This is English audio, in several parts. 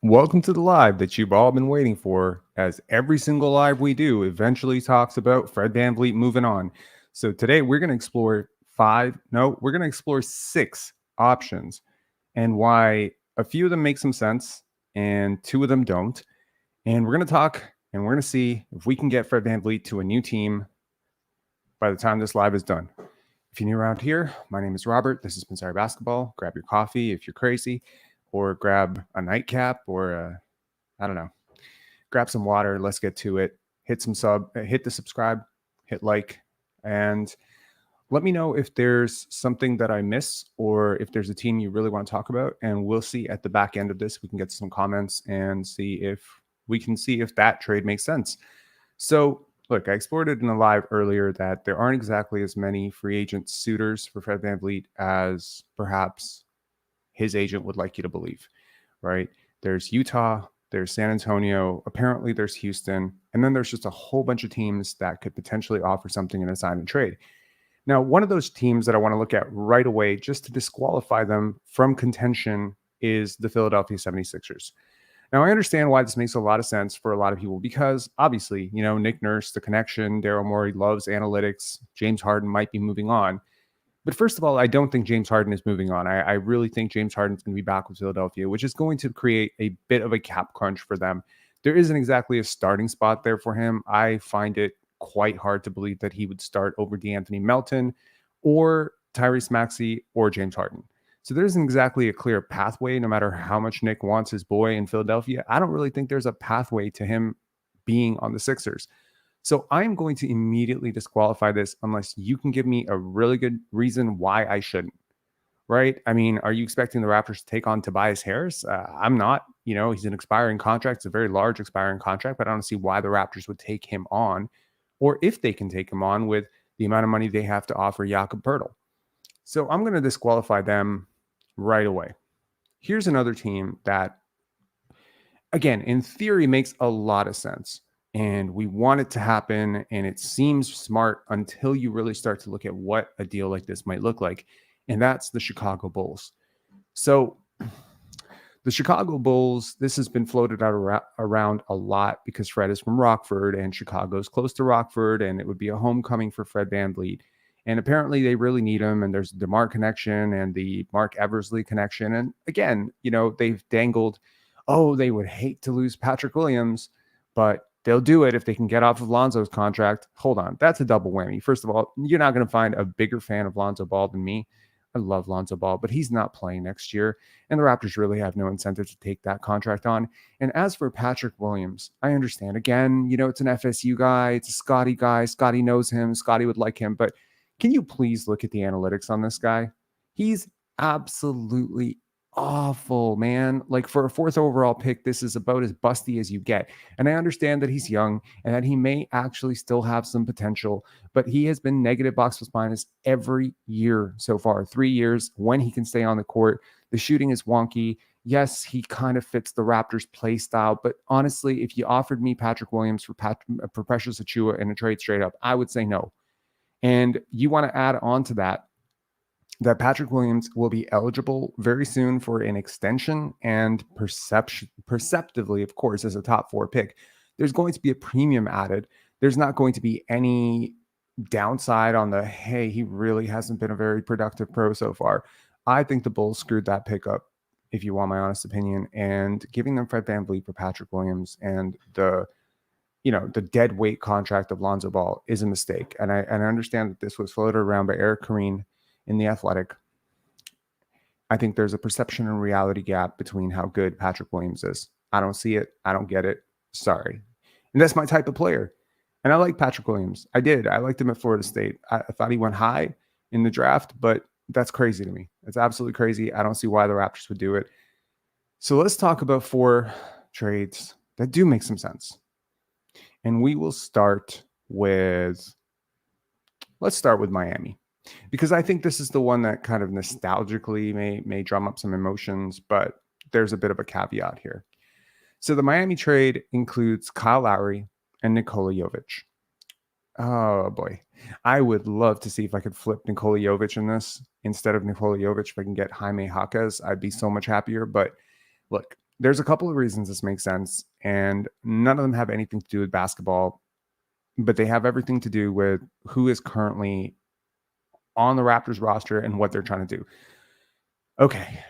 Welcome to the live that you've all been waiting for, as every single live we do eventually talks about Fred VanVleet moving on. So today we're going to explore we're going to explore 6 options and why a few of them make some sense and 2 of them don't. And we're going to talk and we're going to see if we can get Fred VanVleet to a new team by the time this live is done. If you're new around here, my name is Robert. This is Pensari Basketball. Grab your coffee if you're crazy, or grab a nightcap, or I don't know, grab some water. Let's get to it. Hit the subscribe, hit like, and let me know if there's something that I miss or if there's a team you really want to talk about. And we'll see at the back end of this. We can get some comments and see if that trade makes sense. So look, I explored it in a live earlier that there aren't exactly as many free agent suitors for Fred VanVleet as perhaps his agent would like you to believe, right? There's Utah, there's San Antonio, apparently there's Houston, and then there's just a whole bunch of teams that could potentially offer something in a sign and trade. Now, one of those teams that I want to look at right away, just to disqualify them from contention, is the Philadelphia 76ers. Now, I understand why this makes a lot of sense for a lot of people because obviously, Nick Nurse, the connection, Daryl Morey loves analytics, James Harden might be moving on. But first of all, I don't think James Harden is moving on. I really think James Harden is going to be back with Philadelphia, which is going to create a bit of a cap crunch for them. There isn't exactly a starting spot there for him. I find it quite hard to believe that he would start over DeAnthony Melton or Tyrese Maxey or James Harden. So there isn't exactly a clear pathway, no matter how much Nick wants his boy in Philadelphia. I don't really think there's a pathway to him being on the Sixers. So I'm going to immediately disqualify this unless you can give me a really good reason why I shouldn't, right? I mean, are you expecting the Raptors to take on Tobias Harris? I'm not. He's an expiring contract. It's a very large expiring contract, but I don't see why the Raptors would take him on, or if they can take him on with the amount of money they have to offer Jakob Poeltl. So I'm going to disqualify them right away. Here's another team that, again, in theory, makes a lot of sense. And we want it to happen, and it seems smart until you really start to look at what a deal like this might look like, and that's the Chicago Bulls. So the Chicago Bulls, this has been floated out around a lot because Fred is from Rockford, and Chicago's close to Rockford, and it would be a homecoming for Fred VanVleet. And apparently they really need him, and there's the DeMar connection and the Mark Eversley connection. And again, they've dangled, they would hate to lose Patrick Williams, but they'll do it if they can get off of Lonzo's contract. Hold on. That's a double whammy. First of all, you're not going to find a bigger fan of Lonzo Ball than me. I love Lonzo Ball, but he's not playing next year. And the Raptors really have no incentive to take that contract on. And as for Patrick Williams, I understand. Again, it's an FSU guy. It's a Scotty guy. Scotty knows him. Scotty would like him. But can you please look at the analytics on this guy? He's absolutely awful, man. Like, for a 4th overall pick, this is about as busty as you get. And I understand that he's young and that he may actually still have some potential, but he has been negative box plus minus every year so far, 3 years when he can stay on the court. The shooting is wonky. Yes, he kind of fits the Raptors play style, but honestly, if you offered me Patrick Williams for Precious Achiuwa in a trade straight up, I would say no. And you want to add on to that Patrick Williams will be eligible very soon for an extension, and perceptively, of course, as a top 4 pick, there's going to be a premium added. There's not going to be any downside on the, hey, he really hasn't been a very productive pro so far. I think the Bulls screwed that pick up, if you want my honest opinion, and giving them Fred VanVleet for Patrick Williams and the dead weight contract of Lonzo Ball is a mistake. And I understand that this was floated around by Eric Kareen in The Athletic. I think there's a perception and reality gap between how good Patrick Williams is. I don't see it. I don't get it. Sorry. And that's my type of player. And I like Patrick Williams. I did. I liked him at Florida State. I thought he went high in the draft, but that's crazy to me. It's absolutely crazy. I don't see why the Raptors would do it. So let's talk about 4 trades that do make some sense. And we will start with, let's start with Miami, because I think this is the one that kind of nostalgically may drum up some emotions, but there's a bit of a caveat here. So the Miami trade includes Kyle Lowry and Nikola Jovic. Oh boy. I would love to see if I could flip Nikola Jovic in this instead of Nikola Jovic. If I can get Jaime Jaquez, I'd be so much happier. But look, there's a couple of reasons this makes sense, and none of them have anything to do with basketball, but they have everything to do with who is currently on the Raptors roster and what they're trying to do. Okay.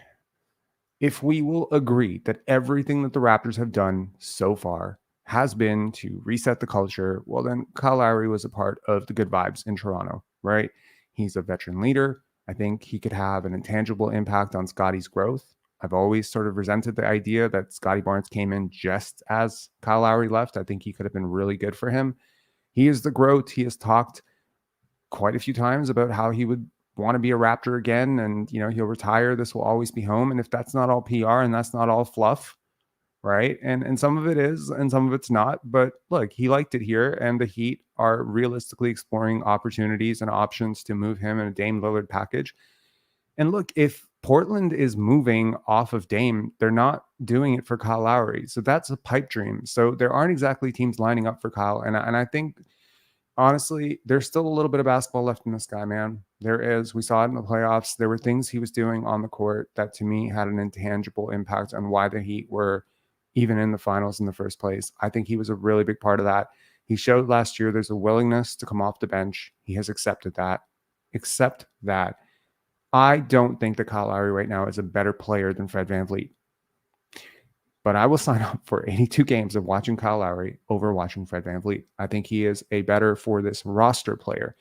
If we will agree that everything that the Raptors have done so far has been to reset the culture, well, then Kyle Lowry was a part of the good vibes in Toronto, right? He's a veteran leader. I think he could have an intangible impact on Scotty's growth. I've always sort of resented the idea that Scotty Barnes came in just as Kyle Lowry left. I think he could have been really good for him. He is the growth. He has talked quite a few times about how he would want to be a Raptor again, and he'll retire. This will always be home. And if that's not all PR and that's not all fluff, right? And some of it is, and some of it's not. But look, he liked it here, and the Heat are realistically exploring opportunities and options to move him in a Dame Lillard package. And look, if Portland is moving off of Dame, they're not doing it for Kyle Lowry. So that's a pipe dream. So there aren't exactly teams lining up for Kyle. And I think, honestly, there's still a little bit of basketball left in this guy, man. There is. We saw it in the playoffs. There were things he was doing on the court that, to me, had an intangible impact on why the Heat were even in the finals in the first place. I think he was a really big part of that. He showed last year there's a willingness to come off the bench. He has accepted that. Accept that. I don't think that Kyle Lowry right now is a better player than Fred VanVleet. But I will sign up for 82 games of watching Kyle Lowry over watching Fred VanVleet. I think he is a better for this roster player.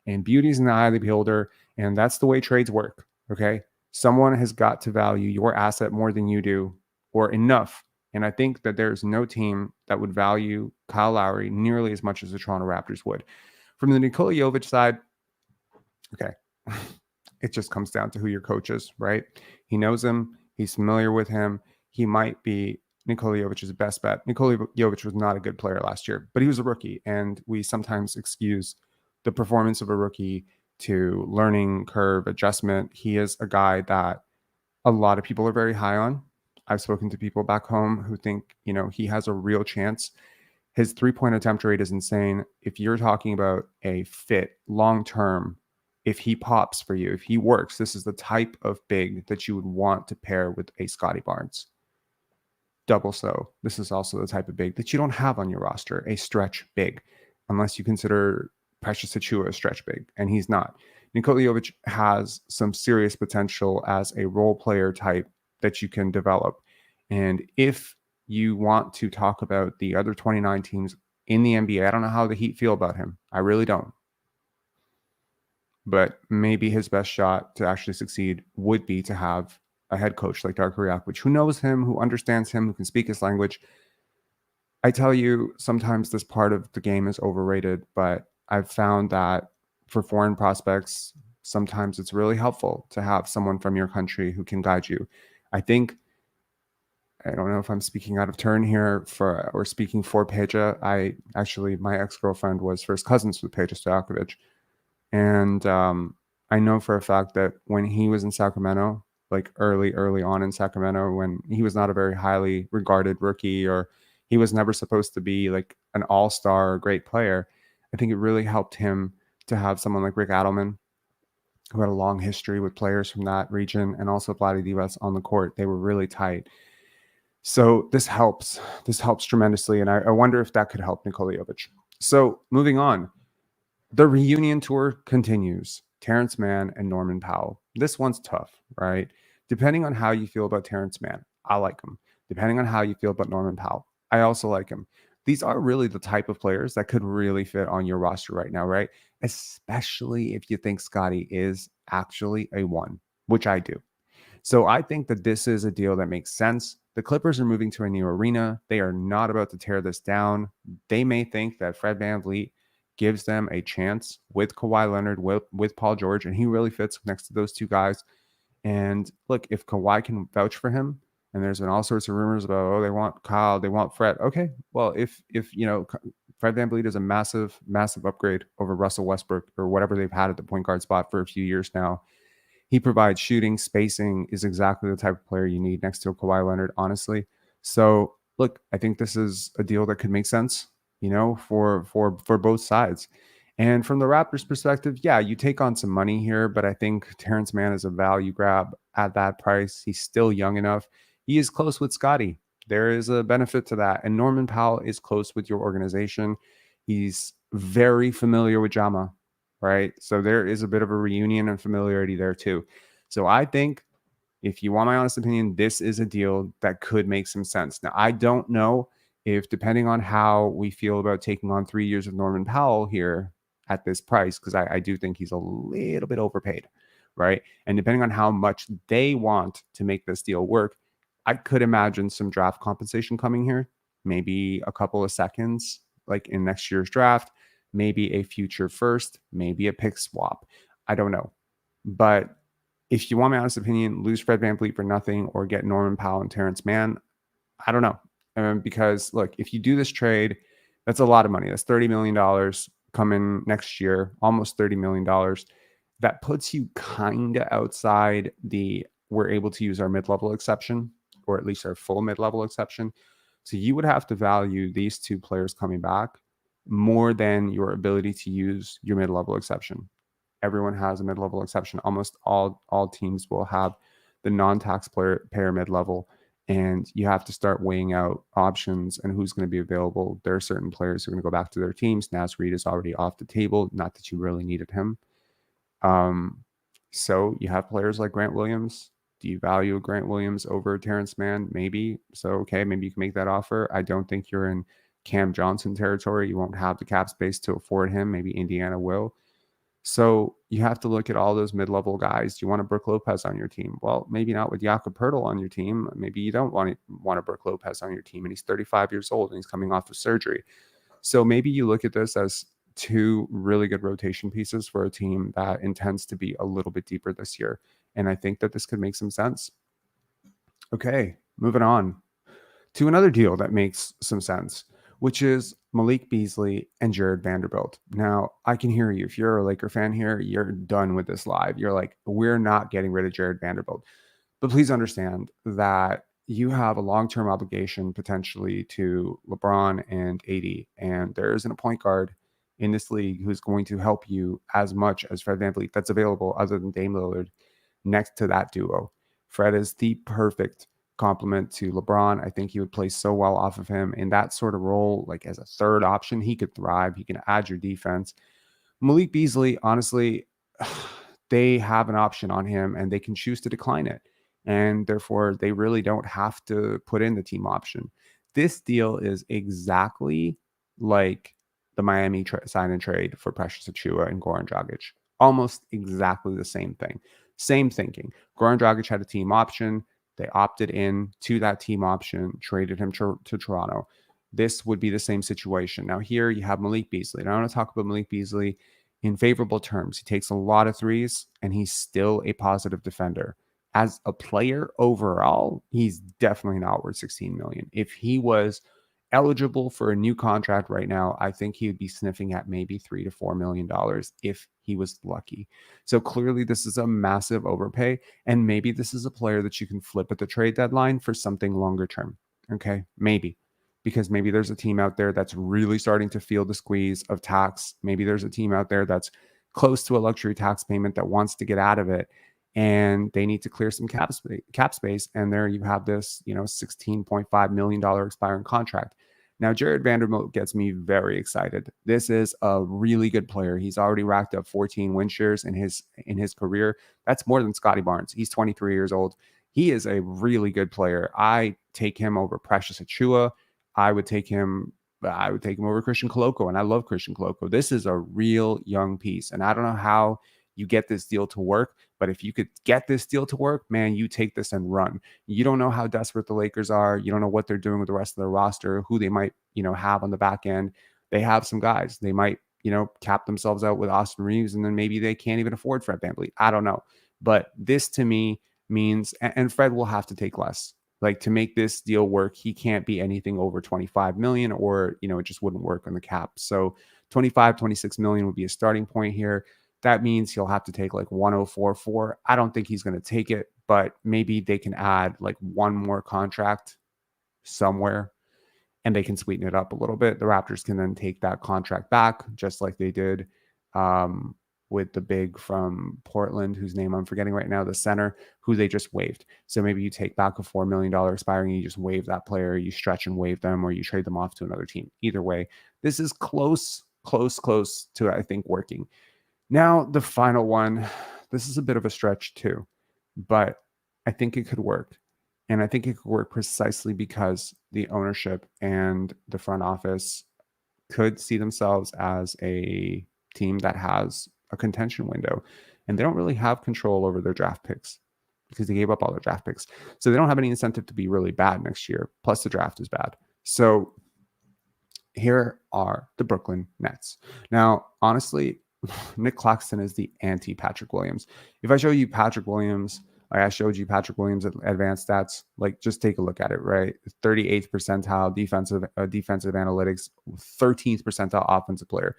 And beauty's in the eye of the beholder, and that's the way trades work, okay? Someone has got to value your asset more than you do, or enough. And I think that there's no team that would value Kyle Lowry nearly as much as the Toronto Raptors would. From the Nikola Jovic side, okay, it just comes down to who your coach is, right? He knows him. He's familiar with him. He might be Nikola Jovic's best bet. Nikola Jovic was not a good player last year, but he was a rookie, and we sometimes excuse the performance of a rookie to learning curve adjustment. He is a guy that a lot of people are very high on. I've spoken to people back home who think, he has a real chance. His three-point attempt rate is insane. If you're talking about a fit long-term, if he pops for you, if he works, this is the type of big that you would want to pair with a Scotty Barnes. Double so. This is also the type of big that you don't have on your roster, a stretch big, unless you consider Precious Achiuwa a stretch big, and he's not. Nikola Jovic has some serious potential as a role player type that you can develop. And if you want to talk about the other 29 teams in the NBA, I don't know how the Heat feel about him. I really don't. But maybe his best shot to actually succeed would be to have a head coach like Darko Rakovic, who knows him, who understands him, who can speak his language. I tell you, sometimes this part of the game is overrated, but I've found that for foreign prospects, sometimes it's really helpful to have someone from your country who can guide you. I don't know if I'm speaking out of turn here or speaking for Peja. My ex-girlfriend was first cousins with Peja Stojakovic. And I know for a fact that when he was in Sacramento, like early on in Sacramento, when he was not a very highly regarded rookie, or he was never supposed to be like an all-star or great player, I think it really helped him to have someone like Rick Adelman, who had a long history with players from that region, and also Vlade Divac on the court. They were really tight. So this helps. This helps tremendously. And I wonder if that could help Nikola Jovic. So moving on. The reunion tour continues. Terrence Mann and Norman Powell. This one's tough, right? Depending on how you feel about Terrence Mann, I like him. Depending on how you feel about Norman Powell, I also like him. These are really the type of players that could really fit on your roster right now, right? Especially if you think Scotty is actually a one, which I do. So I think that this is a deal that makes sense. The Clippers are moving to a new arena. They are not about to tear this down. They may think that Fred VanVleet gives them a chance with Kawhi Leonard, with Paul George, and he really fits next to those two guys. And look, if Kawhi can vouch for him, and there's been all sorts of rumors about, they want Kyle, they want Fred. Okay, well, if Fred VanVleet is a massive upgrade over Russell Westbrook or whatever they've had at the point guard spot for a few years now. He provides shooting, spacing, is exactly the type of player you need next to a Kawhi Leonard, honestly. So look, I think this is a deal that could make sense, for both sides. And from the Raptors perspective, yeah, you take on some money here, but I think Terrence Mann is a value grab at that price. He's still young enough. He is close with Scotty. There is a benefit to that. And Norman Powell is close with your organization. He's very familiar with Jama, right? So there is a bit of a reunion and familiarity there too. So I think, if you want my honest opinion, this is a deal that could make some sense. Now, I don't know if, depending on how we feel about taking on 3 years of Norman Powell here at this price, because I do think he's a little bit overpaid, right? And depending on how much they want to make this deal work, I could imagine some draft compensation coming here, maybe a couple of seconds, like in next year's draft, maybe a future first, maybe a pick swap. I don't know. But if you want my honest opinion, lose Fred VanVleet for nothing or get Norman Powell and Terrence Mann, I don't know. Because look, if you do this trade, that's a lot of money. That's $30 million coming next year, almost $30 million. That puts you kind of outside we're able to use our mid-level exception, or at least our full mid-level exception. So you would have to value these two players coming back more than your ability to use your mid-level exception. Everyone has a mid-level exception. Almost all teams will have the non-tax payer mid-level, and you have to start weighing out options and who's going to be available. There are certain players who are going to go back to their teams. Naz Reid is already off the table. Not that you really needed him. So you have players like Grant Williams. Do you value Grant Williams over Terrence Mann? Maybe. So, okay, maybe you can make that offer. I don't think you're in Cam Johnson territory. You won't have the cap space to afford him. Maybe Indiana will. So you have to look at all those mid-level guys. Do you want a Brook Lopez on your team? Well, maybe not with Jakob Poeltl on your team. Maybe you don't want a Brook Lopez on your team, and he's 35 years old and he's coming off of surgery. So maybe you look at this as two really good rotation pieces for a team that intends to be a little bit deeper this year. And I think that this could make some sense. Okay, moving on to another deal that makes some sense, which is Malik Beasley and Jared Vanderbilt. Now, I can hear you. If you're a Laker fan here, you're done with this live. You're like, we're not getting rid of Jared Vanderbilt. But please understand that you have a long-term obligation potentially to LeBron and AD. And there isn't a point guard in this league who's going to help you as much as Fred VanVleet that's available other than Dame Lillard next to that duo. Fred is the perfect complement to LeBron. I think he would play so well off of him in that sort of role, like as a third option. He could thrive. He can add your defense. Malik Beasley, honestly, they have an option on him and they can choose to decline it. And therefore, they really don't have to put in the team option. This deal is exactly like the Miami sign and trade for Precious Achiuwa and Goran Dragic. Almost exactly the same thing. Same thinking. Goran Dragic had a team option. They opted in to that team option, traded him to Toronto. This would be the same situation. Now here you have Malik Beasley. And I want to talk about Malik Beasley in favorable terms. He takes a lot of threes and he's still a positive defender. As a player overall, he's definitely not worth $16 million. If he was eligible for a new contract right now, I think he would be sniffing at maybe $3 to $4 million if he was lucky. So clearly this is a massive overpay, and maybe this is a player that you can flip at the trade deadline for something longer term. Okay, maybe. Because maybe there's a team out there that's really starting to feel the squeeze of tax. Maybe there's a team out there that's close to a luxury tax payment that wants to get out of it, and they need to clear some cap space. And there you have this, $16.5 million expiring contract. Now, Jared Vanderbilt gets me very excited. This is a really good player. He's already racked up 14 win shares in his career. That's more than Scotty Barnes. He's 23 years old. He is a really good player. I take him over Precious Achiuwa. I would take him over Christian Koloko, and I love Christian Koloko. This is a real young piece, and I don't know how you get this deal to work, but if you could get this deal to work, man, you take this and run. You don't know how desperate the Lakers are. You don't know what they're doing with the rest of their roster, who they might, have on the back end. They have some guys. They might, cap themselves out with Austin Reeves, and then maybe they can't even afford Fred VanVleet. I don't know. But this to me means, and Fred will have to take less. Like, to make this deal work, he can't be anything over 25 million, or, it just wouldn't work on the cap. So 25, 26 million would be a starting point here. That means he'll have to take like 104.4. I don't think he's going to take it, but maybe they can add like one more contract somewhere and they can sweeten it up a little bit. The Raptors can then take that contract back, just like they did with the big from Portland, whose name I'm forgetting right now, the center, who they just waived. So maybe you take back a $4 million expiring, you just waive that player, you stretch and waive them, or you trade them off to another team. Either way, this is close to, I think, working. Now, the final one, this is a bit of a stretch too, but I think it could work. And I think it could work precisely because the ownership and the front office could see themselves as a team that has a contention window, and they don't really have control over their draft picks because they gave up all their draft picks. So they don't have any incentive to be really bad next year. Plus the draft is bad. So here are the Brooklyn Nets. Now, honestly, Nick Claxton is the anti-Patrick Williams. If I show you Patrick Williams, like I showed you Patrick Williams at advanced stats, like just take a look at it, right? 38th percentile defensive analytics, 13th percentile offensive player.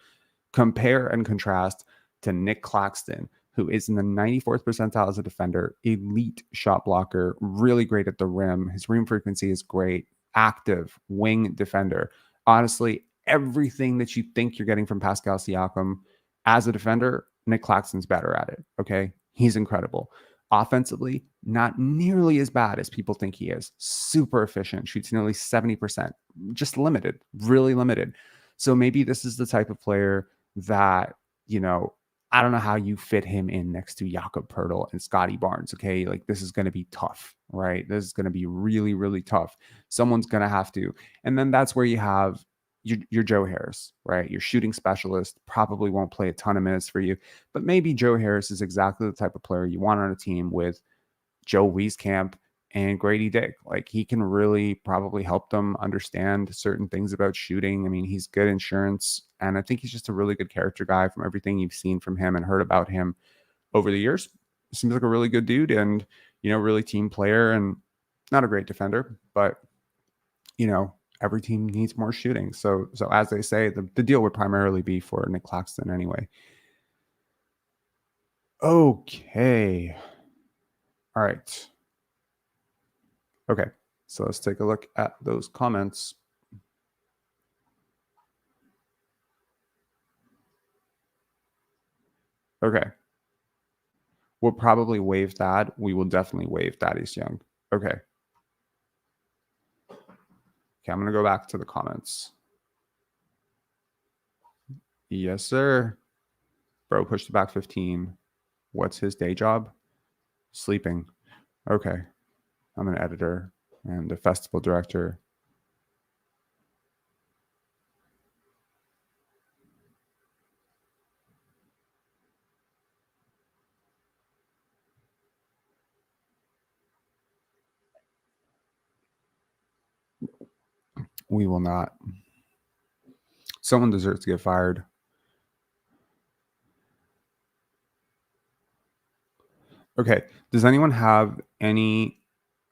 Compare and contrast to Nick Claxton, who is in the 94th percentile as a defender, elite shot blocker, really great at the rim. His rim frequency is great, active wing defender. Honestly, everything that you think you're getting from Pascal Siakam as a defender, Nick Claxton's better at it. Okay. He's incredible. Offensively, not nearly as bad as people think he is. Super efficient, shoots nearly 70%. Just limited, really limited. So maybe this is the type of player that, I don't know how you fit him in next to Jakob Poeltl and Scotty Barnes. Okay. Like this is going to be tough, right? This is going to be really, really tough. Someone's going to have to. And then that's where you have your Joe Harris, right? Your shooting specialist probably won't play a ton of minutes for you, but maybe Joe Harris is exactly the type of player you want on a team with Joe Wieskamp and Grady Dick. Like he can really probably help them understand certain things about shooting. I mean, he's good insurance, and I think he's just a really good character guy from everything you've seen from him and heard about him over the years. Seems like a really good dude and, really team player and not a great defender, but, every team needs more shooting. So as they say, the deal would primarily be for Nick Claxton anyway. Okay. All right. Okay. So let's take a look at those comments. Okay. We'll probably waive that. We will definitely waive Thaddeus Young. Okay. Okay, I'm going to go back to the comments. Yes, sir. Bro pushed it back 15. What's his day job? Sleeping. Okay. I'm an editor and a festival director. We will not. Someone deserves to get fired. Okay. Does anyone have any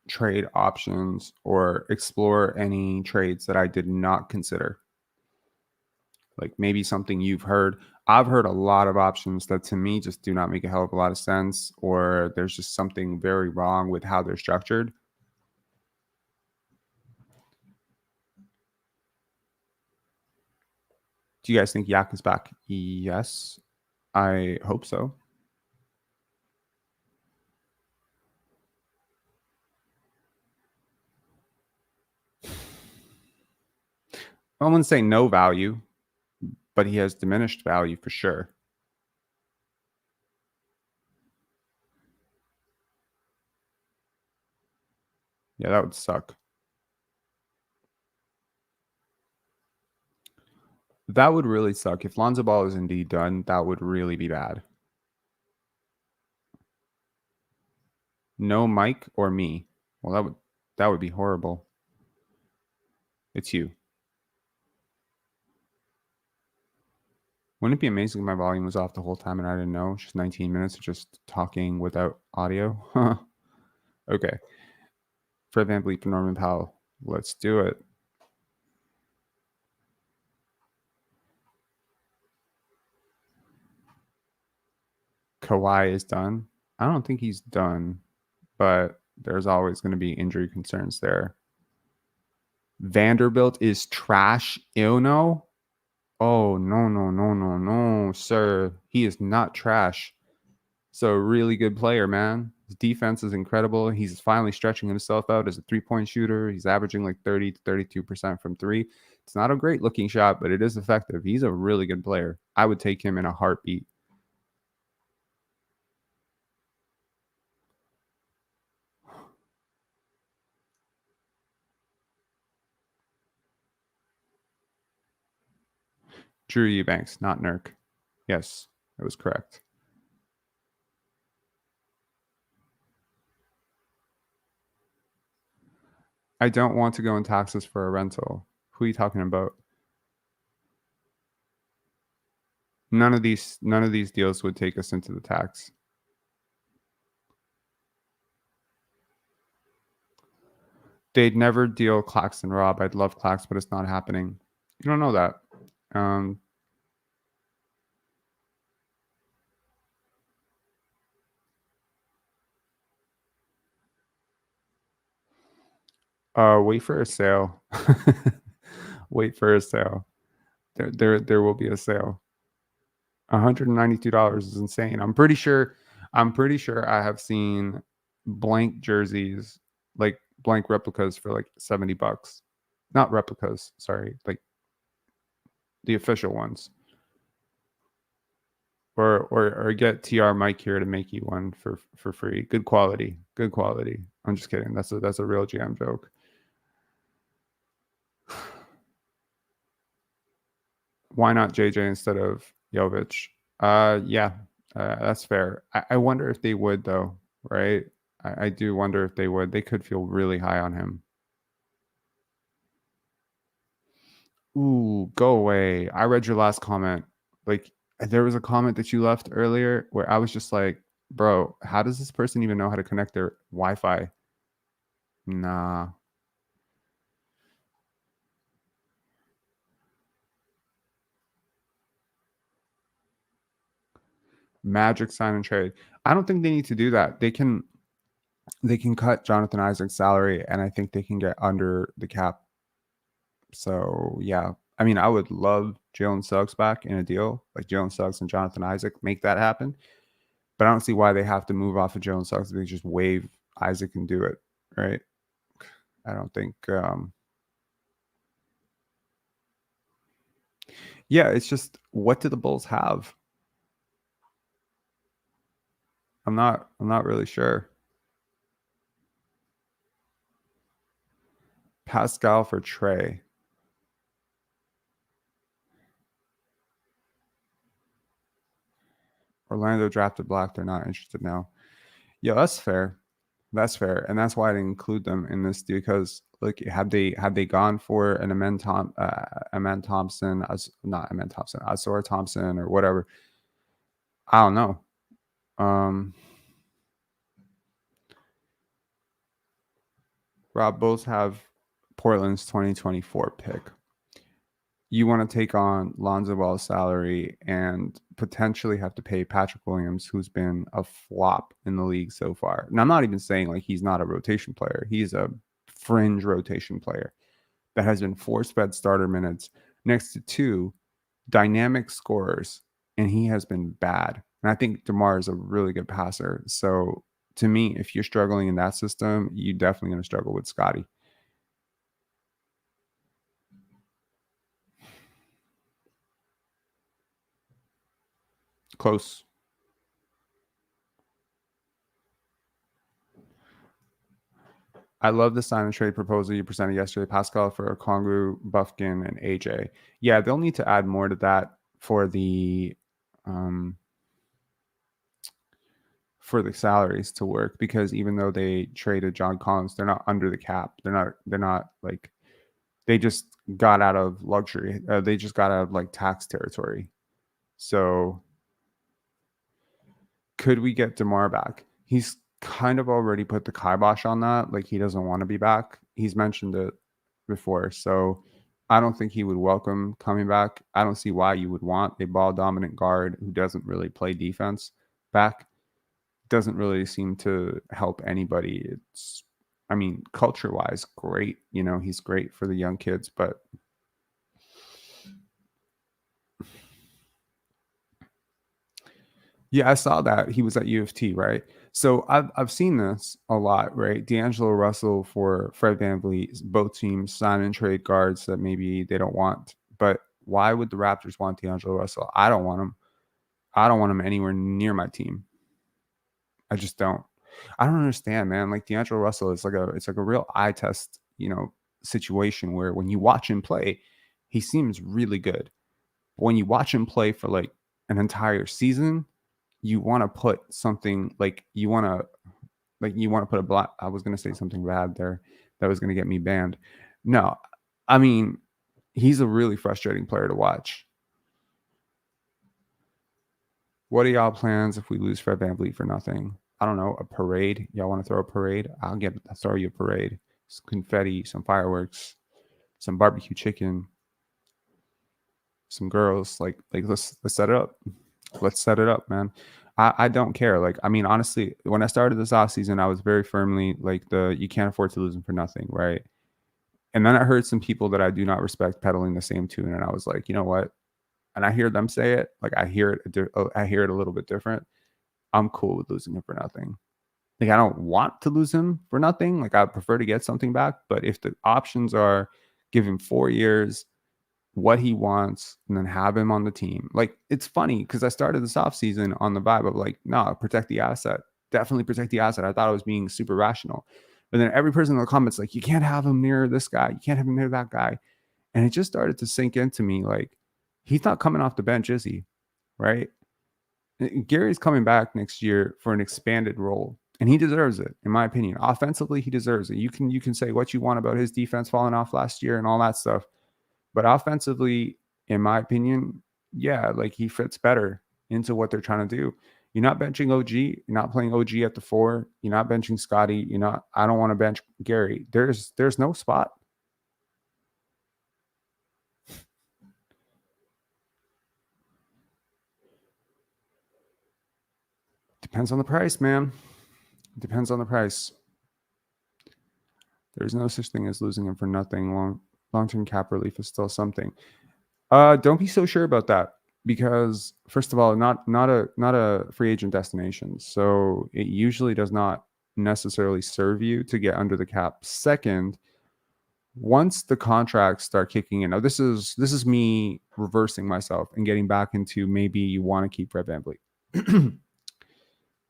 trade options or explore any trades that I did not consider? Like maybe something you've heard. I've heard a lot of options that to me just do not make a hell of a lot of sense, or there's just something very wrong with how they're structured. Do you guys think Yak is back? Yes, I hope so. I wouldn't say no value, but he has diminished value for sure. Yeah, that would suck. That would really suck. If Lonzo Ball is indeed done, that would really be bad. No Mike or me. Well, that would be horrible. It's you. Wouldn't it be amazing if my volume was off the whole time and I didn't know? Just 19 minutes of just talking without audio. Okay. Fred VanVleet for Norman Powell. Let's do it. Kawhi is done. I don't think he's done, but there's always going to be injury concerns there. Vanderbilt is trash. No. Oh, no, sir. He is not trash. So really good player, man. His defense is incredible. He's finally stretching himself out as a three-point shooter. He's averaging like 30 to 32% from three. It's not a great looking shot, but it is effective. He's a really good player. I would take him in a heartbeat. Drew Eubanks, not Nurk. Yes, that was correct. I don't want to go in taxes for a rental. Who are you talking about? None of these deals would take us into the tax. They'd never deal Claxton Rob. I'd love Clax, but it's not happening. You don't know that. Wait for a sale. Wait for a sale. There will be a sale. $192 is insane. I'm pretty sure I have seen blank jerseys, like blank replicas for like $70. Not replicas, sorry, like the official ones. Or get TR Mike here to make you one for free. Good quality. Good quality. I'm just kidding. That's a real jam joke. Why not JJ instead of Jovic? Yeah, that's fair. I wonder if they would though, right? I do wonder if they would. They could feel really high on him. Ooh, go away. I read your last comment. Like there was a comment that you left earlier where I was just like, bro, how does this person even know how to connect their Wi-Fi? Nah. Magic sign and trade. I don't think they need to do that. They can cut Jonathan Isaac's salary and I think they can get under the cap. So yeah. I mean, I would love Jalen Suggs back in a deal, like Jalen Suggs and Jonathan Isaac, make that happen. But I don't see why they have to move off of Jalen Suggs. They just waive Isaac and do it, right? I don't think yeah, it's just what do the Bulls have? I'm not really sure. Pascal for Trey. Orlando drafted Black. They're not interested now. Yeah, that's fair. That's fair, and that's why I didn't include them in this because like had they gone for an Amen Thompson, as not Amen Thompson, Azor Thompson or whatever, I don't know. Rob, both have Portland's 2024 pick. You want to take on Lonzo Ball's salary and potentially have to pay Patrick Williams, who's been a flop in the league so far. And I'm not even saying like he's not a rotation player. He's a fringe rotation player that has been force-fed starter minutes next to two dynamic scorers, and he has been bad. And I think DeMar is a really good passer. So to me, if you're struggling in that system, you're definitely going to struggle with Scotty. Close. I love the sign and trade proposal you presented yesterday, Pascal, for Okongwu, Buffkin, and AJ. Yeah, they'll need to add more to that for the salaries to work because even though they traded John Collins, they're not under the cap. They're not like they just got out of luxury. They just got out of like tax territory. So could we get DeMar back? He's kind of already put the kibosh on that. Like he doesn't want to be back. He's mentioned it before. So I don't think he would welcome coming back. I don't see why you would want a ball dominant guard who doesn't really play defense back. Doesn't really seem to help anybody. It's, I mean, culture wise, great. You know, he's great for the young kids, but Yeah, I saw that he was at U of T, right? So I've seen this a lot, right? D'Angelo Russell for Fred VanVleet, both teams sign and trade guards that maybe they don't want. But why would the Raptors want D'Angelo Russell? I don't want him. I don't want him anywhere near my team. I just don't. I don't understand, man. Like D'Angelo Russell is like a real eye test, situation where when you watch him play, he seems really good. But when you watch him play for like an entire season, you want to put something like you want to put a black. I was gonna say something bad there that was gonna get me banned. No, I mean he's a really frustrating player to watch. What are y'all plans if we lose Fred VanVleet for nothing? I don't know, a parade. Y'all want to throw a parade? I'll throw you a parade. Some confetti, some fireworks, some barbecue chicken, some girls. Like let's set it up. Let's set it up, man. I don't care. Like, I mean, honestly, when I started this off season, I was very firmly like you can't afford to lose him for nothing, right? And then I heard some people that I do not respect peddling the same tune, and I was like, you know what? And I hear them say it, like I hear it. I hear it a little bit different. I'm cool with losing him for nothing. Like I don't want to lose him for nothing. Like I prefer to get something back. But if the options are give him 4 years, what he wants, and then have him on the team. Like it's funny because I started this offseason on the vibe of like, no, protect the asset. Definitely protect the asset. I thought I was being super rational. But then every person in the comments, like, you can't have him near this guy. You can't have him near that guy. And it just started to sink into me like, he's not coming off the bench, is he? Right? Gary's coming back next year for an expanded role, and he deserves it, in my opinion. Offensively, he deserves it. You can say what you want about his defense falling off last year and all that stuff, but offensively, in my opinion, yeah, like he fits better into what they're trying to do. You're not benching OG. You're not playing OG at the 4. You're not benching Scotty. You're not. I don't want to bench Gary. There's no spot. Depends on the price, man. Depends on the price. There's no such thing as losing him for nothing. Long-term cap relief is still something. Don't be so sure about that because first of all, not a free agent destination. So it usually does not necessarily serve you to get under the cap. Second, once the contracts start kicking in, now this is me reversing myself and getting back into maybe you want to keep Fred VanVleet.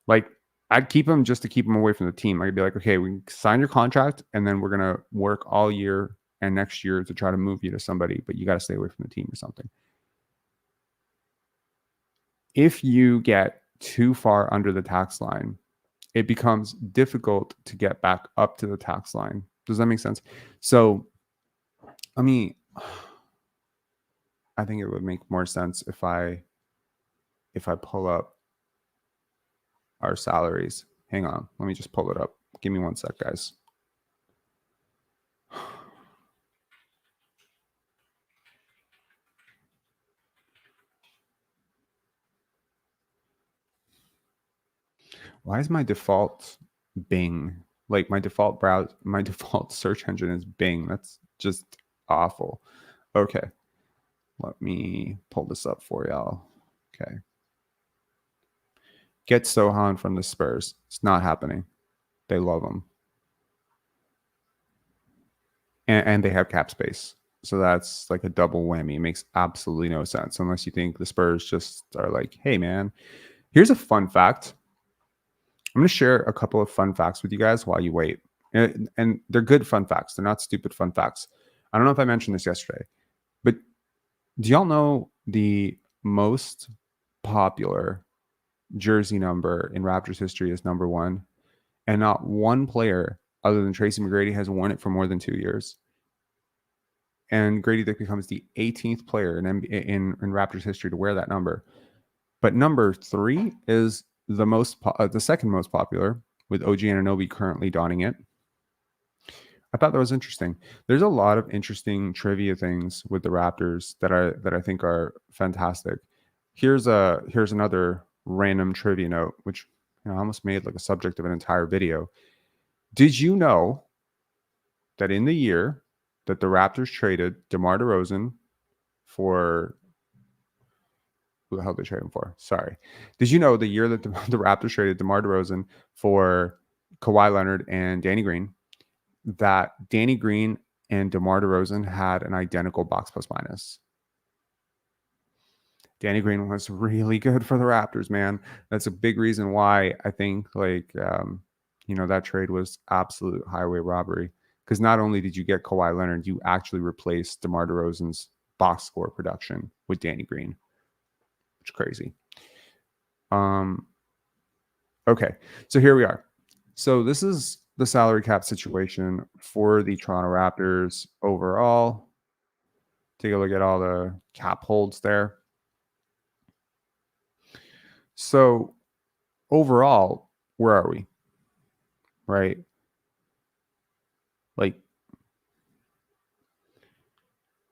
Like I'd keep him just to keep him away from the team. I'd be like, okay, we sign your contract and then we're gonna work all year and next year to try to move you to somebody, but you got to stay away from the team or something. If you get too far under the tax line, it becomes difficult to get back up to the tax line. Does that make sense? So, I mean, I think it would make more sense if I pull up our salaries. Hang on, let me just pull it up. Give me one sec, guys. Why is my default Bing? Like my default search engine is Bing. That's just awful. Okay. Let me pull this up for y'all. Okay. Get Sohan from the Spurs. It's not happening. They love him. And they have cap space. So that's like a double whammy. It makes absolutely no sense unless you think the Spurs just are like, hey, man, here's a fun fact. I'm going to share a couple of fun facts with you guys while you wait. And they're good fun facts. They're not stupid fun facts. I don't know if I mentioned this yesterday, but do y'all know the most popular jersey number in Raptors history is number 1? And not one player other than Tracy McGrady has worn it for more than 2 years. And Grady Dick becomes the 18th player in Raptors history to wear that number. But number 3 is the second most popular, with OG Anunoby currently donning it. I thought that was interesting. There's a lot of interesting trivia things with the Raptors that I think are fantastic. Here's another random trivia note, which I almost made like a subject of an entire video. Did you know that in the year that the Raptors traded DeMar DeRozan for Who the hell did they trade him for? Sorry. Did you know the year that the Raptors traded DeMar DeRozan for Kawhi Leonard and Danny Green, that Danny Green and DeMar DeRozan had an identical box plus minus? Danny Green was really good for the Raptors, man. That's a big reason why I think that trade was absolute highway robbery. Because not only did you get Kawhi Leonard, you actually replaced DeMar DeRozan's box score production with Danny Green, which is crazy. Okay, so here we are. So this is the salary cap situation for the Toronto Raptors overall. Take a look at all the cap holds there. So overall, where are we? Right?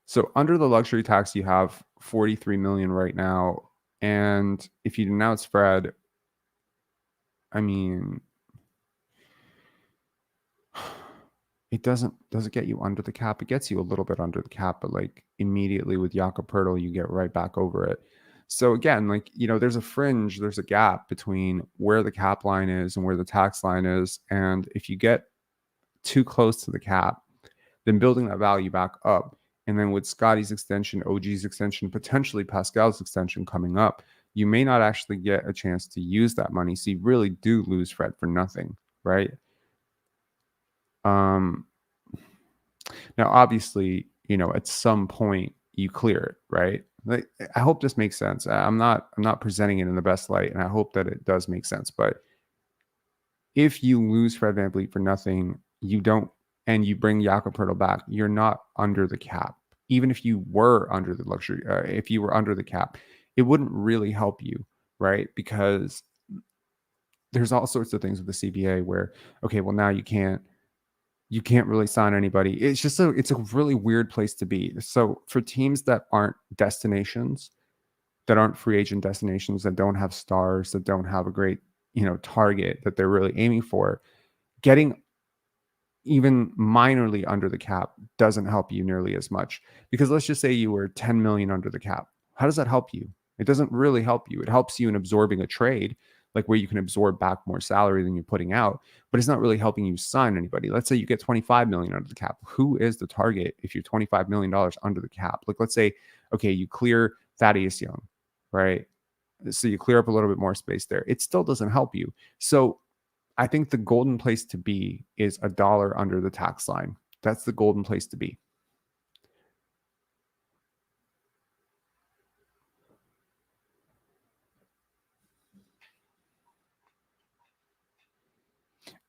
So under the luxury tax, you have 43 million right now. And if you denounce Fred, I mean, it doesn't get you under the cap. It gets you a little bit under the cap, but immediately with Jakob Poeltl, you get right back over it. So again, there's a fringe, there's a gap between where the cap line is and where the tax line is. And if you get too close to the cap, then building that value back up. And then with Scotty's extension, OG's extension, potentially Pascal's extension coming up, you may not actually get a chance to use that money. So you really do lose Fred for nothing, right? Now, obviously, at some point you clear it, right? I hope this makes sense. I'm not presenting it in the best light, and I hope that it does make sense. But if you lose Fred VanVleet for nothing, you don't, and you bring Jakob Poeltl back, you're not under the cap. Even if you were under the luxury, if you were under the cap, it wouldn't really help you, right? Because there's all sorts of things with the CBA where, okay, well now you can't really sign anybody. It's just it's a really weird place to be. So for teams that aren't destinations, that aren't free agent destinations, that don't have stars, that don't have a great, target that they're really aiming for, getting even minorly under the cap doesn't help you nearly as much. Because let's just say you were 10 million under the cap. How does that help you? It doesn't really help you. It helps you in absorbing a trade, where you can absorb back more salary than you're putting out, but it's not really helping you sign anybody. Let's say you get 25 million under the cap. Who is the target if you're $25 million under the cap? Let's say, okay, you clear Thaddeus Young, right? So you clear up a little bit more space there. It still doesn't help you. So I think the golden place to be is $1 under the tax line. That's the golden place to be.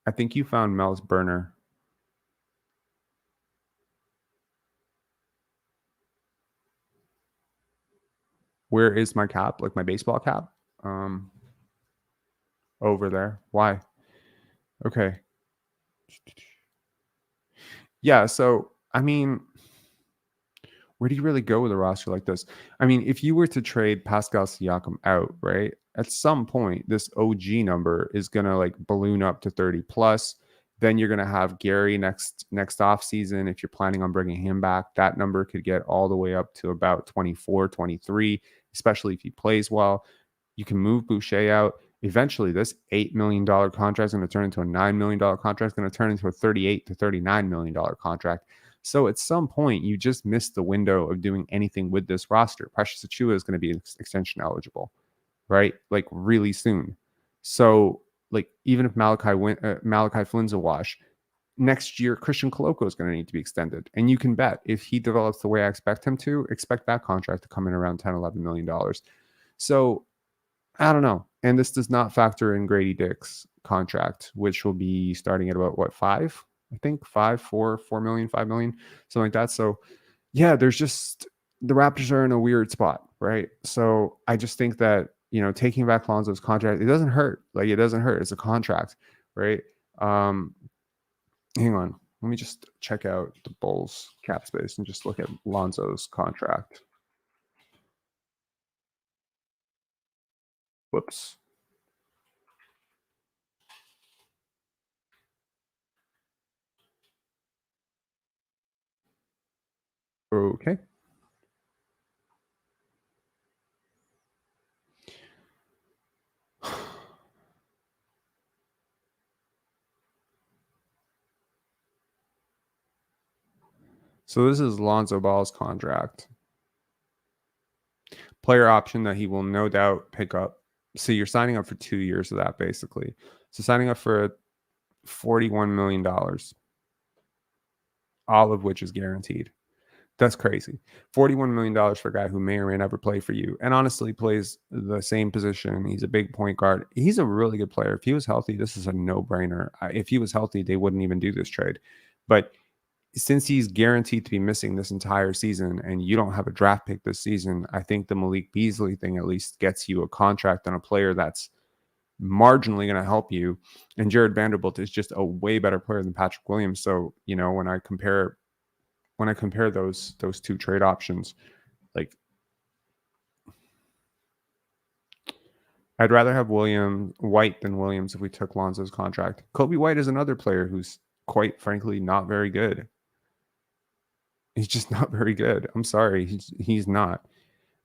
I think you found Mel's burner. Where is my cap? My baseball cap? Over there. Why? Okay. Yeah, so I mean, where do you really go with a roster like this? I mean, if you were to trade Pascal Siakam out, right? At some point, this OG number is gonna balloon up to 30 plus. Then you're gonna have Gary next off season. If you're planning on bringing him back, that number could get all the way up to about 24, 23, especially if he plays well. You can move Boucher out. Eventually, this $8 million contract is going to turn into a $9 million contract. It's going to turn into a $38 to $39 million contract. So at some point, you just missed the window of doing anything with this roster. Precious Achiuwa is going to be extension eligible, right? Really soon. So even if Malachi Flynn's a wash, next year Christian Koloko is going to need to be extended. And you can bet if he develops the way I expect him to, expect that contract to come in around $10-11 million. So I don't know. And this does not factor in Grady Dick's contract, which will be starting at about what, 5? I think 5 million, 5 million, something like that. So yeah, there's just, the Raptors are in a weird spot, right? So I just think that, taking back Lonzo's contract, it doesn't hurt. It doesn't hurt. It's a contract, right? Hang on. Let me just check out the Bulls cap space and just look at Lonzo's contract. Whoops. Okay. So this is Lonzo Ball's contract. Player option that he will no doubt pick up. So you're signing up for 2 years of that, basically. So signing up for $41 million, all of which is guaranteed. That's crazy. $41 million for a guy who may or may never play for you. And honestly, plays the same position. He's a big point guard. He's a really good player. If he was healthy, this is a no-brainer. If he was healthy, they wouldn't even do this trade. But since he's guaranteed to be missing this entire season and you don't have a draft pick this season, I think the Malik Beasley thing at least gets you a contract on a player that's marginally going to help you. And Jared Vanderbilt is just a way better player than Patrick Williams. So, when I compare those two trade options, like I'd rather have White than Williams if we took Lonzo's contract. Kobe White is another player who's quite frankly not very good. He's just not very good. I'm sorry. He's not.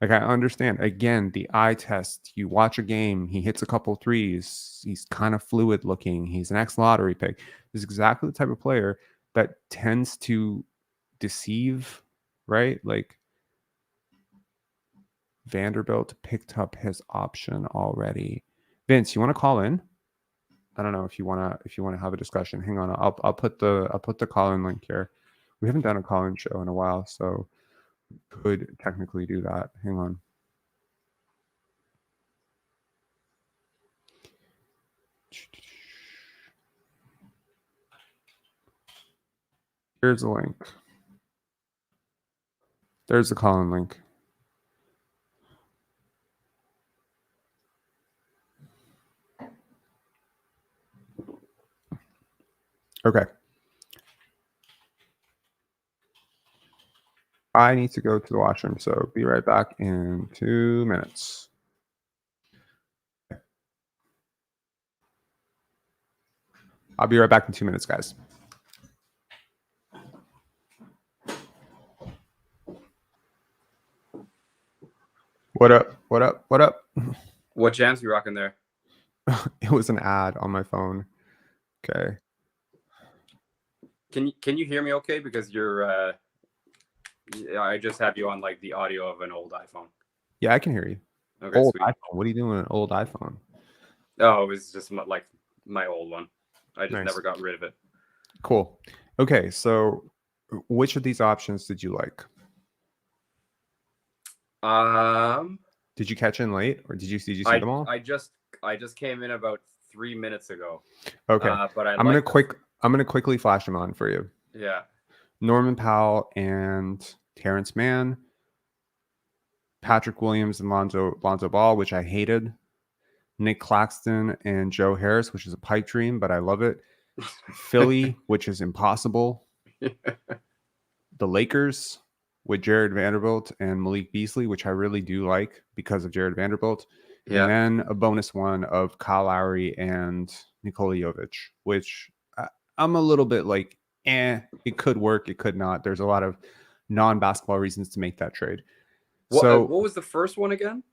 Like, I understand. Again, the eye test. You watch a game, he hits a couple threes. He's kind of fluid looking. He's an ex-lottery pick. He's exactly the type of player that tends to deceive, right? Like, Vanderbilt picked up his option already. Vince, you want to call in? I don't know if you want to have a discussion. Hang on. I'll put the call-in link here. We haven't done a call-in show in a while, so could technically do that. Hang on. Here's the link. There's the call-in link. Okay. I need to go to the washroom, so be right back in 2 minutes. I'll be right back in 2 minutes, guys. What up? What up? What up? What jams you rocking there? It was an ad on my phone. Okay. Can you hear me okay? Because you're I just have you on like the audio of an old iPhone. Yeah, I can hear you. Okay, Old sweet. iPhone. What are you doing with an old iPhone? Oh, it was just like my old one. I just Nice. never got rid of it. Cool. Okay, so which of these options did you like? Did you catch in late, or did you see them all? I just came in about 3 minutes ago. Okay, but I'm gonna quickly flash them on for you. Yeah. Norman Powell and Terrence Mann, Patrick Williams and Lonzo Ball, which I hated. Nick Claxton and Joe Harris, which is a pipe dream, but I love it. Philly, which is impossible. The Lakers with Jared Vanderbilt and Malik Beasley, which I really do like because of Jared Vanderbilt. Yeah. And then a bonus one of Kyle Lowry and Nikola Jovic, which I'm a little bit like, it could work, it could not. There's a lot of non-basketball reasons to make that trade. What was the first one again?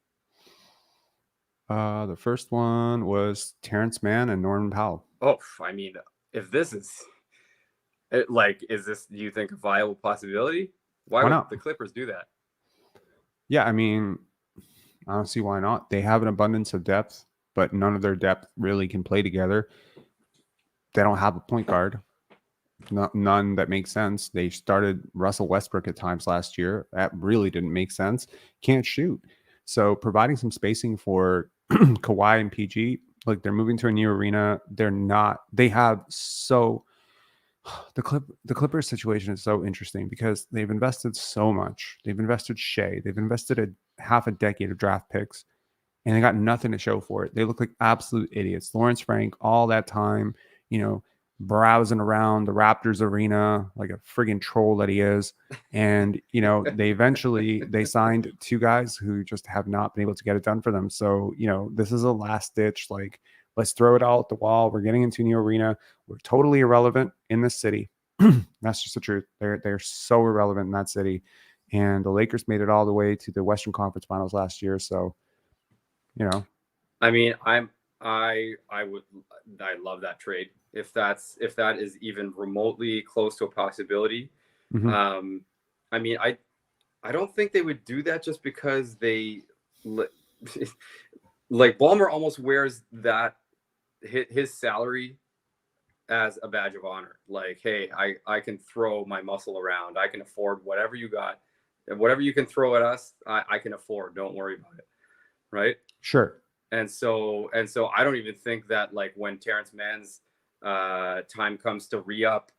The first one was Terrence Mann and Norman Powell. Oh, I mean, if this is is this, do you think, a viable possibility? Why would the Clippers do that? Yeah, I mean, I don't see why not. They have an abundance of depth, but none of their depth really can play together. They don't have a point guard. None that makes sense. They started Russell Westbrook at times last year. That really didn't make sense. Can't shoot. So providing some spacing for Kawhi and PG, like, they're moving to a new arena. The Clippers situation is so interesting because they've invested so much. They've invested Shea. They've invested half a decade of draft picks, and they got nothing to show for it. They look like absolute idiots. Lawrence Frank, all that time, browsing around the Raptors arena like a friggin' troll that he is. And, they signed two guys who just have not been able to get it done for them. So, this is a last ditch, like, let's throw it all at the wall. We're getting into a new arena. We're totally irrelevant in this city. That's just the truth. They're so irrelevant in that city. And the Lakers made it all the way to the Western Conference Finals last year. So, I mean, I love that trade. If that is even remotely close to a possibility, I mean, I don't think they would do that just because they like Ballmer almost wears that his salary as a badge of honor. Like, hey, I can throw my muscle around. I can afford whatever you got. And whatever you can throw at us, I can afford. Don't worry about it. Right? Sure. And so I don't even think that like when Terrence Mann's time comes to re-up,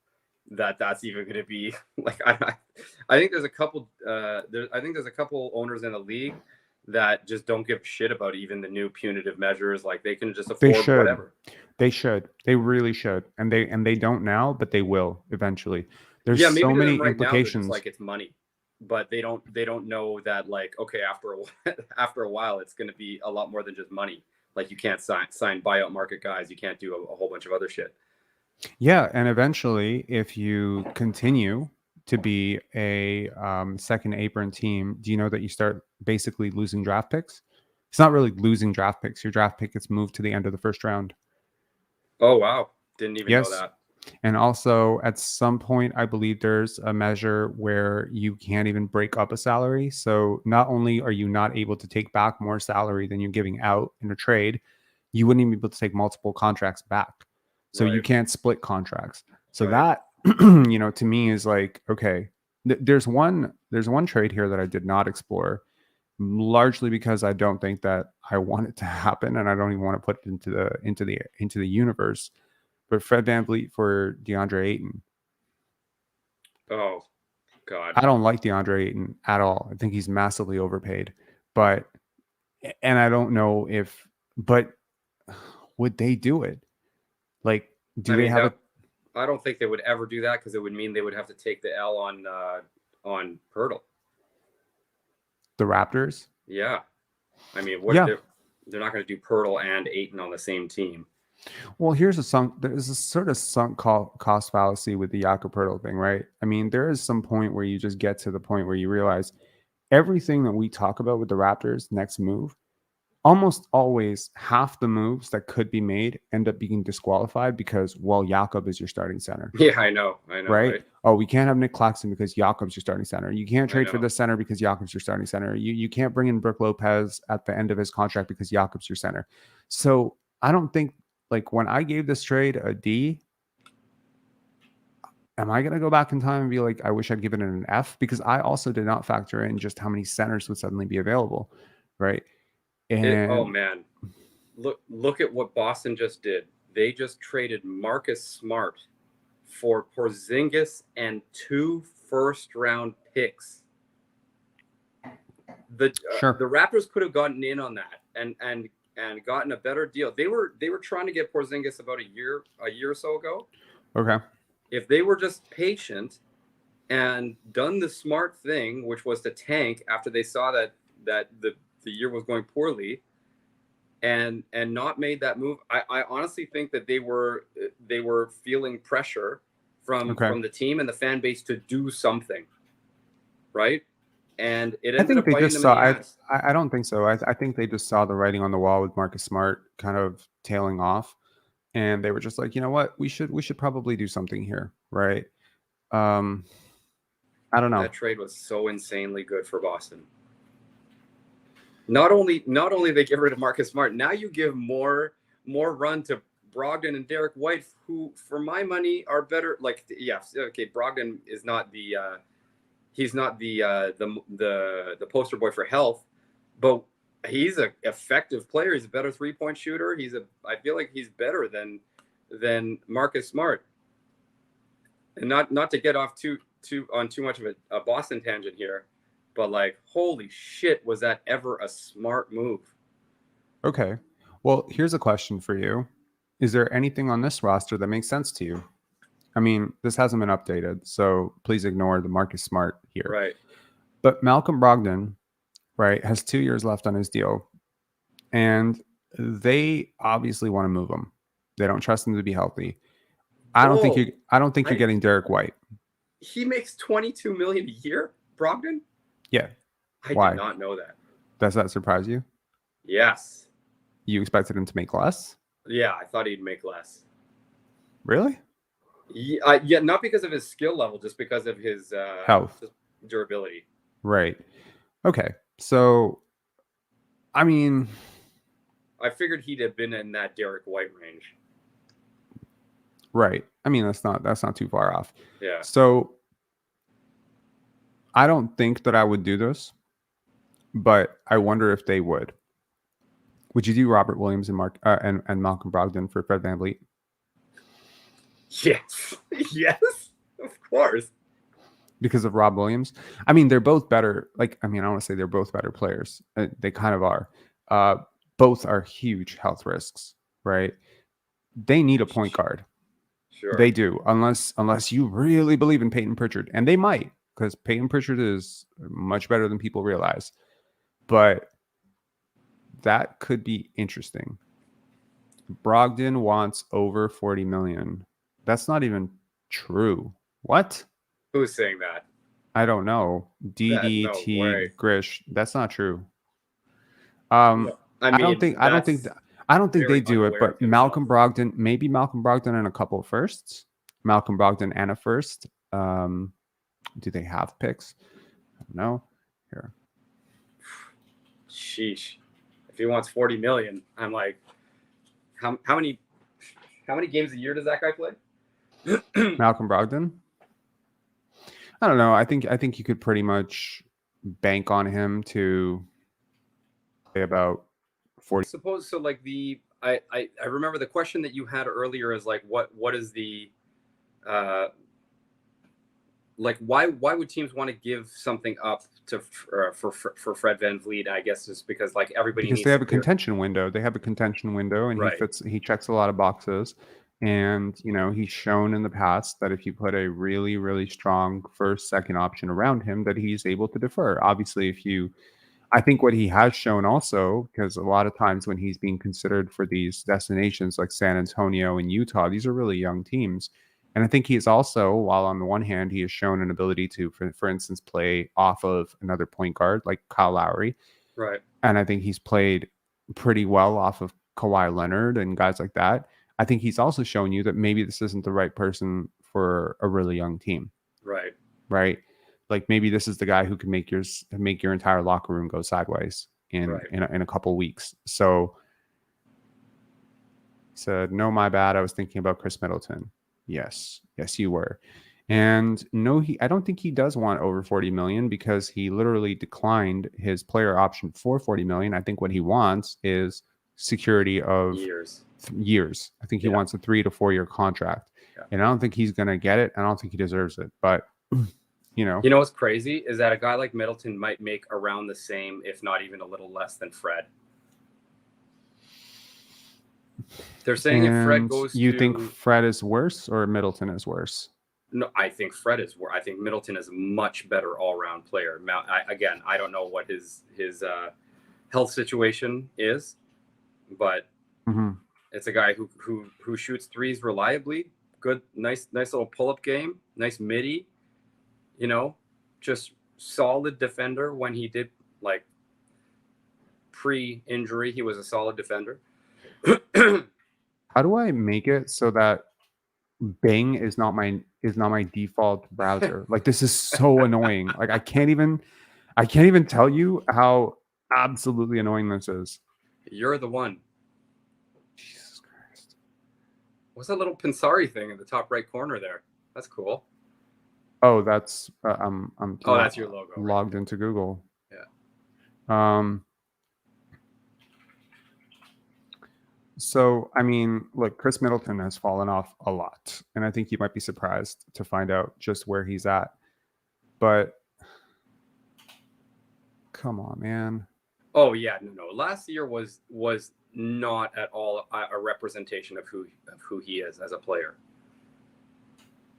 that's even going to be like I think there's a couple I think there's a couple owners in the league that just don't give a shit about even the new punitive measures. Like they can just afford whatever. They should. They really should. And they don't now, but they will eventually. There's maybe so many right implications. Now, just like it's money, but they don't know that like, okay, after a while, it's going to be a lot more than just money. Like you can't sign buyout market guys. You can't do a whole bunch of other shit. Yeah, and eventually, if you continue to be a second apron team, do you know that you start basically losing draft picks? It's not really losing draft picks. Your draft pick gets moved to the end of the first round. Oh, wow. Didn't even know that. And also at some point, I believe there's a measure where you can't even break up a salary. So not only are you not able to take back more salary than you're giving out in a trade, you wouldn't even be able to take multiple contracts back. So you can't split contracts. So that, you know, to me is like, okay, there's one trade here that I did not explore, largely because I don't think that I want it to happen, and I don't even want to put it into the universe. But Fred VanVleet for DeAndre Ayton. Oh God. I don't like DeAndre Ayton at all. I think he's massively overpaid. And I don't know but would they do it? Like, they have I don't think they would ever do that because it would mean they would have to take the L on Pirtle. The Raptors? Yeah. I mean, they're not going to do Pirtle and Ayton on the same team. Well, there's a sort of sunk cost fallacy with the Jakob Pirtle thing, right? I mean, there is some point where you just get to the point where you realize everything that we talk about with the Raptors' next move, almost always half the moves that could be made end up being disqualified because, well, Jakob is your starting center. Yeah, I know. Right? Oh, we can't have Nick Claxton because Jakob's your starting center. You can't trade for the center because Jakob's your starting center. You can't bring in Brook Lopez at the end of his contract because Jakob's your center. So I don't think, like, when I gave this trade a D, am I going to go back in time and be like, I wish I'd given it an F? Because I also did not factor in just how many centers would suddenly be available, right? Oh man, look at what Boston just did. They just traded Marcus Smart for Porzingis and 2 first-round picks. The Raptors could have gotten in on that and gotten a better deal. They were trying to get Porzingis about a year or so ago. Okay. If they were just patient and done the smart thing, which was to tank after they saw that the year was going poorly, and not made that move, I honestly think that they were feeling pressure from the team and the fan base to do something, right? And it ended up biting them in the ass. I don't think so. I think they just saw the writing on the wall with Marcus Smart kind of tailing off, and they were just like, you know what, we should probably do something here, right? I don't know. That trade was so insanely good for Boston. Not only they get rid of Marcus Smart, now you give more run to Brogdon and Derek White, who for my money are better. Like, yes, okay, Brogdon is not the he's not the poster boy for health, but he's an effective player. He's a better 3-point shooter. I feel like he's better than Marcus Smart. And not to get off too much of a Boston tangent here, but like, holy shit, was that ever a smart move? Okay. Well, here's a question for you. Is there anything on this roster that makes sense to you? I mean, this hasn't been updated, so please ignore the Marcus Smart here. Right. But Malcolm Brogdon, right, has 2 years left on his deal, and they obviously want to move him. They don't trust him to be healthy. I don't think you're getting Derek White. He makes $22 million a year, Brogdon? Yeah. I did not know that. Does that surprise you? Yes. You expected him to make less? Yeah, I thought he'd make less. Really? Yeah, not because of his skill level, just because of his Health. just durability. Right. Okay. So, I mean, I figured he'd have been in that Derek White range. right. I mean, that's not too far off. Yeah. So, I don't think that I would do this, but I wonder if they would. Would you do Robert Williams and and Malcolm Brogdon for Fred VanVleet? Yes. Yes. Of course. Because of Rob Williams? I mean, they're both better. Like, I mean, I want to say they're both better players. They kind of are. Both are huge health risks, right? They need a point guard. Sure. They do, unless you really believe in Peyton Pritchard, and they might, because Peyton Pritchard is much better than people realize. But that could be interesting. Brogdon wants over 40 million. That's not even true. What? Who's saying that? I don't know. DDT way. Grish. That's not true. I mean, I don't think they very do it, unaware but of Malcolm himself. Brogdon, maybe Malcolm Brogdon and a couple firsts. Malcolm Brogdon and a first. Do they have picks? I don't know. Here. Sheesh. If he wants 40 million, I'm like, how many games a year does that guy play? Malcolm Brogdon? I don't know. I think you could pretty much bank on him to play about 40. Suppose so. Like I remember the question that you had earlier is like, what is the like why would teams want to give something up to for Fred VanVleet? I guess just because like everybody because needs they have a clear. contention window. They have a contention window, and Right. he checks a lot of boxes. And he's shown in the past that if you put a really, really strong first, second option around him, that he's able to defer. Obviously, I think what he has shown also, because a lot of times when he's being considered for these destinations like San Antonio and Utah, these are really young teams. And I think he's also, while on the one hand, he has shown an ability to, for instance, play off of another point guard like Kyle Lowry. Right. And I think he's played pretty well off of Kawhi Leonard and guys like that. I think he's also shown you that maybe this isn't the right person for a really young team. Right. Right. Like maybe this is the guy who can make your entire locker room go sideways in a couple weeks. So he said, no, my bad. I was thinking about Chris Middleton. Yes, you were. And no, I don't think he does want over 40 million because he literally declined his player option for 40 million. I think what he wants is security of years. I think he wants a 3 to 4 year contract. Yeah. And I don't think he's going to get it. I don't think he deserves it. But you know what's crazy is that a guy like Middleton might make around the same, if not even a little less than Fred. They're saying if Fred goes you think Fred is worse or Middleton is worse? No, I think Fred is worse. I think Middleton is a much better all-around player. I don't know what his health situation is, but it's a guy who shoots threes reliably. Good, nice little pull-up game. Nice midi. Just solid defender. When he did like pre-injury, he was a solid defender. How do I make it so that Bing is not my default browser? Like this is so annoying. Like I can't even tell you how absolutely annoying this is. You're the one. Jesus Christ. What's that little Pinsari thing in the top right corner there? That's cool. Oh, that's that's your logo. Logged into Google. Yeah. So, I mean, look, Chris Middleton has fallen off a lot, and I think you might be surprised to find out just where he's at. But come on, man. Oh yeah, no. Last year was not at all a representation of who he is as a player.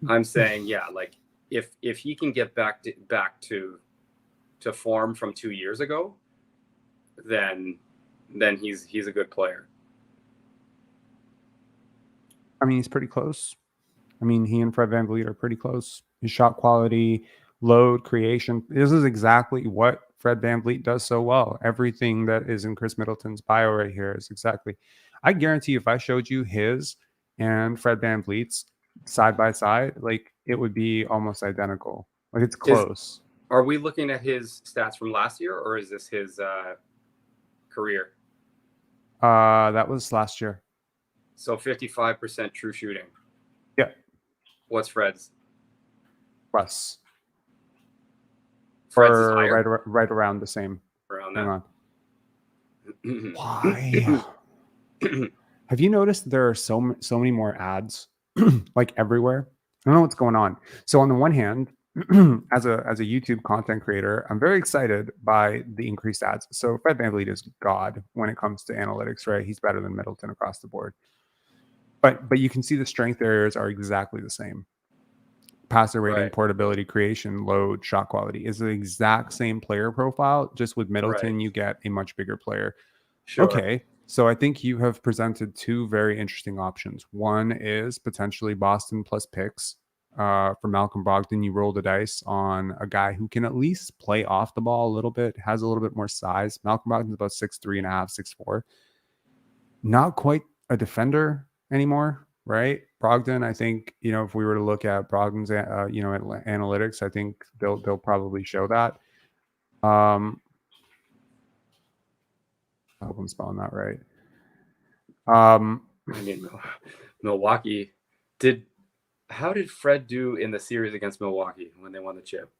I'm saying, yeah, like if he can get back to form from 2 years ago, then he's a good player. I mean, he's pretty close. I mean, he and Fred VanVleet are pretty close. His shot quality, load, creation. This is exactly what Fred VanVleet does so well. Everything that is in Chris Middleton's bio right here is exactly. I guarantee if I showed you his and Fred VanVleet's side by side, like it would be almost identical. Like it's close. Are we looking at his stats from last year, or is this his career? That was last year. So 55% true shooting. Yeah. What's Fred's? Less. Fred's is higher? Right around the same. Around Hang that. on. Why? Have you noticed there are so many more ads like everywhere? I don't know what's going on. So on the one hand, as a YouTube content creator, I'm very excited by the increased ads. So Fred VanVleet is God when it comes to analytics, right? He's better than Middleton across the board. But you can see the strength areas are exactly the same. Passer rating, Right. portability, creation, load, shot quality is the exact same player profile. Just with Middleton, you get a much bigger player. Sure. Okay. So I think you have presented two very interesting options. One is potentially Boston plus picks for Malcolm Brogdon. You roll the dice on a guy who can at least play off the ball a little bit, has a little bit more size. Malcolm Brogdon's about 6'3.5", 6'4". Not quite a defender anymore, right? Brogdon, I think, if we were to look at Brogdon's, analytics, I think they'll probably show that. I hope I'm spelling that right. I mean, Milwaukee how did Fred do in the series against Milwaukee when they won the chip?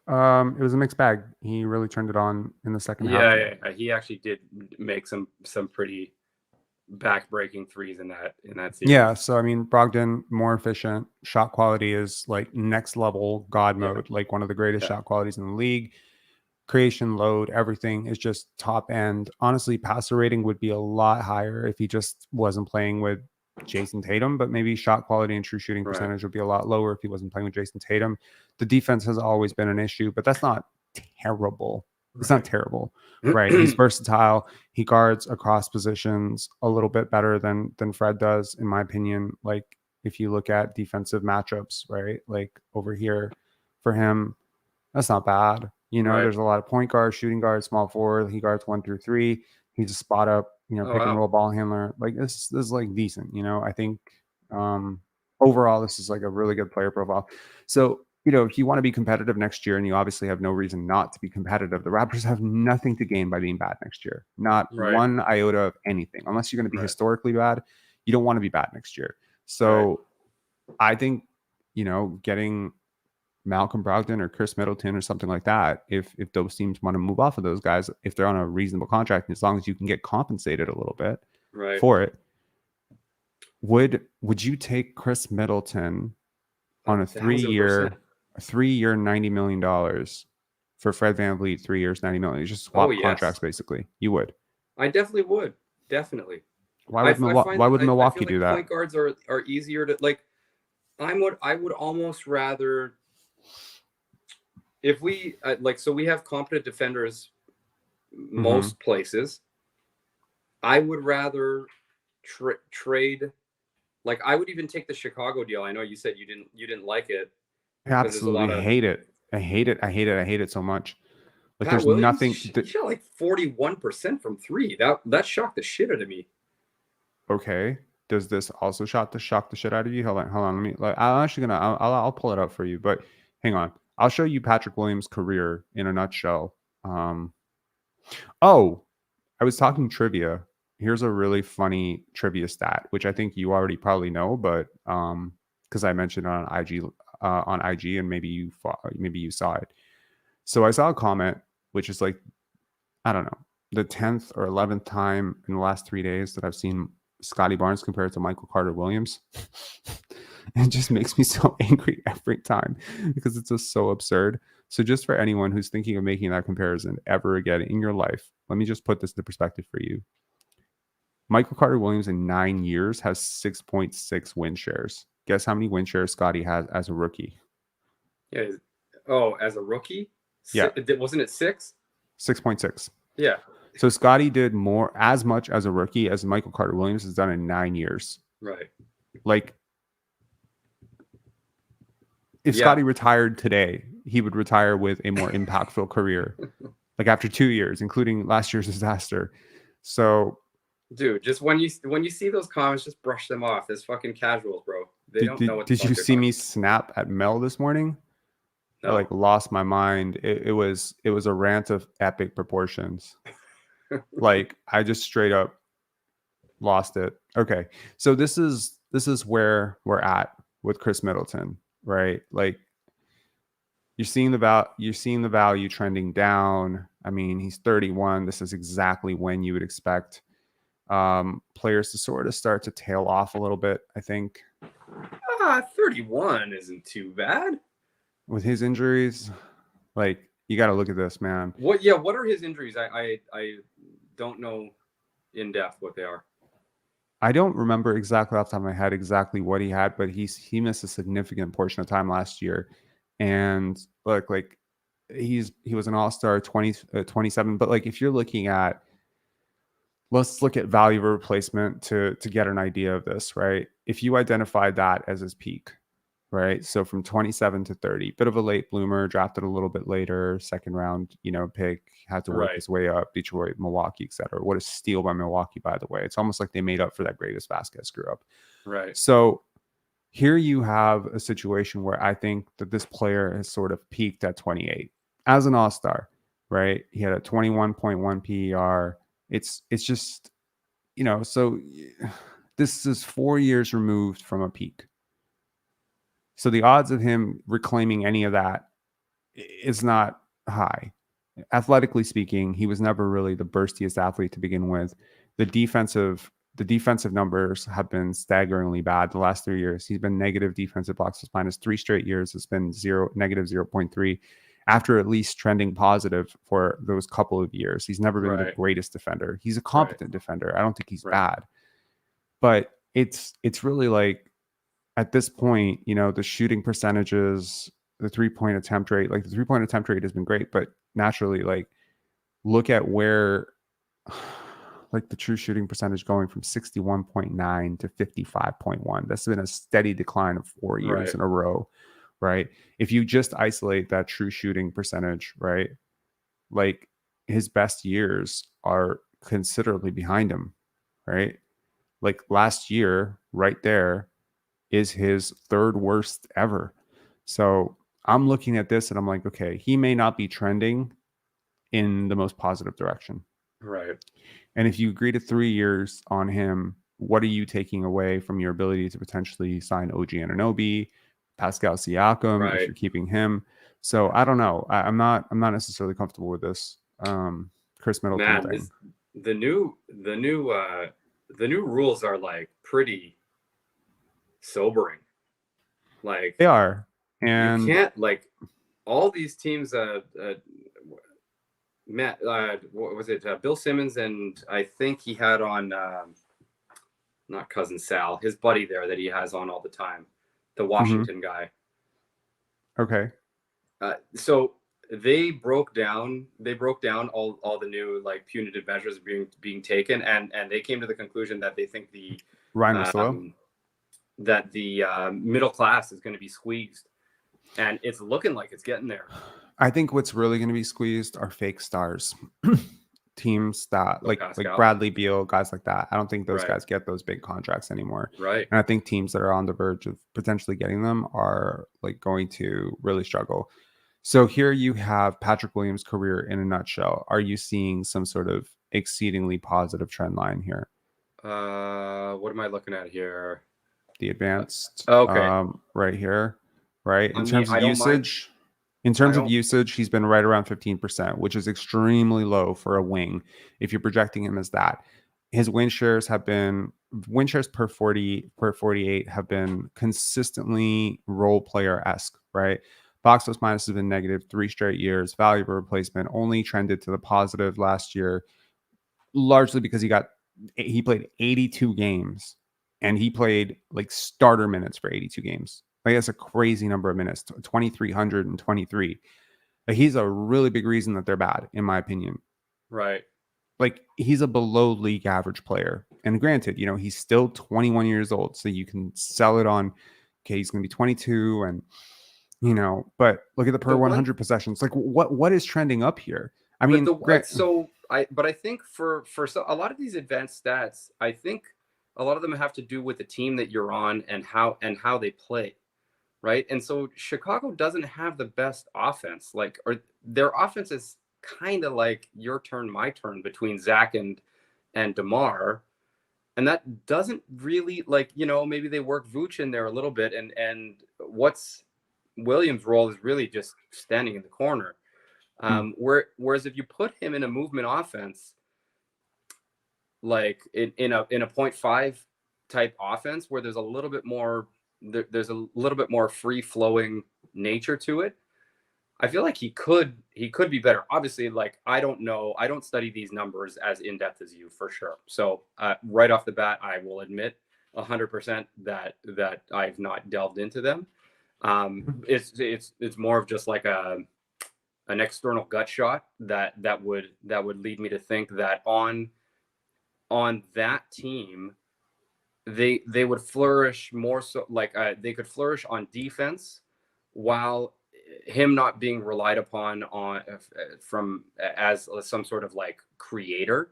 It was a mixed bag. He really turned it on in the second half. Yeah. He actually did make some pretty back-breaking threes in that series. Yeah, so I mean, Brogdon more efficient. Shot quality is like next level God mode, like one of the greatest shot qualities in the league. Creation, load, everything is just top end. Honestly, passer rating would be a lot higher if he just wasn't playing with Jason Tatum, but maybe shot quality and true shooting percentage would be a lot lower if he wasn't playing with Jason Tatum. The defense has always been an issue, but that's not terrible. It's not terrible, right? He's versatile. He guards across positions a little bit better than Fred does, in my opinion. Like if you look at defensive matchups, right? Like over here for him, that's not bad. There's a lot of point guard, shooting guard, small forward. He guards 1 through 3. He's a spot up, pick and roll ball handler. Like this is like decent. I think overall this is like a really good player profile. So, if you want to be competitive next year, and you obviously have no reason not to be competitive, the Raptors have nothing to gain by being bad next year. Not one iota of anything. Unless you're going to be historically bad, you don't want to be bad next year. So I think, getting Malcolm Brogdon or Chris Middleton or something like that, if those teams want to move off of those guys, if they're on a reasonable contract, and as long as you can get compensated a little bit for it, would you take Chris Middleton on a 3-year $90 million for Fred VanVleet, 3 years, $90 million? You just swap contracts, basically. You would. I definitely would. Definitely. Why would Milwaukee do that? Point guards are easier to like. I would almost rather, if we so we have competent defenders most places. I would rather trade. Like I would even take the Chicago deal. I know you said you didn't like it. I absolutely hate it. I hate it so much. Like Pat there's Williams, nothing. He shot like 41% from 3. That shocked the shit out of me. Okay. Does this also shock the shit out of you? Hold on. Let me. I'll pull it up for you. But hang on. I'll show you Patrick Williams' career in a nutshell. I was talking trivia. Here's a really funny trivia stat, which I think you already probably know, but because I mentioned it on IG, and maybe you saw it. So I saw a comment, which is like, I don't know, the 10th or 11th time in the last 3 days that I've seen Scotty Barnes compared to Michael Carter Williams. It just makes me so angry every time because it's just so absurd. So just for anyone who's thinking of making that comparison ever again in your life, let me just put this into perspective for you. Michael Carter Williams in 9 years has 6.6 win shares. Guess how many win shares Scotty has as a rookie? Yeah. Oh, as a rookie? Yeah. Wasn't it 6? 6.6. Yeah. So Scotty did as much as a rookie as Michael Carter Williams has done in 9 years. Right. Like, if Scotty retired today, he would retire with a more impactful career. Like after 2 years, including last year's disaster. So, dude, just when you see those comments, just brush them off. It's fucking casuals, bro. They don't know what the Did fuck you they're see talking. me snap at Mel this morning? I No. like lost my mind. It was a rant of epic proportions. Like I just straight up lost it. Okay. So this is where we're at with Chris Middleton, right? Like you're seeing the value trending down. I mean, he's 31. This is exactly when you would expect players to sort of start to tail off a little bit, I think. 31 isn't too bad. With his injuries, like you got to look at this, man. What? Yeah. What are his injuries? I don't know in depth what they are. I don't remember exactly off the top of my head exactly what he had, but he missed a significant portion of time last year, and like he was an all-star 27. But like if you're looking at, let's look at value of replacement to get an idea of this, right? If you identified that as his peak, right? So from 27 to 30, bit of a late bloomer, drafted a little bit later, second round, pick, had to work his way up, Detroit, Milwaukee, etc. What a steal by Milwaukee, by the way. It's almost like they made up for that greatest Vasquez screw up. Right. So here you have a situation where I think that this player has sort of peaked at 28 as an all-star, right? He had a 21.1 PER. It's just, so this is 4 years removed from a peak. So the odds of him reclaiming any of that is not high. Athletically speaking, he was never really the burstiest athlete to begin with. The defensive numbers have been staggeringly bad the last 3 years. He's been negative defensive box plus minus 3 straight years. It's been negative 0.3 after at least trending positive for those couple of years. He's never been the greatest defender. He's a competent defender. I don't think he's bad. But it's really like, at this point, the shooting percentages, the 3-point attempt rate, like the 3-point attempt rate has been great, but naturally, like look at where like the true shooting percentage going from 61.9 to 55.1. That's been a steady decline of 4 years in a row, right? If you just isolate that true shooting percentage, right? Like his best years are considerably behind him, right? Like last year, right there, is his third worst ever. So I'm looking at this and I'm like, okay, he may not be trending in the most positive direction. Right. And if you agree to 3 years on him, what are you taking away from your ability to potentially sign OG Anunoby, Pascal Siakam, if you're keeping him? So I don't know. I'm not necessarily comfortable with this Chris Middleton thing. The new rules are like pretty sobering. Like they are, and you can't, like, all these teams. Matt, what was it? Bill Simmons, and I think he had on not cousin Sal, his buddy there that he has on all the time, the Washington guy. Okay. So they broke down all the new like punitive measures being taken, and they came to the conclusion that they think the middle class is going to be squeezed, and it's looking like it's getting there. I think what's really going to be squeezed are fake stars. Teams that like Bradley Beal, guys like that. I don't think those guys get those big contracts anymore. Right. And I think teams that are on the verge of potentially getting them are like going to really struggle. So here you have Patrick Williams' career in a nutshell. Are you seeing some sort of exceedingly positive trend line here? What am I looking at here? The advanced. Okay. Right here. Right. In terms of usage. In terms of usage, he's been right around 15%, which is extremely low for a wing if you're projecting him as that. His win shares per 48 have been consistently role player-esque, right? Box plus minus has been negative 3 straight years. Value per replacement only trended to the positive last year, largely because he played 82 games and he played like starter minutes for 82 games. Like that's a crazy number of minutes, 2,323. He's a really big reason that they're bad, in my opinion. Right. Like he's a below league average player. And granted, he's still 21 years old. So you can sell it on, okay, he's going to be 22 and, but look at the per 100 possessions. Like what is trending up here? I mean, but I think for a lot of these advanced stats, I think a lot of them have to do with the team that you're on and how they play, right? And so Chicago doesn't have the best offense, like, or their offense is kind of like your turn, my turn between Zach and DeMar. And that doesn't really, like, maybe they work Vooch in there a little bit, and what's Williams' role is really just standing in the corner. Whereas if you put him in a movement offense, like in a 0.5 type offense where there's a little bit more there's a little bit more free flowing nature to it, I feel like he could be better. Obviously, like, I don't know, I don't study these numbers as in depth as you, for sure. So right off the bat, I will admit 100% that I've not delved into them. It's more of just like an external gut shot that would lead me to think that on that team, they would flourish more so, like, they could flourish on defense while him not being relied upon from as some sort of like creator,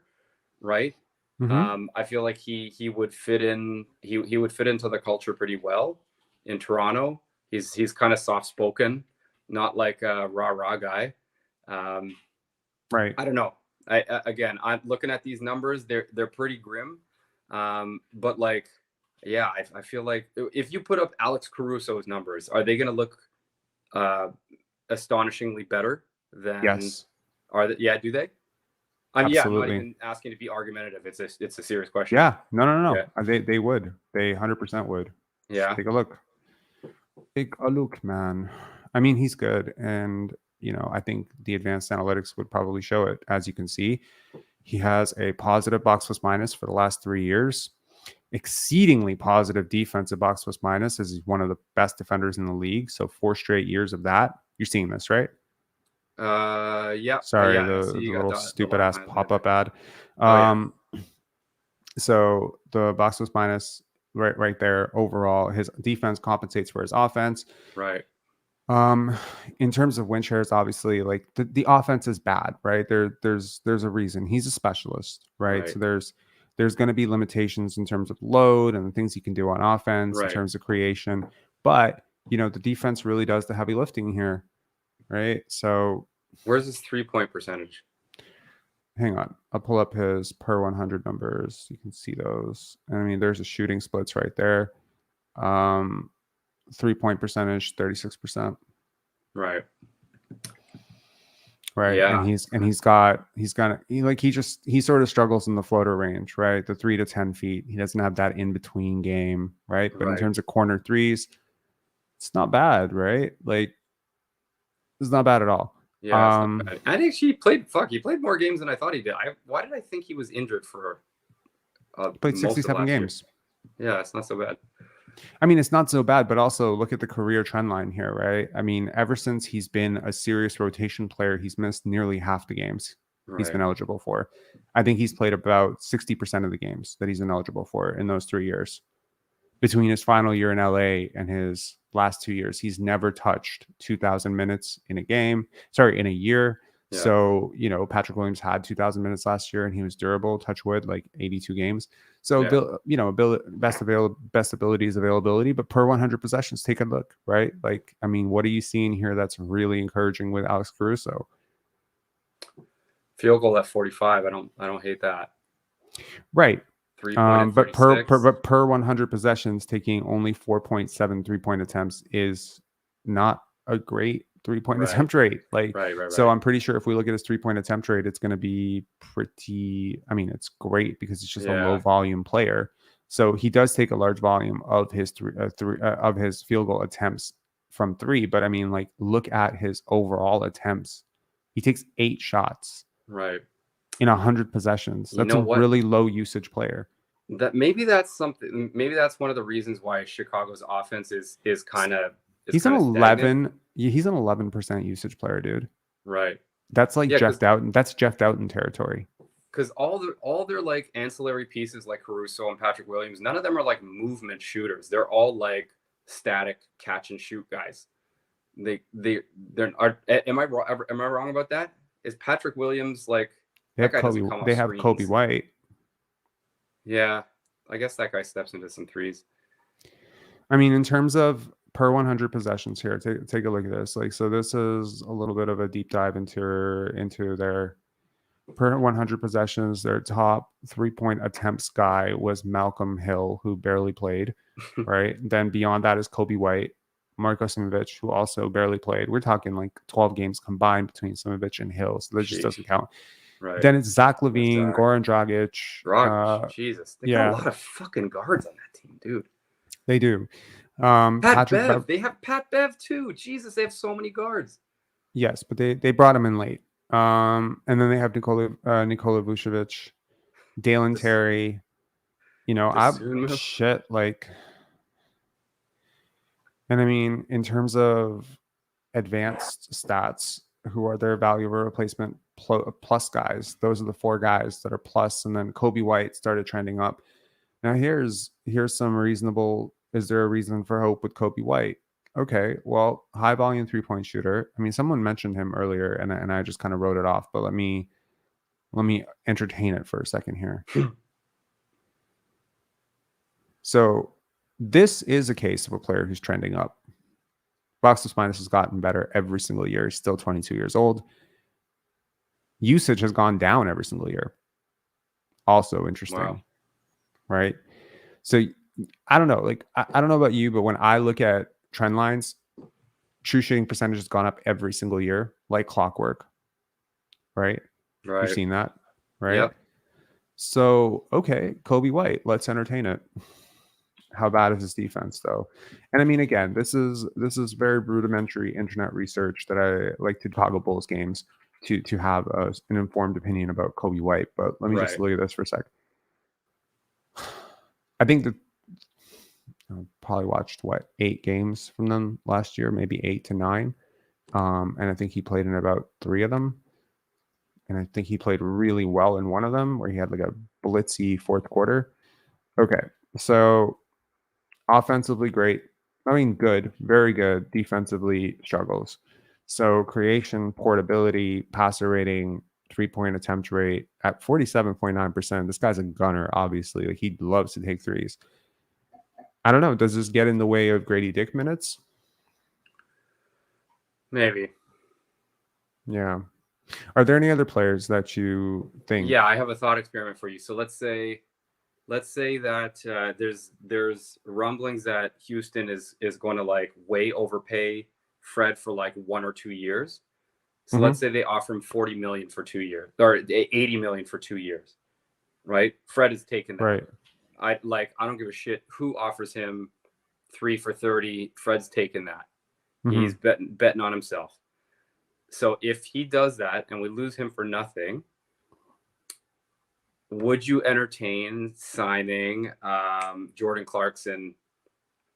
right? I feel like he would fit in. He would fit into the culture pretty well in Toronto. He's kind of soft spoken, not like a rah guy. Right. I don't know. I'm looking at these numbers. They're pretty grim. But like, yeah, I feel like if you put up Alex Caruso's numbers, are they going to look astonishingly better than? Yes. Yeah, do they? I'm not Absolutely. even asking to be argumentative. It's a serious question. Yeah. No. Yeah. They would. They 100% would. Yeah. Just take a look. Take a look, man. I mean, he's good, and I think the advanced analytics would probably show it. As you can see, he has a positive box plus minus for the last 3 years. Exceedingly positive defensive box plus minus, as he's one of the best defenders in the league. So 4 straight years of that. You're seeing this, right? Yeah. Sorry, yeah, the little stupid ass pop-up ad. So the box plus minus right there. Overall, his defense compensates for his offense. Right. In terms of win shares, obviously, like the offense is bad, right? There's a reason. He's a specialist, right? So there's going to be limitations in terms of load and the things he can do on offense, in terms of creation. But the defense really does the heavy lifting here, right? So where's his 3-point percentage? Hang on, I'll pull up his per 100 numbers. You can see those. I mean, there's a shooting splits right there. 3-point percentage, 36%. Right. Yeah. And he sort of struggles in the floater range, right? The 3 to 10 feet. He doesn't have that in between game, right? But in terms of corner threes, it's not bad, right? Like, it's not bad at all. Yeah, I think he played more games than I thought he did. Why did I think he was injured for? Played 67 games. Yeah, it's not so bad. I mean, it's not so bad, but also look at the career trend line here, right? I mean, ever since he's been a serious rotation player, he's missed nearly half the games he's been eligible for. I think he's played about 60% of the games that he's been eligible for in those 3 years. Between his final year in LA and his last 2 years, he's never touched 2,000 minutes in a year. Yeah. So, Patrick Williams had 2,000 minutes last year and he was durable, touch wood, like 82 games. So, best ability is availability, but per 100 possessions, take a look, right? Like, I mean, what are you seeing here that's really encouraging with Alex Caruso? Field goal at 45. I don't hate that. Right. But per 100 possessions, taking only 4.7 3-point attempts is not a great 3-point attempt rate. Like, so I'm pretty sure if we look at his 3-point attempt rate, it's going to be it's great because it's just a low volume player. So he does take a large volume of his of his field goal attempts from 3. But I mean, like, look at his overall attempts. He takes 8 shots. Right. In 100 possessions. That's a really low usage player. Maybe that's something. Maybe that's one of the reasons why Chicago's offense is kind of. He's an 11. He's an 11% usage player, dude. Right. That's like Jeff Doughton. That's Jeff Doughton territory. Because all their like ancillary pieces, like Caruso and Patrick Williams, none of them are like movement shooters. They're all like static catch and shoot guys. Am I wrong about that? Is Patrick Williams like? They have Kobe White. Yeah, I guess that guy steps into some threes. I mean, in terms of per 100 possessions here, take a look at this. Like, so this is a little bit of a deep dive into their per 100 possessions. Their top 3-point attempts guy was Malcolm Hill, who barely played, right? Then beyond that is Kobe White, Marko Simovic, who also barely played. We're talking like 12 games combined between Simovic and Hill, so that just doesn't count. Right. Then it's Zach LaVine, Goran Dragic. Jesus, they yeah, got a lot of fucking guards on that team, dude. They do. Pat Bev. They have Pat Bev too. Jesus, they have so many guards. Yes, but they brought him in late. And then they have Nikola Vucevic, Dalen Terry. You know, like. And I mean, in terms of advanced stats, who are their value of a replacement plus guys? Those are the 4 guys that are plus, and then Kobe White started trending up. Now here's some reasonable. Is there a reason for hope with Kobe White? Okay, well, high volume 3-point shooter. I mean, someone mentioned him earlier, and I just kind of wrote it off. But let me entertain it for a second here. So this is a case of a player who's trending up. Box plus minus has gotten better every single year. He's still 22 years old. Usage has gone down every single year. Also interesting. Wow. Right? So I don't know. Like, I don't know about you, but when I look at trend lines, true shooting percentage has gone up every single year, like clockwork. Right? Right. You've seen that, right? Yep. So, okay, Kobe White, let's entertain it. How bad is his defense, though? And I mean, again, this is very rudimentary internet research that I like to toggle Bulls games to have an informed opinion about Kobe White. But let me just look at this for a sec. I think that I probably watched 8 games from them last year, maybe 8 to 9, and I think he played in about 3 of them. And I think he played really well in one of them where he had like a blitzy fourth quarter. Okay, so offensively great. I mean, good, very good. Defensively struggles. So creation, portability, passer rating, 3-point attempt rate at 47.9%. This guy's a gunner, obviously. Like, he loves to take threes. I don't know. Does this get in the way of Grady Dick minutes? Maybe. Yeah. Are there any other players that you think? Yeah, I have a thought experiment for you. So let's say that there's rumblings that Houston is going to like way overpay Fred for like 1 or 2 years. So let's say they offer him $40 million for 2 years or $80 million for 2 years, right? Fred is taking that. Right. I don't give a shit who offers him 3 for 30. Fred's taking that. He's betting on himself. So if he does that and we lose him for nothing, would you entertain signing Jordan Clarkson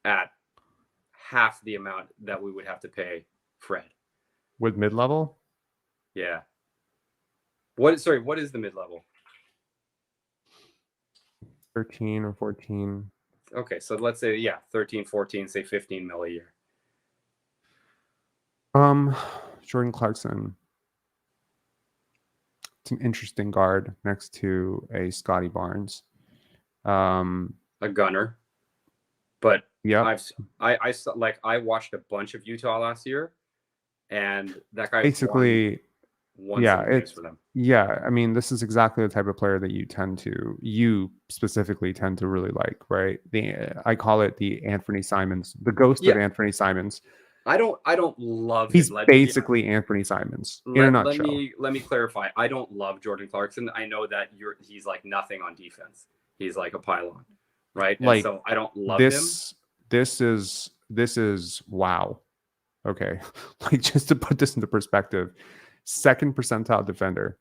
at half the amount that we would have to pay Fred? With mid-level? Yeah. What is the mid-level? 13 or 14. Okay, so let's say 13, 14, say 15 mil a year. Jordan Clarkson. It's an interesting guard next to a Scotty Barnes. A gunner. But yeah, I watched a bunch of Utah last year, and that guy basically won games for them. Yeah, I mean, this is exactly the type of player that you specifically tend to really like, right? I call it the Anthony Simons, the ghost of Anthony Simons. I don't love He's basically Anthony Simons in a nutshell. Let me clarify. I don't love Jordan Clarkson. I know that he's like nothing on defense. He's like a pylon, right? And so I don't love him. This is wow. Okay, like, just to put this into perspective, 2nd percentile defender.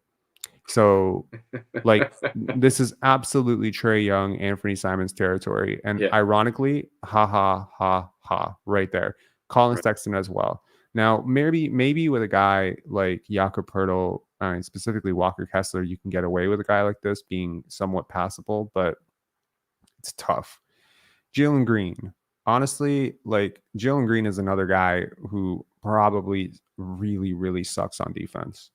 So, like, this is absolutely Trae Young, Anthony Simons territory, and ironically, ha, right there. Colin Sexton as well. Now, maybe with a guy like Jakob Poeltl, specifically Walker Kessler, you can get away with a guy like this being somewhat passable, but it's tough. Jalen Green. Honestly, like, Jalen Green is another guy who probably really, really sucks on defense.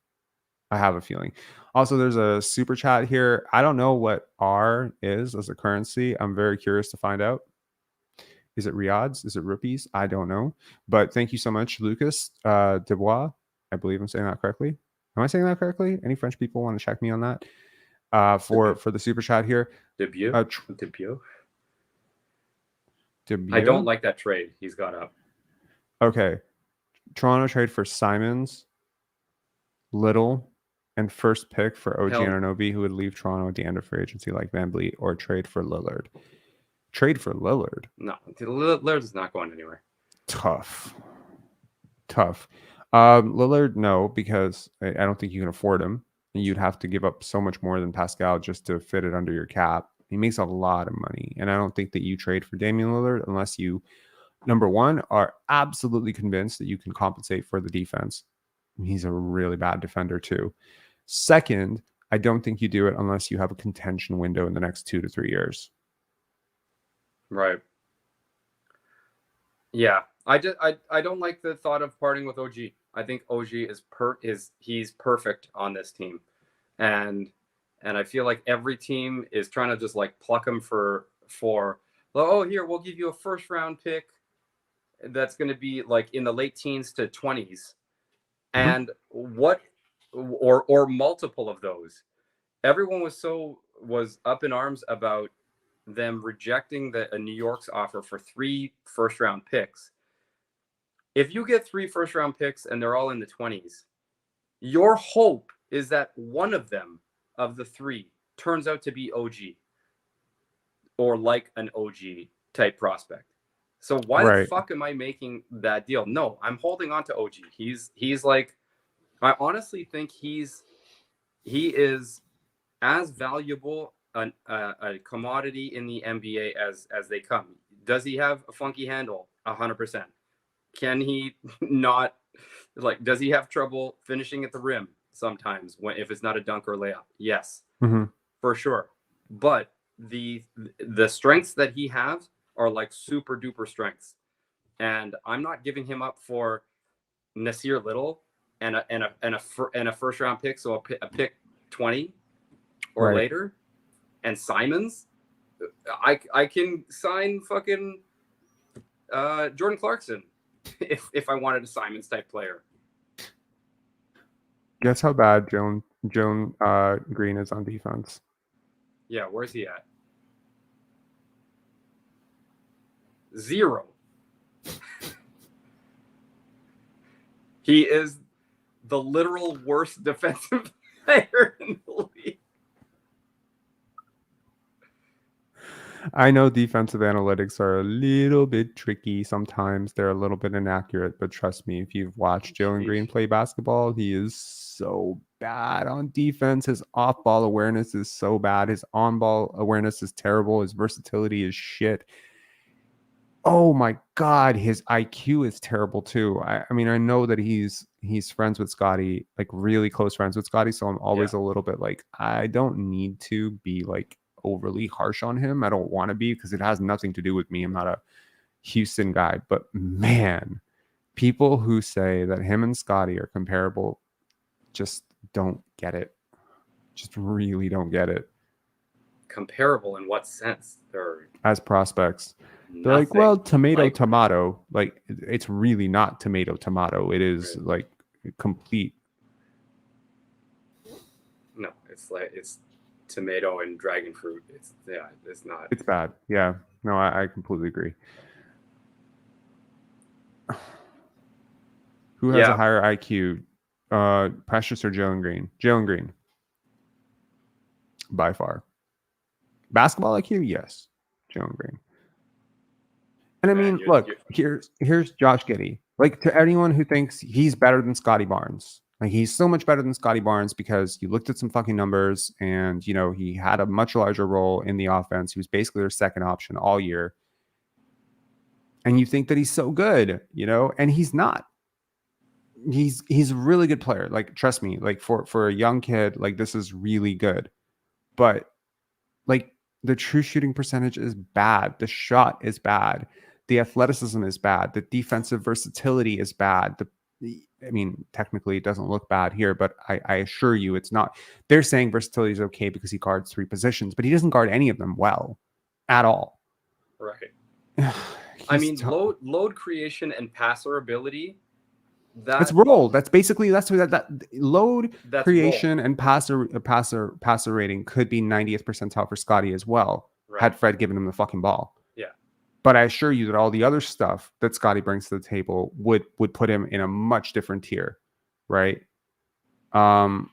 I have a feeling. Also, there's a super chat here. I don't know what R is as a currency. I'm very curious to find out. Is it Riyadhs? Is it rupees? I don't know. But thank you so much, Lucas Dubois. I believe I'm saying that correctly. Am I saying that correctly? Any French people want to check me on that? For the super chat here. Debut. Debut. I don't like that trade he's got up. Okay. Toronto trade for Simons, Little, and first pick for OG Anunoby, who would leave Toronto at the end of free agency like VanVleet, or trade for Lillard. Trade for Lillard? No, Lillard's not going anywhere. Tough. Lillard, no, because I don't think you can afford him. You'd have to give up so much more than Pascal just to fit it under your cap. He makes a lot of money, and I don't think that you trade for Damian Lillard unless you, number one, are absolutely convinced that you can compensate for the defense. He's a really bad defender too. Second, I don't think you do it unless you have a contention window in the next 2 to 3 years. Right. Yeah. I don't like the thought of parting with OG. I think OG he's perfect on this team. And I feel like every team is trying to just like pluck him for oh, here, we'll give you a first round pick that's going to be like in the late teens to 20s. And or multiple of those. Everyone was up in arms about them rejecting New York's offer for 3 first round picks. If you get 3 first round picks and they're all in the 20s, your hope is that one of them, of the 3, turns out to be OG or like an OG type prospect. So why the fuck am I making that deal? No, I'm holding on to OG. He's like, I honestly think he is as valuable a commodity in the NBA as they come. Does he have a funky handle? 100%. Can he not, like, does he have trouble finishing at the rim sometimes if it's not a dunk or layup? Yes, for sure. But the strengths that he has are like super duper strengths, and I'm not giving him up for Nasir Little and a first round pick, so a pick 20 or later, and Simons. I can sign fucking Jordan Clarkson if I wanted a Simons type player. Guess how bad Joan Green is on defense? Yeah, where's he at? 0. He is the literal worst defensive player in the league. I know defensive analytics are a little bit tricky sometimes. They're a little bit inaccurate, but trust me, if you've watched Jalen Green play basketball, he is so bad on defense. His off-ball awareness is so bad. His on-ball awareness is terrible. His versatility is shit. Oh my God, his IQ is terrible too. I mean, I know that he's friends with Scotty, like really close friends with Scotty. So I'm always a little bit like, I don't need to be like overly harsh on him. I don't want to be, because it has nothing to do with me. I'm not a Houston guy, but man, people who say that him and Scotty are comparable just don't get it. Just really don't get it. Comparable in what sense? They're as prospects. They're like, well, tomato. Like, it's really not tomato. It is like complete. No, it's like it's tomato and dragon fruit. It's not. It's bad. Yeah. No, I completely agree. Who has a higher IQ? Precious or Jalen Green? Jalen Green. By far. Basketball IQ? Yes. Jalen Green. And I mean, look, here's Josh Giddey. Like, to anyone who thinks he's better than Scotty Barnes, like, he's so much better than Scotty Barnes because you looked at some fucking numbers and, you know, he had a much larger role in the offense. He was basically their second option all year. And you think that he's so good, you know, and he's not. He's a really good player. Like, trust me, like for a young kid, like, this is really good. But like, the true shooting percentage is bad. The shot is bad. The athleticism is bad. The defensive versatility is bad. I mean, technically it doesn't look bad here, but I assure you it's not. They're saying versatility is okay because he guards 3 positions, but he doesn't guard any of them well at all. Right. He's I mean, load creation and passer ability. That's roll. That's basically that load That's creation roll. and passer rating could be 90th percentile for Scotty as well, Right. had Fred given him the fucking ball. Yeah. But I assure you that all the other stuff that Scotty brings to the table would put him in a much different tier, right? I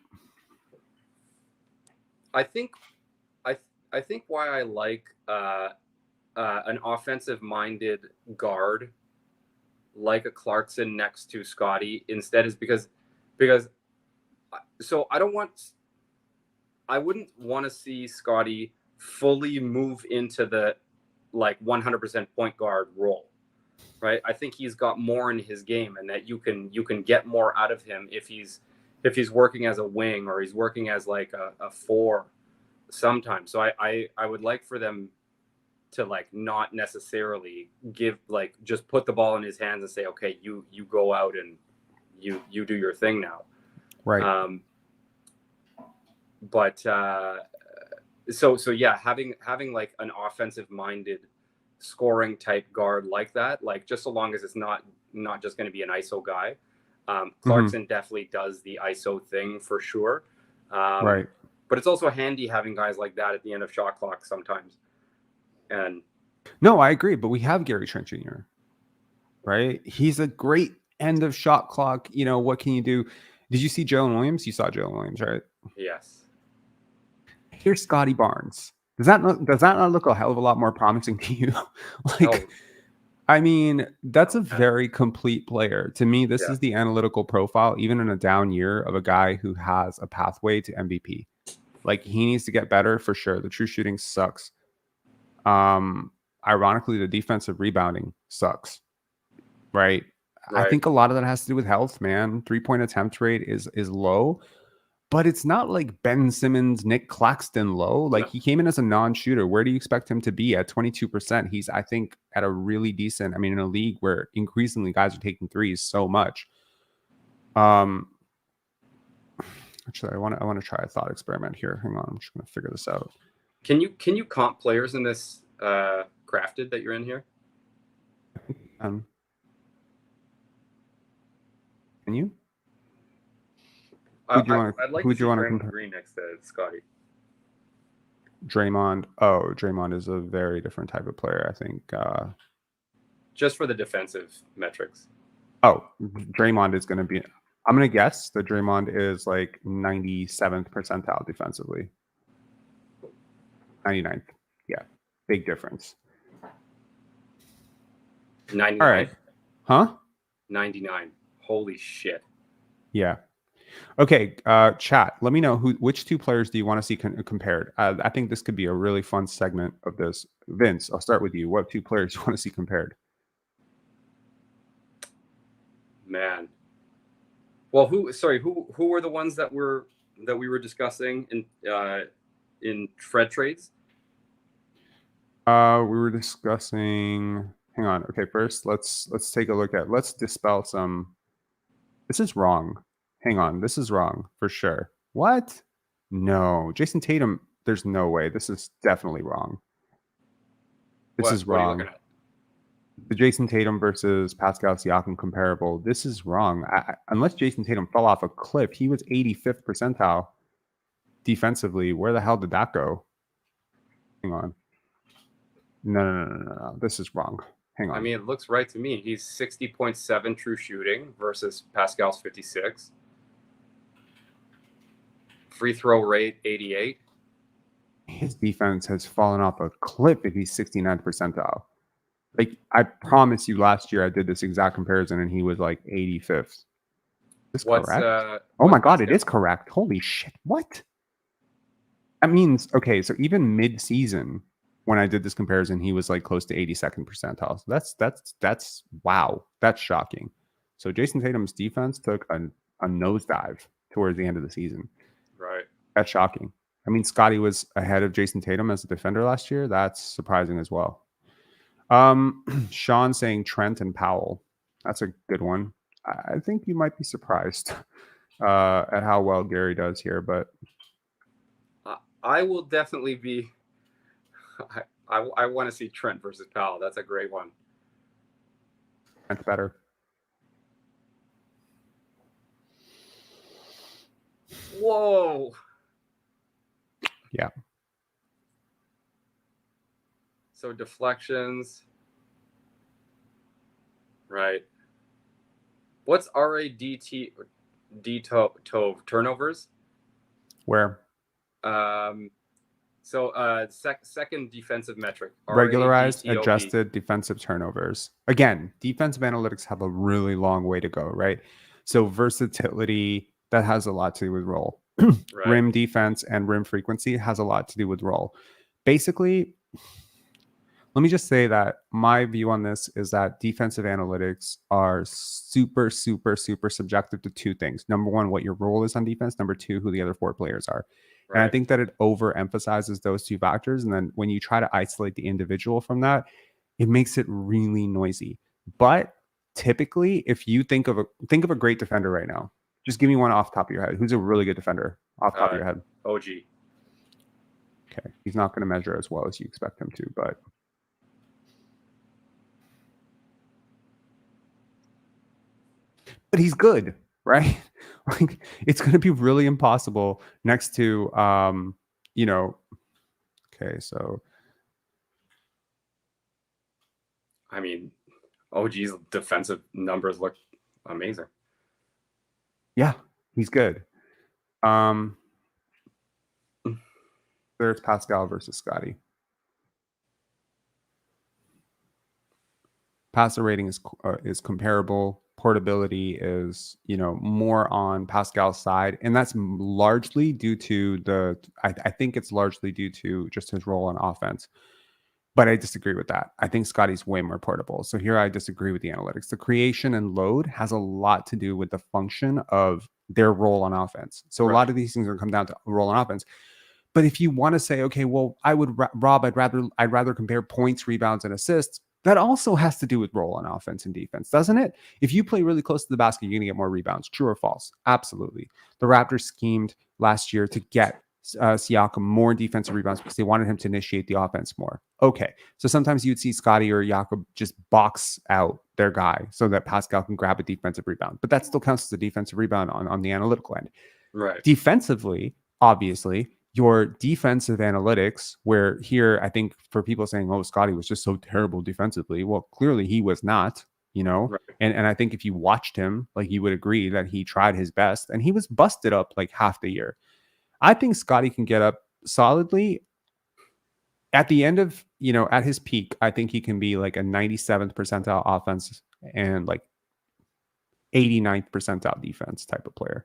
think why I like an offensive-minded guard like a Clarkson next to Scotty instead is because so I wouldn't want to see Scotty fully move into the like 100% point guard role, right? I think he's got more in his game, and that you can get more out of him if he's working as a wing or he's working as like a 4 sometimes. So I would like for them to like not necessarily give like just put the ball in his hands and say, okay, you go out and you do your thing now, right? But so yeah, having like an offensive minded scoring type guard like that, like just so long as it's not just going to be an ISO guy. Clarkson definitely does the ISO thing for sure, Right. But it's also handy having guys like that at the end of shot clock sometimes. And no, I agree, but we have Gary Trent Jr., right? He's a great end of shot clock. You know, what can you do? Did you see Jalen Williams? You saw Jalen Williams, right? Yes. Here's Scotty Barnes. Does that not look a hell of a lot more promising to you? Like, I mean, that's a very complete player. To me, this is the analytical profile, even in a down year, of a guy who has a pathway to MVP. Like, he needs to get better for sure. The true shooting sucks. Ironically, the defensive rebounding sucks. Right? I think a lot of that has to do with health, man. 3-point attempt rate is low, but it's not like Ben Simmons, Nick Claxton low. Like, he came in as a non-shooter. Where do you expect him to be at 22%? He's, I think, at a really decent, I mean, in a league where increasingly guys are taking threes so much. Actually, I want to try a thought experiment here. Hang on, I'm just going to figure this out. Can you comp players in this crafted that you're in here? Can you? I'd like to see Draymond Green next to Scotty. Draymond. Oh, Draymond is a very different type of player, I think. Just for the defensive metrics. Oh, Draymond is going to be... I'm going to guess that Draymond is like 97th percentile defensively. 99th. Yeah. Big difference. 99. All right. Huh? 99. Holy shit. Yeah. Okay. Chat. Let me know which two players do you want to see compared? I think this could be a really fun segment of this. Vince, I'll start with you. What two players do you want to see compared? Man. Well, who were the ones that we were discussing in Fred trades? We were discussing... Hang on. Okay, first let's take a look at... Let's dispel some... This is wrong. Hang on. This is wrong for sure. What? No. Jason Tatum, there's no way. This is definitely wrong. This is wrong. What are you looking at? The Jason Tatum versus Pascal Siakam comparable. This is wrong. Unless Jason Tatum fell off a cliff, he was 85th percentile defensively. Where the hell did that go? Hang on. No. This is wrong. Hang on. I mean, it looks right to me. He's 60.7 true shooting versus Pascal's 56. Free throw rate 88. His defense has fallen off a cliff if he's 69th percentile. Like, I promise you, last year I did this exact comparison and he was like 85th. Is this correct? Oh my God, it is correct. Holy shit. What? That means, okay, so even mid-season, when I did this comparison, he was like close to 82nd percentile. So that's wow. That's shocking. So Jason Tatum's defense took a nosedive towards the end of the season. Right. That's shocking. I mean, Scotty was ahead of Jason Tatum as a defender last year. That's surprising as well. Sean saying Trent and Powell. That's a good one. I think you might be surprised at how well Gary does here, but I will definitely be. I want to see Trent versus Powell. That's a great one. Trent's better. Whoa. Yeah. So deflections. Right. What's RADT turnovers? Where? Second defensive metric. Regularized RADTOV. adjusted defensive turnovers. Again, defensive analytics have a really long way to go, right? So versatility, that has a lot to do with roll. Right. Rim defense and rim frequency has a lot to do with roll. Basically, let me just say that my view on this is that defensive analytics are super, super, super subjective to two things. Number one, what your role is on defense. Number two, who the other four players are. Right. And I think that it overemphasizes those two factors. And then when you try to isolate the individual from that, it makes it really noisy. But typically, if you think of a great defender right now, just give me one off the top of your head. Who's a really good defender off the top of your head? OG. Okay. He's not going to measure as well as you expect him to, but he's good, right? Like, it's going to be really impossible next to, okay, so. I mean, OG's defensive numbers look amazing. Yeah, he's good. There's Pascal versus Scotty. Passer rating is comparable. Portability is, more on Pascal's side, and that's largely due to I think it's largely due to just his role on offense. But I disagree with that. I think Scotty's way more portable. So here I disagree with the analytics. The creation and load has a lot to do with the function of their role on offense. So a lot of these things are going to come down to role on offense. But if you want to say, okay, well, I would Rob, I'd rather compare points, rebounds, and assists. That also has to do with role on offense and defense, doesn't it? If you play really close to the basket, you're going to get more rebounds. True or false? Absolutely. The Raptors schemed last year to get Siakam more defensive rebounds because they wanted him to initiate the offense more. Okay. So sometimes you'd see Scotty or Jakob just box out their guy so that Pascal can grab a defensive rebound. But that still counts as a defensive rebound on the analytical end. Right. Defensively, obviously, your defensive analytics, where here, I think for people saying, oh, Scotty was just so terrible defensively. Well, clearly he was not, Right. and I think if you watched him, like, you would agree that he tried his best and he was busted up like half the year. I think Scotty can get up solidly at the end of, at his peak. I think he can be like a 97th percentile offense and like 89th percentile defense type of player.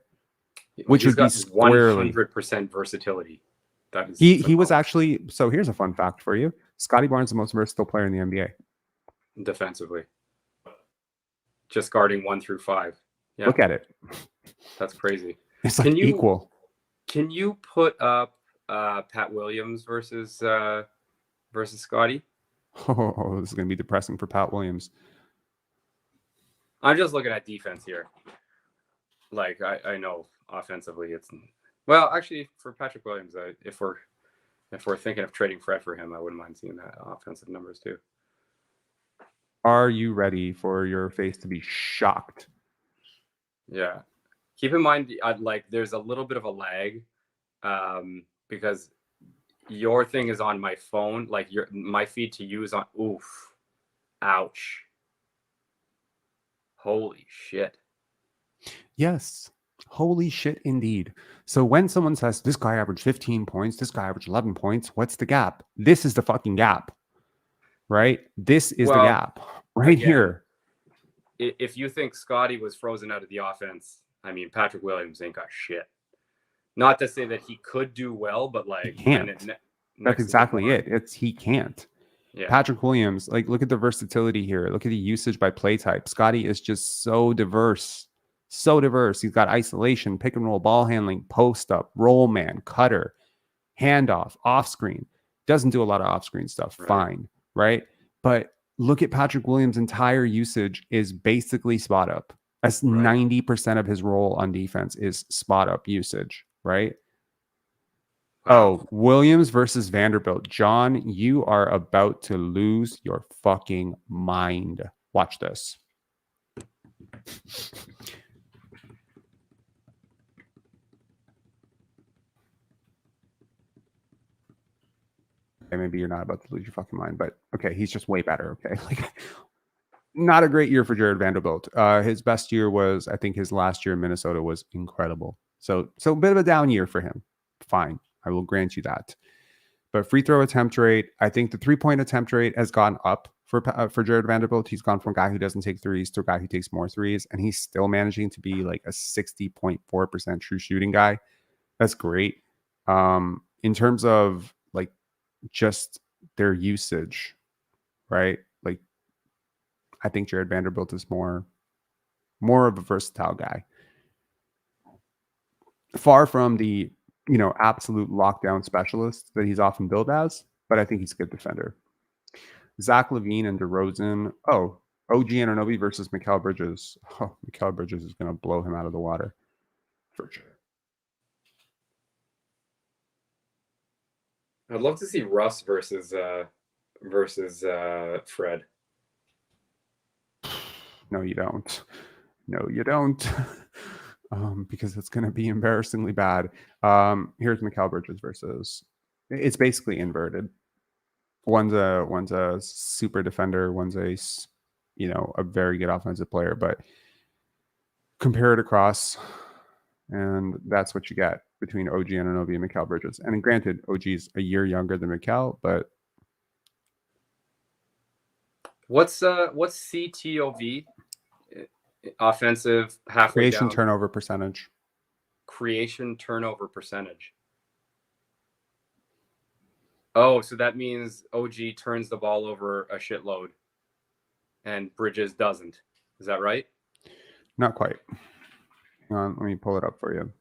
Which would be 100% versatility. That is he was actually. So here's a fun fact for you: Scotty Barnes is the most versatile player in the NBA defensively, just guarding 1 through 5. Yeah. Look at it. That's crazy. It's like equal. Can you put up Pat Williams versus Scotty? Oh, this is going to be depressing for Pat Williams. I'm just looking at defense here. Like, I know offensively it's, well, actually for Patrick Williams, if we're thinking of trading Fred for him, I wouldn't mind seeing that offensive numbers too. Are you ready for your face to be shocked? Yeah. Keep in mind, like, there's a little bit of a lag because your thing is on my phone, like my feed to you is on. Oof. Ouch. Holy shit. Yes. Holy shit, indeed. So when someone says, this guy averaged 15 points, this guy averaged 11 points, what's the gap? This is the fucking gap, right? This is the gap right here. If you think Scotty was frozen out of the offense, I mean, Patrick Williams ain't got shit. Not to say that he could do well, but like, he can't. That's exactly it. He can't. Yeah. Patrick Williams, like, look at the versatility here. Look at the usage by play type. Scotty is just so diverse. So diverse. He's got isolation, pick and roll, ball handling, post up, roll man, cutter, handoff, off screen. Doesn't do a lot of off screen stuff. Right. Fine. Right. But look at Patrick Williams' entire usage is basically spot up. As 90% of his role on defense is spot up usage, right? Wow. Oh, Williams versus Vanderbilt. John, you are about to lose your fucking mind. Watch this. Okay, maybe you're not about to lose your fucking mind, but okay, he's just way better. Okay, like not a great year for Jared Vanderbilt. His best year was, I think, his last year in Minnesota was incredible. So a bit of a down year for him. Fine, I will grant you that. But free throw attempt rate, I think the 3-point attempt rate has gone up for Jared Vanderbilt. He's gone from a guy who doesn't take threes to a guy who takes more threes, and he's still managing to be like a 60.4% true shooting guy. That's great. In terms of like just their usage, right? Like I think Jared Vanderbilt is more of a versatile guy. Far from the, absolute lockdown specialist that he's often billed as, but I think he's a good defender. Zach LaVine and DeRozan. Oh, OG Anunoby versus Mikal Bridges. Oh, Mikal Bridges is going to blow him out of the water for sure. I'd love to see Russ versus Fred. No, you don't. No, you don't. Because it's going to be embarrassingly bad. Here's Mikal Bridges versus. It's basically inverted. One's a super defender. One's a very good offensive player. But compare it across, and that's what you get between OG Anunoby and Mikal Bridges. And granted, OG's a year younger than Mikal, but what's CTOV? Offensive halfway creation down. turnover percentage. Creation turnover percentage. Oh, so that means OG turns the ball over a shitload and Bridges doesn't. Is that right? Not quite. Hang on, let me pull it up for you.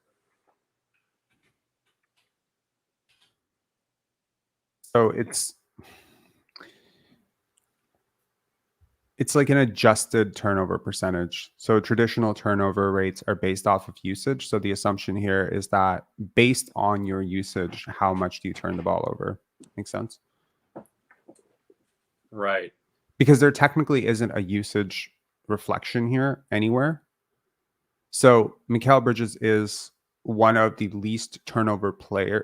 So it's like an adjusted turnover percentage. So traditional turnover rates are based off of usage. So the assumption here is that based on your usage, how much do you turn the ball over? Makes sense? Right. Because there technically isn't a usage reflection here anywhere. So Mikal Bridges is one of the least turnover prone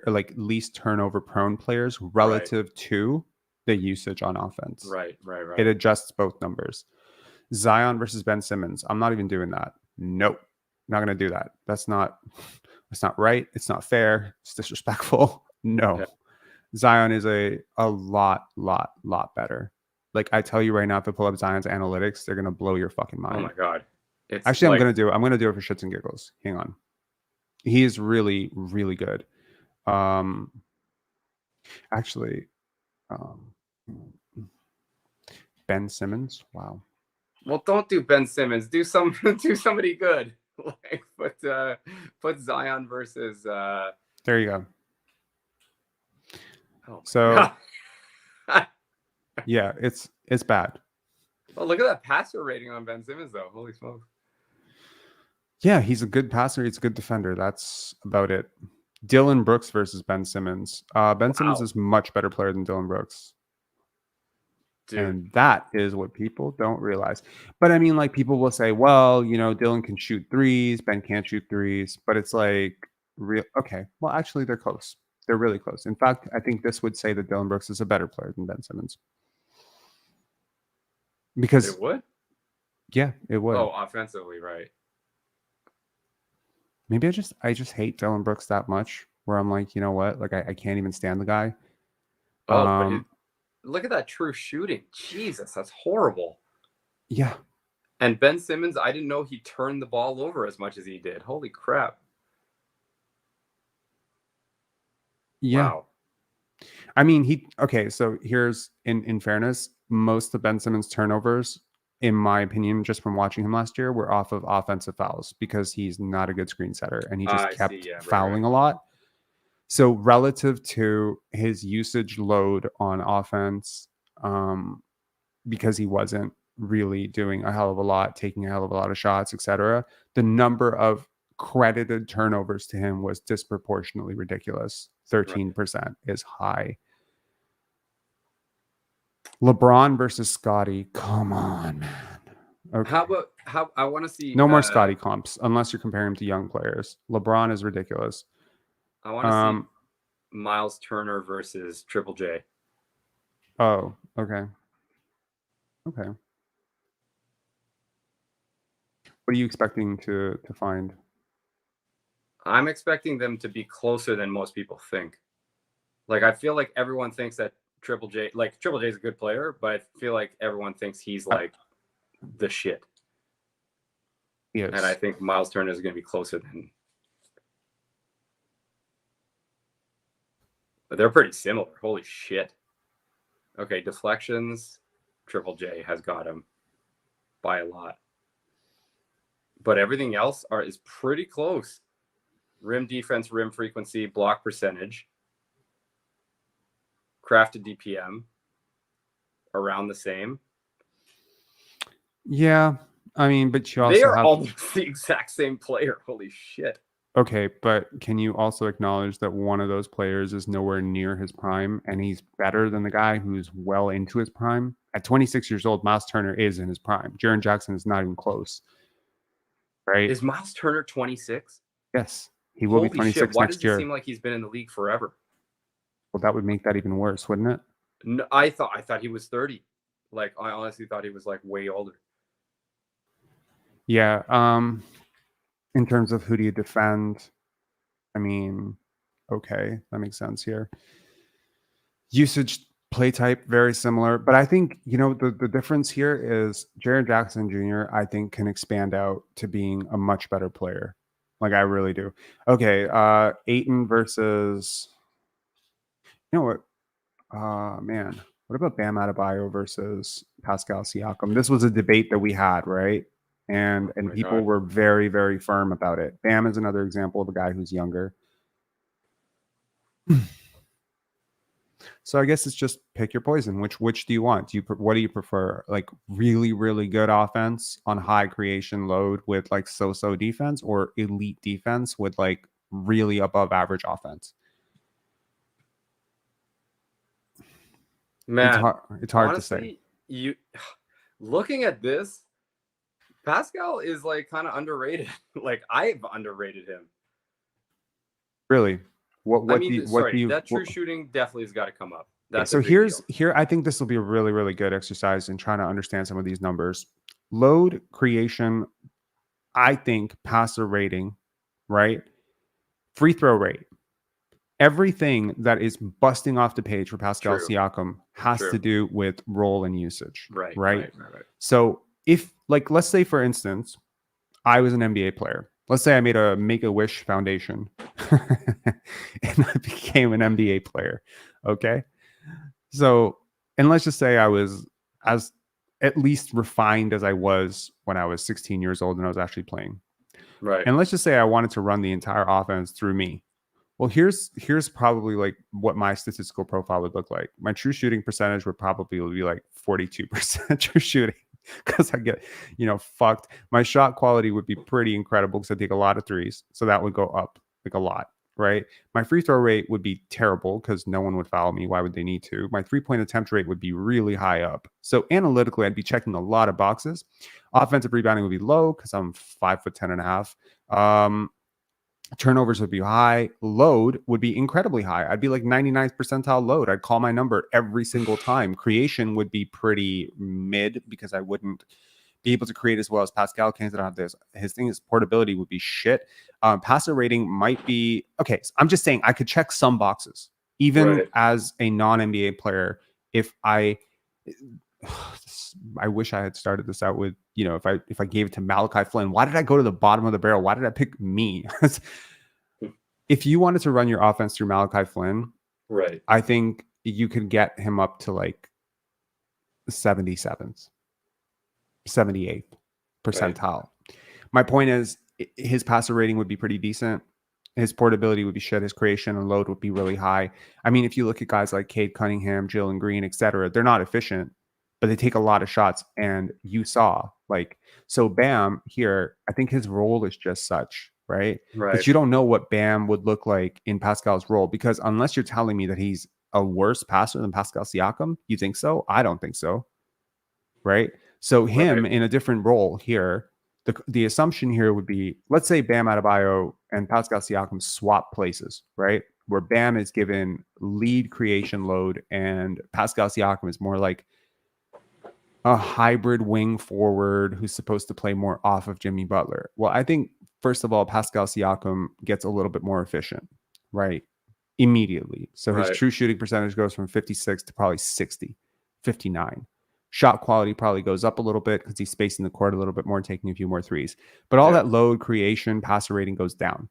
players relative to the usage on offense. Right. It adjusts both numbers. Zion versus Ben Simmons. I'm not even doing that. Nope. Not going to do that. That's not right. It's not fair. It's disrespectful. No. Yeah. Zion is a lot better. Like I tell you right now, if I pull up Zion's analytics, they're going to blow your fucking mind. Oh my God. Actually, I'm going to do it for shits and giggles. Hang on. He is really, really good. Ben Simmons. Wow. Well, don't do Ben Simmons. Do somebody good. Like put Zion versus. There you go. Oh, so. Yeah, it's bad. Well, look at that passer rating on Ben Simmons, though. Holy smokes. Yeah, he's a good passer. He's a good defender. That's about it. Dylan Brooks versus Ben Simmons. Ben Simmons is a much better player than Dylan Brooks. Dude. And that is what people don't realize. But I mean, like people will say, well, Dylan can shoot threes, Ben can't shoot threes. But it's like, okay, well, actually, they're close. They're really close. In fact, I think this would say that Dylan Brooks is a better player than Ben Simmons. Because it would? Yeah, it would. Oh, offensively, right. Maybe I just hate Dylan Brooks that much where I'm like, you know what? Like I can't even stand the guy. Oh, look at that true shooting. Jesus, that's horrible. Yeah. And Ben Simmons, I didn't know he turned the ball over as much as he did. Holy crap. Yeah. Wow. I mean, so here's in fairness, most of Ben Simmons' turnovers, in my opinion, just from watching him last year, were off of offensive fouls because he's not a good screen setter and he just kept fouling a lot. So relative to his usage load on offense, because he wasn't really doing a hell of a lot, taking a hell of a lot of shots, etc., the number of credited turnovers to him was disproportionately ridiculous. 13% is high. LeBron versus Scotty. Come on, man. Okay. How I want to see No more Scotty comps unless you're comparing him to young players. LeBron is ridiculous. I want to see Miles Turner versus Triple J. Oh, okay. Okay. What are you expecting to find? I'm expecting them to be closer than most people think. Like, I feel like everyone thinks that Triple J is a good player, but I feel like everyone thinks he's like the shit. Yes. And I think Miles Turner is going to be closer than. But they're pretty similar. Holy shit. Okay, deflections. Triple J has got him by a lot. But everything else is pretty close. Rim defense, rim frequency, block percentage, crafted DPM, around the same. Yeah, I mean, but you also they are almost the exact same player. Holy shit. Okay, but can you also acknowledge that one of those players is nowhere near his prime, and he's better than the guy who's well into his prime? At 26 years old, Miles Turner is in his prime. Jaren Jackson is not even close. Right? Is Miles Turner 26? Yes, he will be 26 shit. Why next year. Does it seem like he's been in the league forever? Well, that would make that even worse, wouldn't it? No, I thought he was 30. Like, I honestly thought he was like way older. Yeah. In terms of who do you defend, I mean, okay, that makes sense here. Usage, play type, very similar. But I think, the difference here is Jaren Jackson Jr., I think, can expand out to being a much better player. Like, I really do. Okay, Ayton versus, you know what? Man, what about Bam Adebayo versus Pascal Siakam? This was a debate that we had, right? And people were very, very firm about it. Bam is another example of a guy who's younger. So I guess it's just pick your poison. Which do you want? What do you prefer? Like really, really good offense on high creation load with like so-so defense, or elite defense with like really above average offense? Man, it's hard honestly, to say. Looking at this, Pascal is like kind of underrated. Like, I've underrated him. Really? That true shooting definitely has got to come up. That's so here I think this will be a really, really good exercise in trying to understand some of these numbers. Load creation, I think, passer rating, right? Free throw rate. Everything that is busting off the page for Pascal Siakam has to do with role and usage. Right. So if, like, let's say, for instance, I was an NBA player. Let's say I made a Make-A-Wish Foundation and I became an NBA player. Okay. So, and let's just say I was as at least refined as I was when I was 16 years old and I was actually playing. Right. And let's just say I wanted to run the entire offense through me. Well, here's probably like what my statistical profile would look like. My true shooting percentage would probably be like 42% true shooting because I get, fucked. My shot quality would be pretty incredible because I take a lot of threes. So that would go up like a lot, right? My free throw rate would be terrible because no one would foul me. Why would they need to? My 3-point attempt rate would be really high up. So analytically, I'd be checking a lot of boxes. Offensive rebounding would be low because I'm 5'10.5". Turnovers would be high. Load would be incredibly high. I'd be like 99th percentile load. I'd call my number every single time. Creation would be pretty mid because I wouldn't be able to create as well as Pascal can. I don't have this. His thing is portability would be shit. Passer rating might be okay. So I'm just saying I could check some boxes even as a non-NBA player. If I wish I had started this out with, if I gave it to Malachi Flynn. Why did I go to the bottom of the barrel? Why did I pick me? If you wanted to run your offense through Malachi Flynn, right, I think you could get him up to like 77th, 78th percentile. Right. My point is his passer rating would be pretty decent. His portability would be shit. His creation and load would be really high. I mean, if you look at guys like Cade Cunningham, Jalen Green, etc., they're not efficient, but they take a lot of shots. And you saw, like, so Bam here, I think his role is just such, right? Right. That you don't know what Bam would look like in Pascal's role, because unless you're telling me that he's a worse passer than Pascal Siakam, you think so? I don't think so, right? So him Right. in a different role here, the assumption here would be, let's say Bam Adebayo and Pascal Siakam swap places, right? Where Bam is given lead creation load and Pascal Siakam is more like a hybrid wing forward who's supposed to play more off of Jimmy Butler. Well, I think, first of all, Pascal Siakam gets a little bit more efficient, right? Immediately. So his Right. true shooting percentage goes from 56 to probably 60, 59. Shot quality probably goes up a little bit because he's spacing the court a little bit more, taking a few more threes. But all that load creation, passer rating goes down,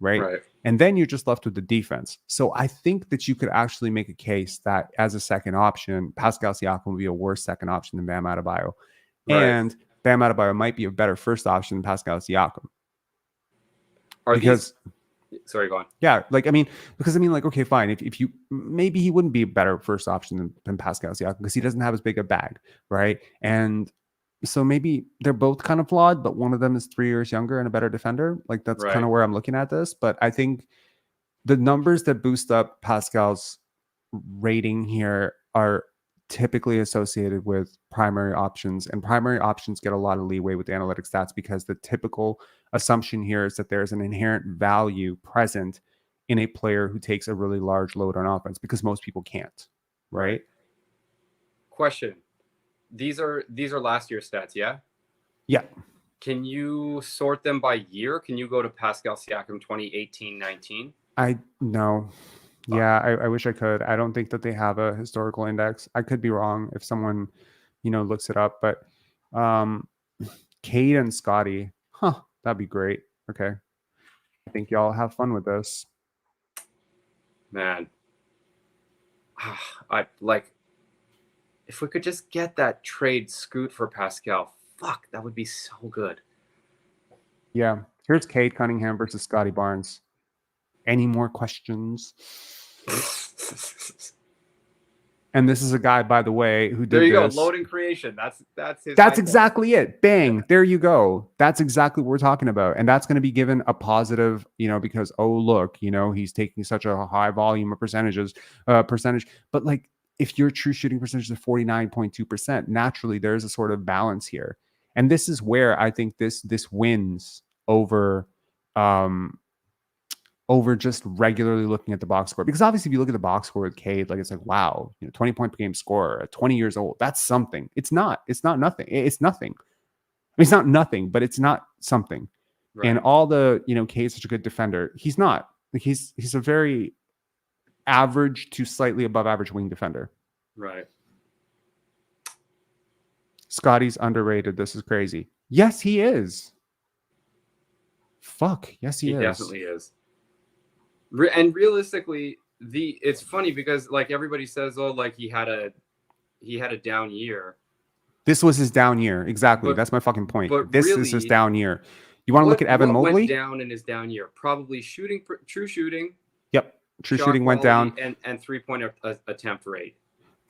right? Right. And then you're just left with the defense. So I think that you could actually make a case that as a second option, Pascal Siakam would be a worse second option than Bam Adebayo. Right. And Bam Adebayo might be a better first option than Pascal Siakam. Are because sorry, go on. Yeah, like, I mean, because I mean, like, okay, fine. If you, maybe he wouldn't be a better first option than Pascal Siakam because he doesn't have as big a bag, right? And so maybe they're both kind of flawed, but one of them is 3 years younger and a better defender. Like, that's kind of where I'm looking at this. But I think the numbers that boost up Pascal's rating here are typically associated with primary options, and primary options get a lot of leeway with analytic stats because the typical assumption here is that there's an inherent value present in a player who takes a really large load on offense, because most people can't, right? Question. These are last year's stats, yeah? Yeah. Can you sort them by year? Can you go to Pascal Siakam 2018-19? No. Yeah, I wish I could. I don't think that they have a historical index. I could be wrong if someone, looks it up. But Cade and Scotty, that'd be great. Okay. I think y'all have fun with this. Man. I like, if we could just get that trade Scoot for Pascal, fuck, that would be so good. Yeah. Here's Cade Cunningham versus Scotty Barnes. Any more questions? And this is a guy, by the way, who did there you this. go, loading creation. That's his. That's exactly it. Bang. Yeah. There you go. That's exactly what we're talking about. And that's going to be given a positive, because, oh, look, he's taking such a high volume of percentage. But like, if your true shooting percentage is 49.2%, naturally there's a sort of balance here. And this is where I think this wins over just regularly looking at the box score. Because obviously if you look at the box score with Cade, like, it's like, wow, 20 point per game scorer at 20 years old, that's something. It's not nothing. It's nothing. I mean, it's not nothing, but it's not something. Right. And all the, Cade's such a good defender. He's not. Like, he's a very average to slightly above average wing defender. Right. Scotty's underrated. This is crazy. Yes, he is. Fuck. Yes, he is. He definitely is. And realistically, it's funny because, like, everybody says, oh, like, he had a down year. This was his down year. Exactly. That's my fucking point. But this is his down year. You want to look at Evan Mobley? Went down in his down year? Probably true shooting. Yep. True shooting went down. And 3-point attempt rate.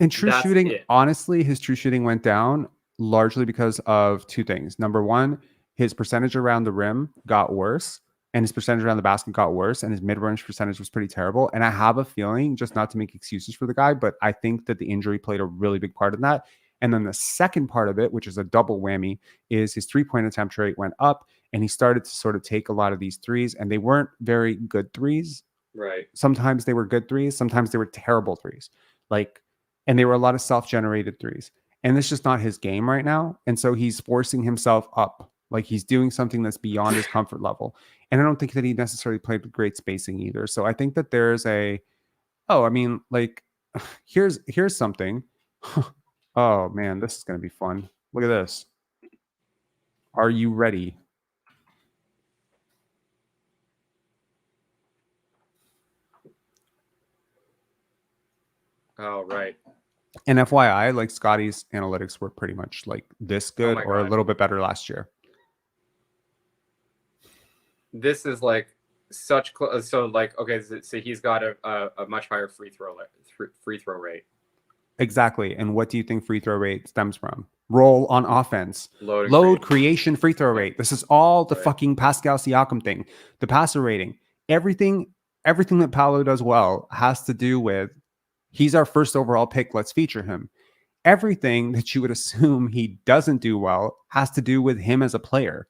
And true shooting, honestly, his true shooting went down largely because of two things. Number one, his percentage around the rim got worse. And his percentage around the basket got worse, and his mid-range percentage was pretty terrible. And I have a feeling, just not to make excuses for the guy, but I think that the injury played a really big part in that. And then the second part of it, which is a double whammy, is his three-point attempt rate went up, and he started to sort of take a lot of these threes, and they weren't very good threes. Right. Sometimes they were good threes. Sometimes they were terrible threes. And they were a lot of self-generated threes. And it's just not his game right now. And so he's forcing himself up. Like, he's doing something that's beyond his comfort level. And I don't think that he necessarily played with great spacing either. So I think that there's here's something. Oh, man, this is going to be fun. Look at this. Are you ready? Oh, right. And FYI, like, Scotty's analytics were pretty much like this good or a little bit better last year. This is like such so like, okay, so he's got a much higher free throw rate. Exactly. And what do you think free throw rate stems from? Roll on offense, Load, load, creation, free throw Yeah. rate. This is all the Right. fucking Pascal Siakam thing. The passer rating, everything that Paolo does well has to do with he's our first overall pick. Let's feature him. Everything that you would assume he doesn't do well has to do with him as a player.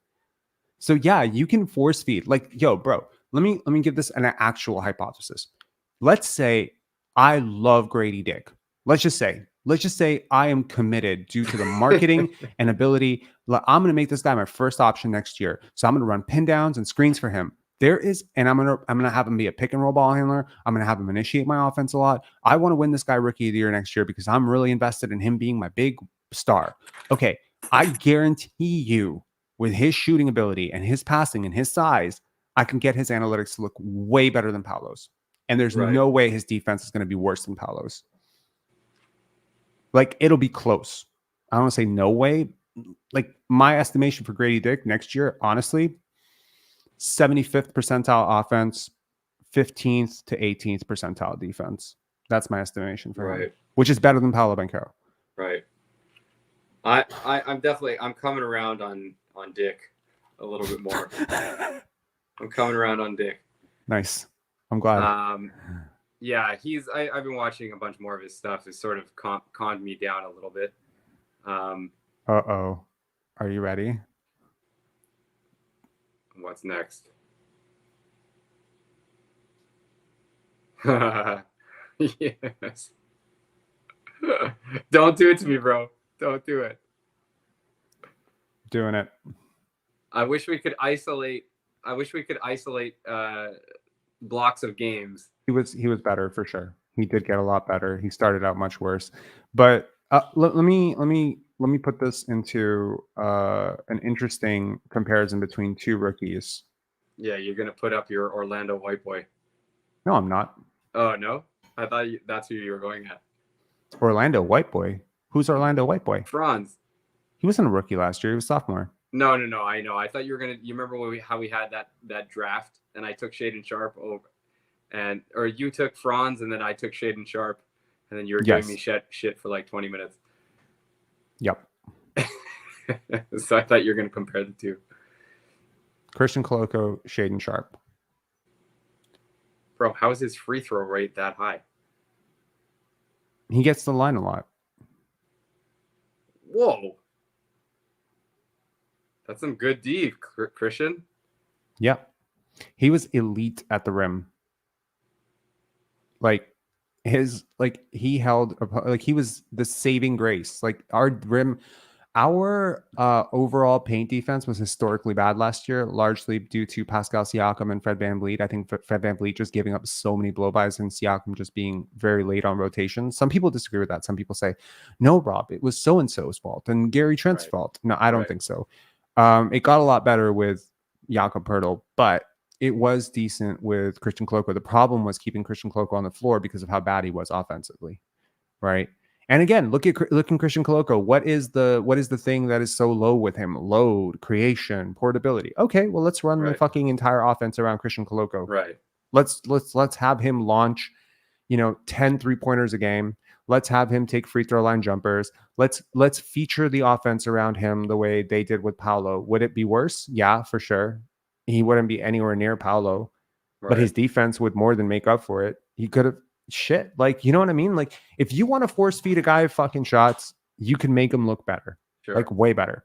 So yeah, you can force feed. Like, yo, bro, let me give this an actual hypothesis. Let's say I love Grady Dick. Let's just say I am committed due to the marketing and ability. I'm going to make this guy my first option next year. So I'm going to run pin downs and screens for him. And I'm gonna have him be a pick and roll ball handler. I'm gonna have him initiate my offense a lot. I want to win this guy rookie of the year next year because I'm really invested in him being my big star. Okay, I guarantee you, with his shooting ability and his passing and his size, I can get his analytics to look way better than Paolo's. And there's no way his defense is going to be worse than Paolo's. Like, it'll be close. I don't want to say no way. Like, my estimation for Grady Dick next year, honestly, 75th percentile offense, 15th to 18th percentile defense. That's my estimation for him, which is better than Paolo Banchero. Right. I'm coming around on Dick a little bit more. I'm coming around on Dick. Nice. I'm glad. Yeah, I've been watching a bunch more of his stuff. It's sort of calmed me down a little bit. Uh-oh. Are you ready? What's next? Yes. Don't do it to me, bro. Don't do it. Doing it. I wish we could isolate blocks of games. He was better for sure. He did get a lot better. He started out much worse. But let me put this into an interesting comparison between two rookies. Yeah, you're gonna put up your Orlando white boy. No, I'm not. Oh no, I thought that's who you were going at. Orlando white boy. Who's Orlando white boy? Franz. He wasn't a rookie last year. He was sophomore. No. I know. I thought you were gonna. You remember how we had that draft, and I took Shaedon Sharp over, or you took Franz, and then I took Shaedon Sharp, and then you were giving me shit for like 20 minutes. Yep. So I thought you were gonna compare the two. Christian Koloko, Shaedon Sharp. Bro, how is his free throw rate that high? He gets the line a lot. Whoa. That's some good D, Christian. Yep. He was elite at the rim. He was the saving grace. Like, our rim, our overall paint defense was historically bad last year, largely due to Pascal Siakam and Fred VanVleet. I think Fred VanVleet just giving up so many blowbys and Siakam just being very late on rotation. Some people disagree with that. Some people say, no, Rob, it was so-and-so's fault and Gary Trent's fault. No, I don't think so. It got a lot better with Jakob Poeltl, but it was decent with Christian Koloko. The problem was keeping Christian Koloko on the floor because of how bad he was offensively, right? And again, look at Christian Koloko. What is the thing that is so low with him? Load, creation, portability. Okay, well, let's run the fucking entire offense around Christian Koloko. Right. Let's have him launch, 10 3-pointers a game. Let's have him take free throw line jumpers. Let's feature the offense around him the way they did with Paolo. Would it be worse? Yeah, for sure. He wouldn't be anywhere near Paolo, but his defense would more than make up for it. He could have like, you know what I mean? Like, if you want to force feed a guy fucking shots, you can make him look better, like way better.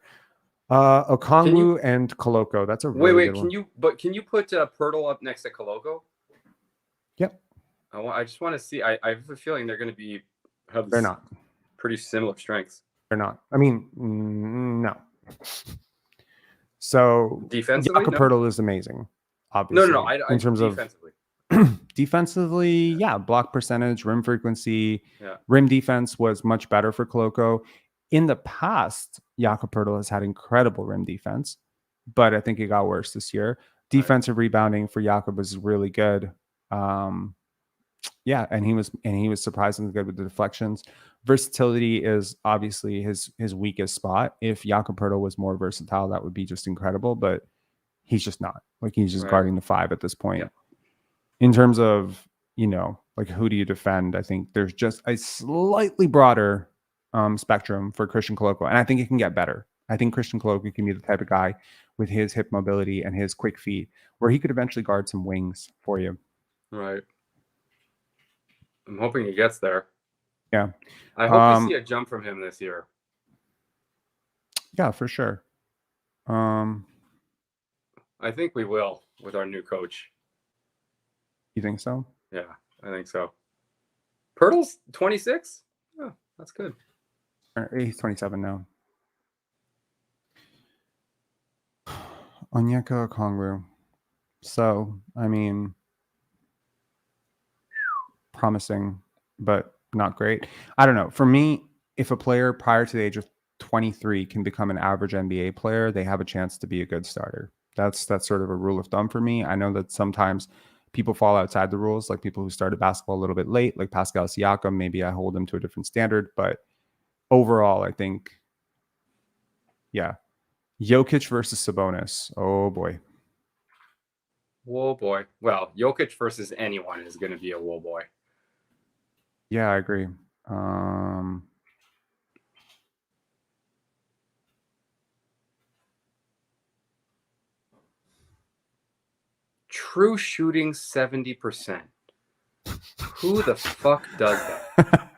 Okongwu and Koloko. That's a really good one. Can you put Poeltl up next to Koloko? Yep. I just want to see. I have a feeling they're going to they're not pretty similar strengths. They're not. I mean, no. So defensively, Jakob Poeltl is amazing. Obviously, no. In terms defensively. Defensively, yeah, block percentage, rim frequency, rim defense was much better for Koloko. In the past, Jakob Poeltl has had incredible rim defense, but I think it got worse this year. Defensive rebounding for Jakob was really good. Yeah, and he was surprisingly good with the deflections. Versatility is obviously his weakest spot. If Jakob Poeltl was more versatile, that would be just incredible, but he's just not. Like, he's just guarding the 5 at this point. Yeah. In terms of, like who do you defend? I think there's just a slightly broader spectrum for Christian Koloko, and I think it can get better. I think Christian Koloko can be the type of guy with his hip mobility and his quick feet where he could eventually guard some wings for you. Right. I'm hoping he gets there. Yeah. I hope we see a jump from him this year. Yeah, for sure. I think we will with our new coach. You think so? Yeah, I think so. Pirtle's 26? Oh, that's good. He's 27 now. Onyeka Okongwu. So, I mean, promising, but not great. I don't know. For me, if a player prior to the age of 23 can become an average NBA player, they have a chance to be a good starter. That's sort of a rule of thumb for me. I know that sometimes people fall outside the rules, like people who started basketball a little bit late, like Pascal Siakam. Maybe I hold them to a different standard, but overall, I think, yeah. Jokic versus Sabonis. Oh boy. Whoa boy. Well, Jokic versus anyone is going to be a whoa boy. Yeah, I agree. True shooting 70%. Who the fuck does that?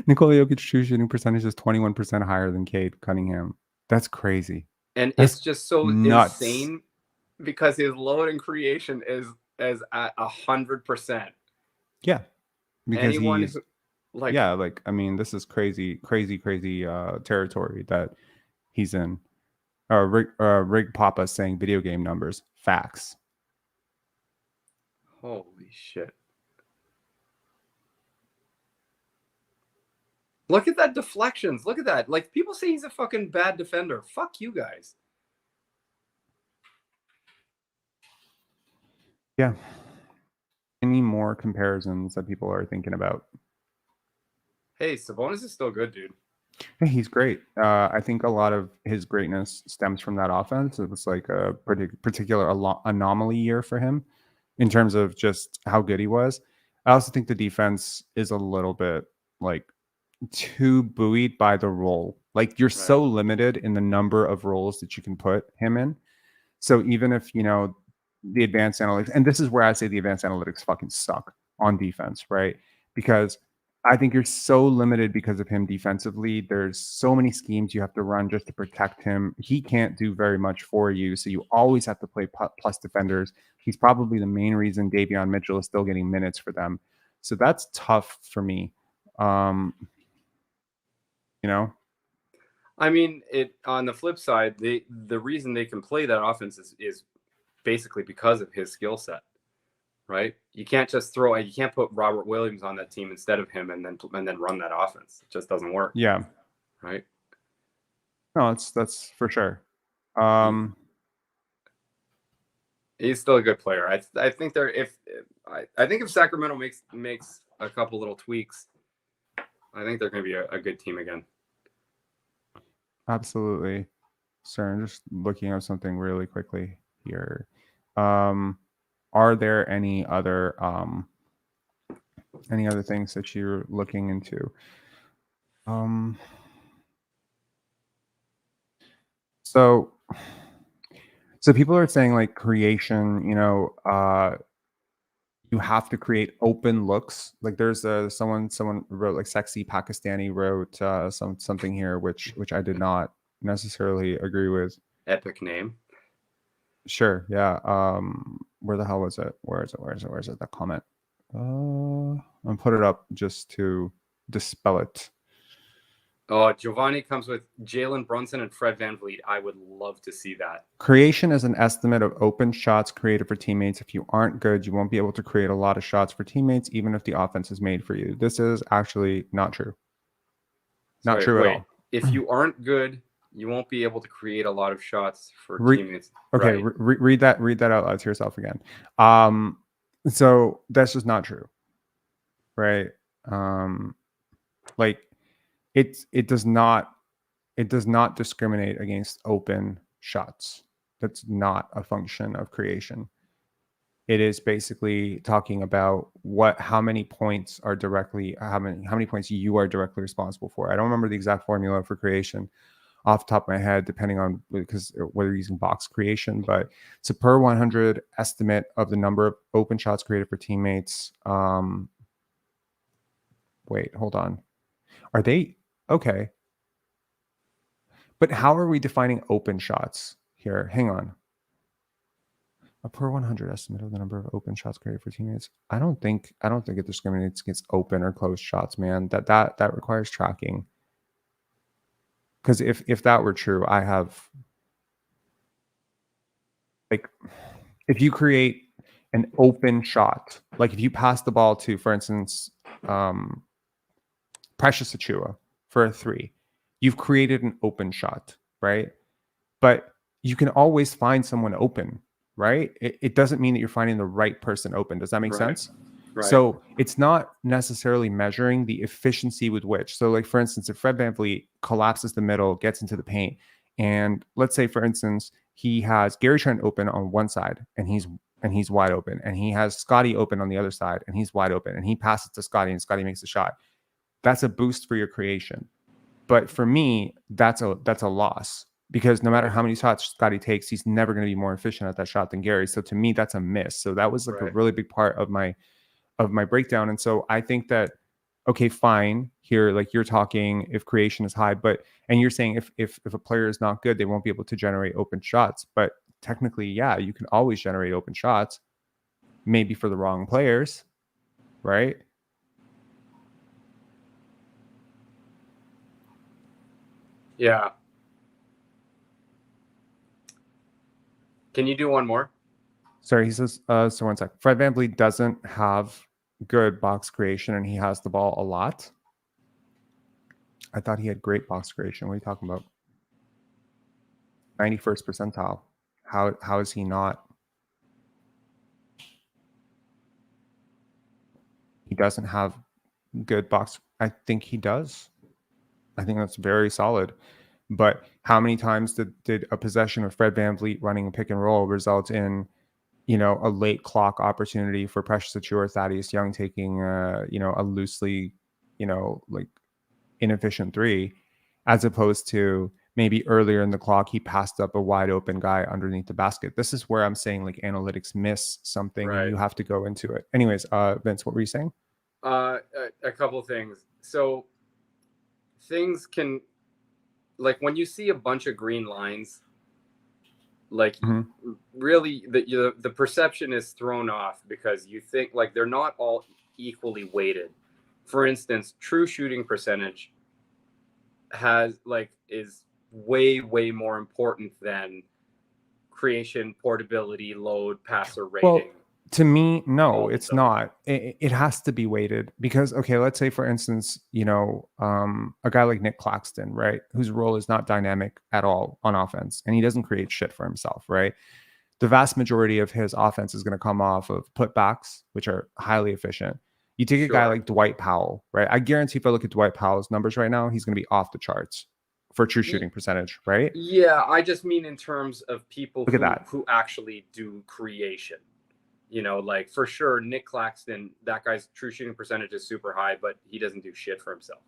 Nikola Jokic's true shooting percentage is 21% higher than Cade Cunningham. That's crazy. And That's it's just so nuts. insane because his load and creation is at 100%. Yeah. Because anyone who, I mean, this is crazy territory that he's in. Rig Papa saying video game numbers. Facts. Holy shit. Look at that deflections. Look at that. Like, people say he's a fucking bad defender. Fuck you guys. Yeah. Any more comparisons that people are thinking about? Hey, Sabonis is still good, dude. Hey, he's great. I think a lot of his greatness stems from that offense. It was like a particular anomaly year for him in terms of just how good he was. I also think the defense is a little bit like too buoyed by the role. Like you're so limited in the number of roles that you can put him in. So even if, the advanced analytics, and this is where I say the advanced analytics fucking suck on defense, right? Because I think you're so limited because of him defensively. There's so many schemes you have to run just to protect him. He can't do very much for you. So you always have to play plus defenders. He's probably the main reason Davion Mitchell is still getting minutes for them. So that's tough for me. I mean, on the flip side, the reason they can play that offense is basically because of his skill set, right? You can't just you can't put Robert Williams on that team instead of him and then run that offense. It just doesn't work. Yeah. Right. No, that's for sure. He's still a good player. I think if Sacramento makes a couple little tweaks, I think they're going to be a good team again. Absolutely. Sorry, I'm just looking at something really quickly here. Are there any other things that you're looking into? So people are saying like creation, you have to create open looks. Like there's someone wrote like Sexy Pakistani wrote something here which I did not necessarily agree with. Epic name. Sure, yeah. Where the hell was it? Where is it? That comment. I'll put it up just to dispel it. Oh, Giovanni comes with Jalen Brunson and Fred VanVleet. I would love to see that. Creation is an estimate of open shots created for teammates. If you aren't good, you won't be able to create a lot of shots for teammates, even if the offense is made for you. This is actually not true. Not true at all. If you aren't good, you won't be able to create a lot of shots for teammates. Okay, right. Read that out loud to yourself again. So that's just not true, right? Like it does not discriminate against open shots. That's not a function of creation. it is basically talking about how many points are directly, how many points you are directly responsible for. I don't remember the exact formula for creation off the top of my head, depending on because whether you're using box creation, but it's a per 100 estimate of the number of open shots created for teammates. Wait, hold on. Are they okay? But how are we defining open shots here? Hang on. A per 100 estimate of the number of open shots created for teammates. I don't think it discriminates against open or closed shots, man. That requires tracking. Because if that were true, I have like if you create an open shot, like if you pass the ball to, for instance, Precious Achua for a 3, you've created an open shot, right? But you can always find someone open, right? It doesn't mean that you're finding the right person open. Does that make sense? Right. So it's not necessarily measuring the efficiency with which. So like, for instance, if Fred VanVleet collapses the middle, gets into the paint, and let's say, for instance, he has Gary Trent open on one side and he's wide open, and he has Scotty open on the other side and he's wide open, and he passes to Scotty and Scotty makes a shot. That's a boost for your creation. But for me, that's a loss, because no matter how many shots Scotty takes, he's never going to be more efficient at that shot than Gary. So to me, that's a miss. So that was like a really big part of my breakdown. And so I think that, okay, fine, here, like you're talking if creation is high, and you're saying if a player is not good, they won't be able to generate open shots. But technically, yeah, you can always generate open shots, maybe for the wrong players, right? Yeah. Can you do one more? Sorry, he says, so one sec. Fred VanVleet doesn't have good box creation and he has the ball a lot. I thought he had great box creation. What are you talking about? 91st percentile. How is he not? He doesn't have good box. I think he does. I think that's very solid. But how many times did a possession of Fred VanVleet running a pick and roll result in, a late clock opportunity for Precious Achua or Thaddeus Young taking, a loosely, like inefficient 3, as opposed to maybe earlier in the clock, he passed up a wide open guy underneath the basket. This is where I'm saying like analytics miss something. Right. And you have to go into it. Anyways, Vince, what were you saying? A couple of things. So things can, like when you see a bunch of green lines, like really the perception is thrown off because you think like they're not all equally weighted. For instance, true shooting percentage is way more important than creation, portability, load, passer rating. Well, to me, no, it's not. It has to be weighted because, okay, let's say, for instance, a guy like Nick Claxton, right, whose role is not dynamic at all on offense, and he doesn't create shit for himself, right? The vast majority of his offense is going to come off of putbacks, which are highly efficient. You take a guy like Dwight Powell, right? I guarantee if I look at Dwight Powell's numbers right now, he's going to be off the charts for true shooting percentage, right? Yeah, I just mean in terms of people who actually do creation. Like for sure, Nick Claxton, that guy's true shooting percentage is super high, but he doesn't do shit for himself,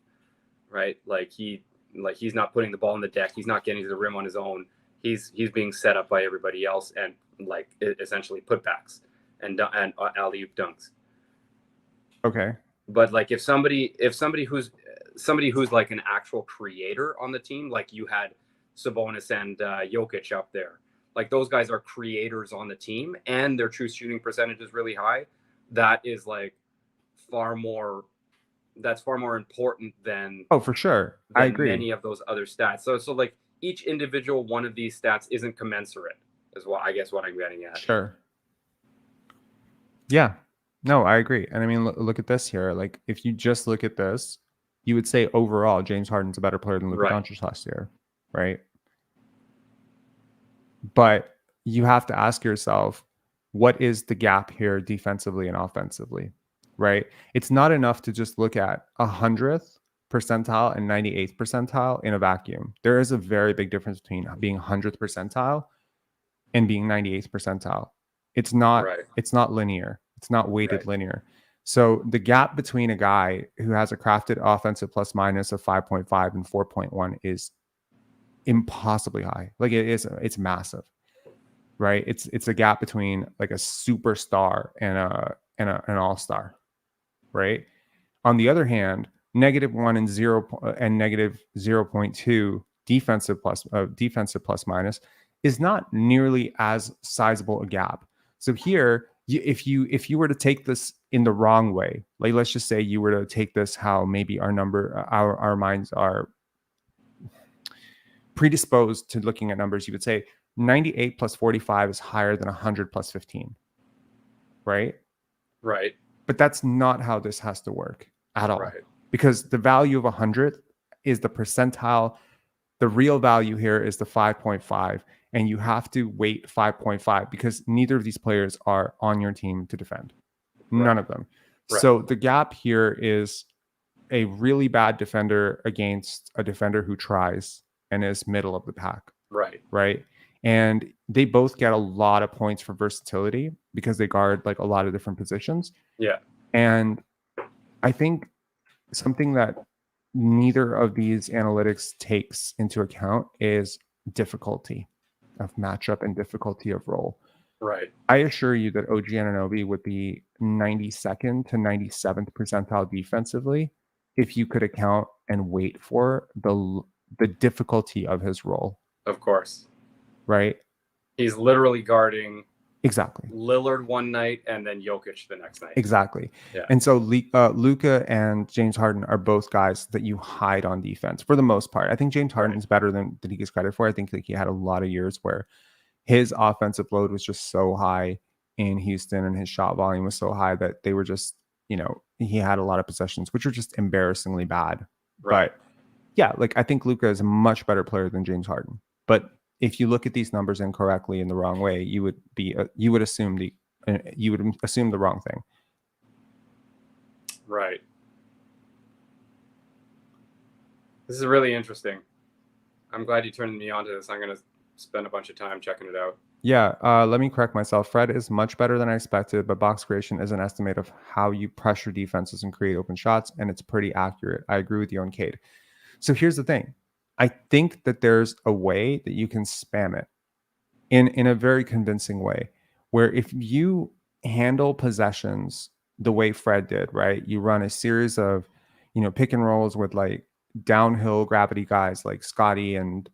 right? He's not putting the ball on the deck. He's not getting to the rim on his own. He's being set up by everybody else and like essentially putbacks and alley-oop dunks. Okay. But like if somebody who's like an actual creator on the team, like you had Sabonis and Jokic up there, like those guys are creators on the team and their true shooting percentage is really high. That is like far more important than for sure. I agree. Many of those other stats. So like each individual one of these stats isn't commensurate is what I'm getting at. Sure. Yeah. No, I agree. And I mean, look at this here. Like if you just look at this, you would say overall James Harden's a better player than Luka Doncic last year, right? But you have to ask yourself, what is the gap here defensively and offensively, right? It's not enough to just look at 100th percentile and 98th percentile in a vacuum. There is a very big difference between being 100th percentile and being 98th percentile. It's not Right. it's not linear. It's not weighted Right. linear. So the gap between a guy who has a crafted offensive plus minus of 5.5 and 4.1 is impossibly high. Like it's massive, right? It's a gap between like a superstar and an all-star, right? On the other hand, -1 and 0 and -0.2 defensive plus minus is not nearly as sizable a gap. So here, if you were to take this in the wrong way, like let's just say you were to take this how maybe our minds are predisposed to looking at numbers, you would say 98 plus 45 is higher than 100 plus 15, right? Right. But that's not how this has to work at all. Right. Because the value of 100 is the percentile. The real value here is the 5.5, and you have to weight 5.5 because neither of these players are on your team to defend. None of them. Right. So the gap here is a really bad defender against a defender who tries and is middle of the pack. Right. Right. And they both get a lot of points for versatility because they guard like a lot of different positions. Yeah. And I think something that neither of these analytics takes into account is difficulty of matchup and difficulty of role. Right. I assure you that OG Anunoby would be 92nd to 97th percentile defensively if you could account and wait for the difficulty of his role. Of course. Right? He's literally guarding exactly Lillard one night and then Jokic the next night. Exactly. Yeah. And so Luka and James Harden are both guys that you hide on defense for the most part. I think James Harden is better than he gets credit for. I think that he had a lot of years where his offensive load was just so high in Houston and his shot volume was so high that they were just, he had a lot of possessions, which were just embarrassingly bad. Right. But yeah, like I think Luka is a much better player than James Harden. But if you look at these numbers incorrectly in the wrong way, you would assume the wrong thing. Right. This is really interesting. I'm glad you turned me on to this. I'm going to spend a bunch of time checking it out. Yeah, let me correct myself. Fred is much better than I expected, but box creation is an estimate of how you pressure defenses and create open shots, and it's pretty accurate. I agree with you on Cade. So here's the thing. I think that there's a way that you can spam it in a very convincing way, where if you handle possessions the way Fred did, right? You run a series of, pick and rolls with like downhill gravity guys like Scotty and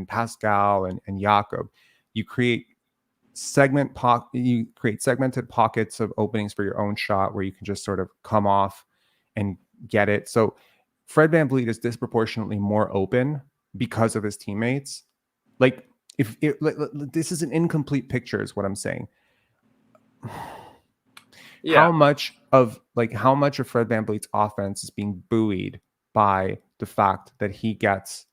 Pascal and Jakob. You create segmented pockets of openings for your own shot where you can just sort of come off and get it. So Fred VanVleet is disproportionately more open because of his teammates. Like this is an incomplete picture is what I'm saying. Yeah. How much of Fred VanVleet's offense is being buoyed by the fact that he gets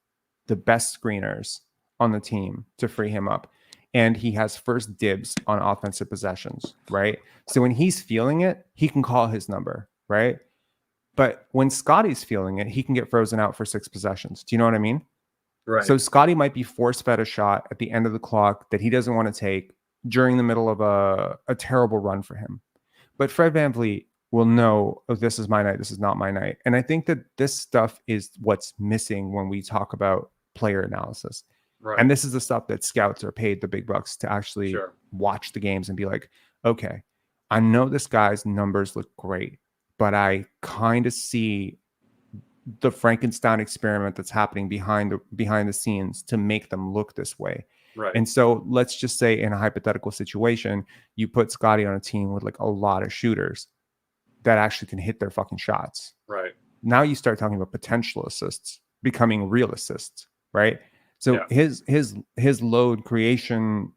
the best screeners on the team to free him up, and he has first dibs on offensive possessions, right? So when he's feeling it, he can call his number, right? But when Scotty's feeling it, he can get frozen out for 6 possessions. Do you know what I mean? Right. So Scotty might be force-fed a shot at the end of the clock that he doesn't want to take during the middle of a terrible run for him. But Fred VanVleet will know, oh, this is my night, this is not my night. And I think that this stuff is what's missing when we talk about player analysis. Right. And this is the stuff that scouts are paid the big bucks to actually watch the games and be like, okay, I know this guy's numbers look great, but I kind of see the Frankenstein experiment that's happening behind the scenes to make them look this way. Right. And so let's just say in a hypothetical situation, you put Scotty on a team with like a lot of shooters that actually can hit their fucking shots. Right. Now you start talking about potential assists becoming real assists, right? So his load creation,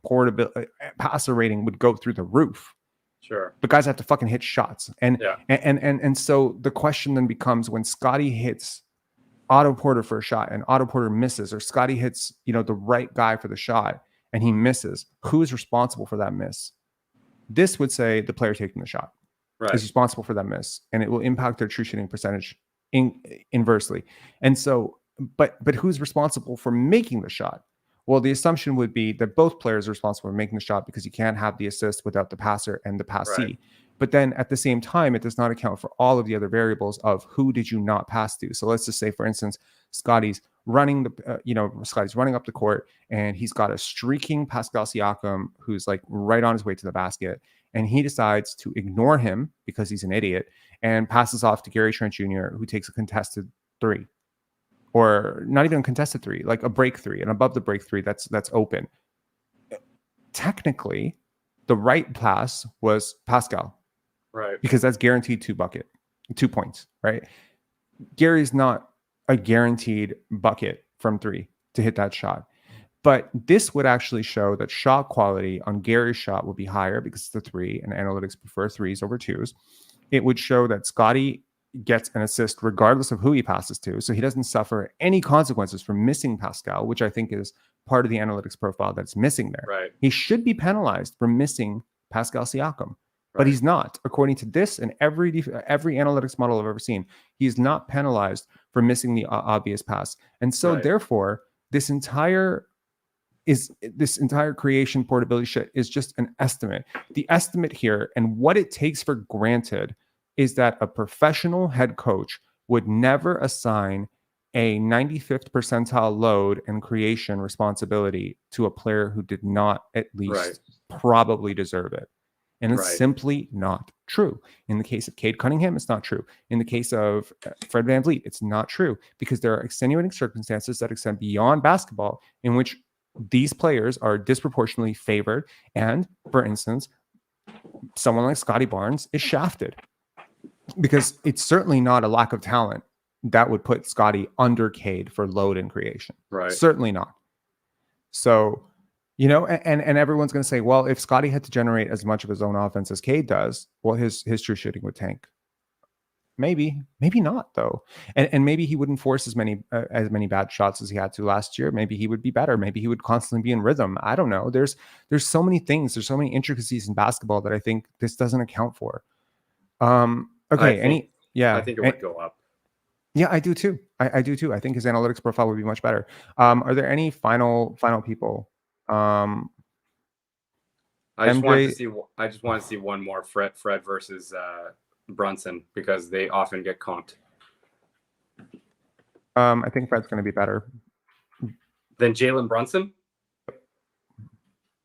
portability, passer rating would go through the roof. Sure. But guys have to fucking hit shots. And so the question then becomes, when Scotty hits Otto Porter for a shot and Otto Porter misses, or Scotty hits, the right guy for the shot and he misses, who is responsible for that miss? This would say the player taking the shot is responsible for that miss, and it will impact their true shooting percentage inversely. And so, but who's responsible for making the shot? Well, the assumption would be that both players are responsible for making the shot because you can't have the assist without the passer and the passee. Right. But then at the same time, it does not account for all of the other variables of who did you not pass to. So let's just say, for instance, Scotty's running Scotty's running up the court and he's got a streaking Pascal Siakam who's like right on his way to the basket. And he decides to ignore him because he's an idiot and passes off to Gary Trent Jr., who takes a contested three. Or not even a contested three, like a break three, and above the break three, that's open. Technically, the right pass was Pascal, Right. because that's guaranteed 2 points, right? Gary's not a guaranteed bucket from three to hit that shot. But this would actually show that shot quality on Gary's shot would be higher because it's the three, and analytics prefer threes over twos. It would show that Scotty gets an assist regardless of who he passes to. So he doesn't suffer any consequences for missing Pascal, which I think is part of the analytics profile that's missing there. Right. He should be penalized for missing Pascal Siakam, but Right. he's not. According to this and every analytics model I've ever seen, he's not penalized for missing the obvious pass. And so Right. therefore, this entire creation portability shit is just an estimate. The estimate here and what it takes for granted is that a professional head coach would never assign a 95th percentile load and creation responsibility to a player who did not at least probably deserve it. And it's simply not true. In the case of Cade Cunningham, it's not true. In the case of Fred VanVleet, it's not true, because there are extenuating circumstances that extend beyond basketball in which these players are disproportionately favored. And for instance, someone like Scotty Barnes is shafted, because it's certainly not a lack of talent that would put Scotty under Cade for load and creation. Right. Certainly not. So, and everyone's going to say, well, if Scotty had to generate as much of his own offense as Cade does, well, his true shooting would tank. Maybe not though. And maybe he wouldn't force as many bad shots as he had to last year. Maybe he would be better. Maybe he would constantly be in rhythm. I don't know. There's so many things. There's so many intricacies in basketball that I think this doesn't account for. Okay. I think it would go up. Yeah, I do too. I do too. I think his analytics profile would be much better. Are there any final people? I just want to see one more Fred versus Brunson, because they often get comped. I think Fred's going to be better than Jalen Brunson.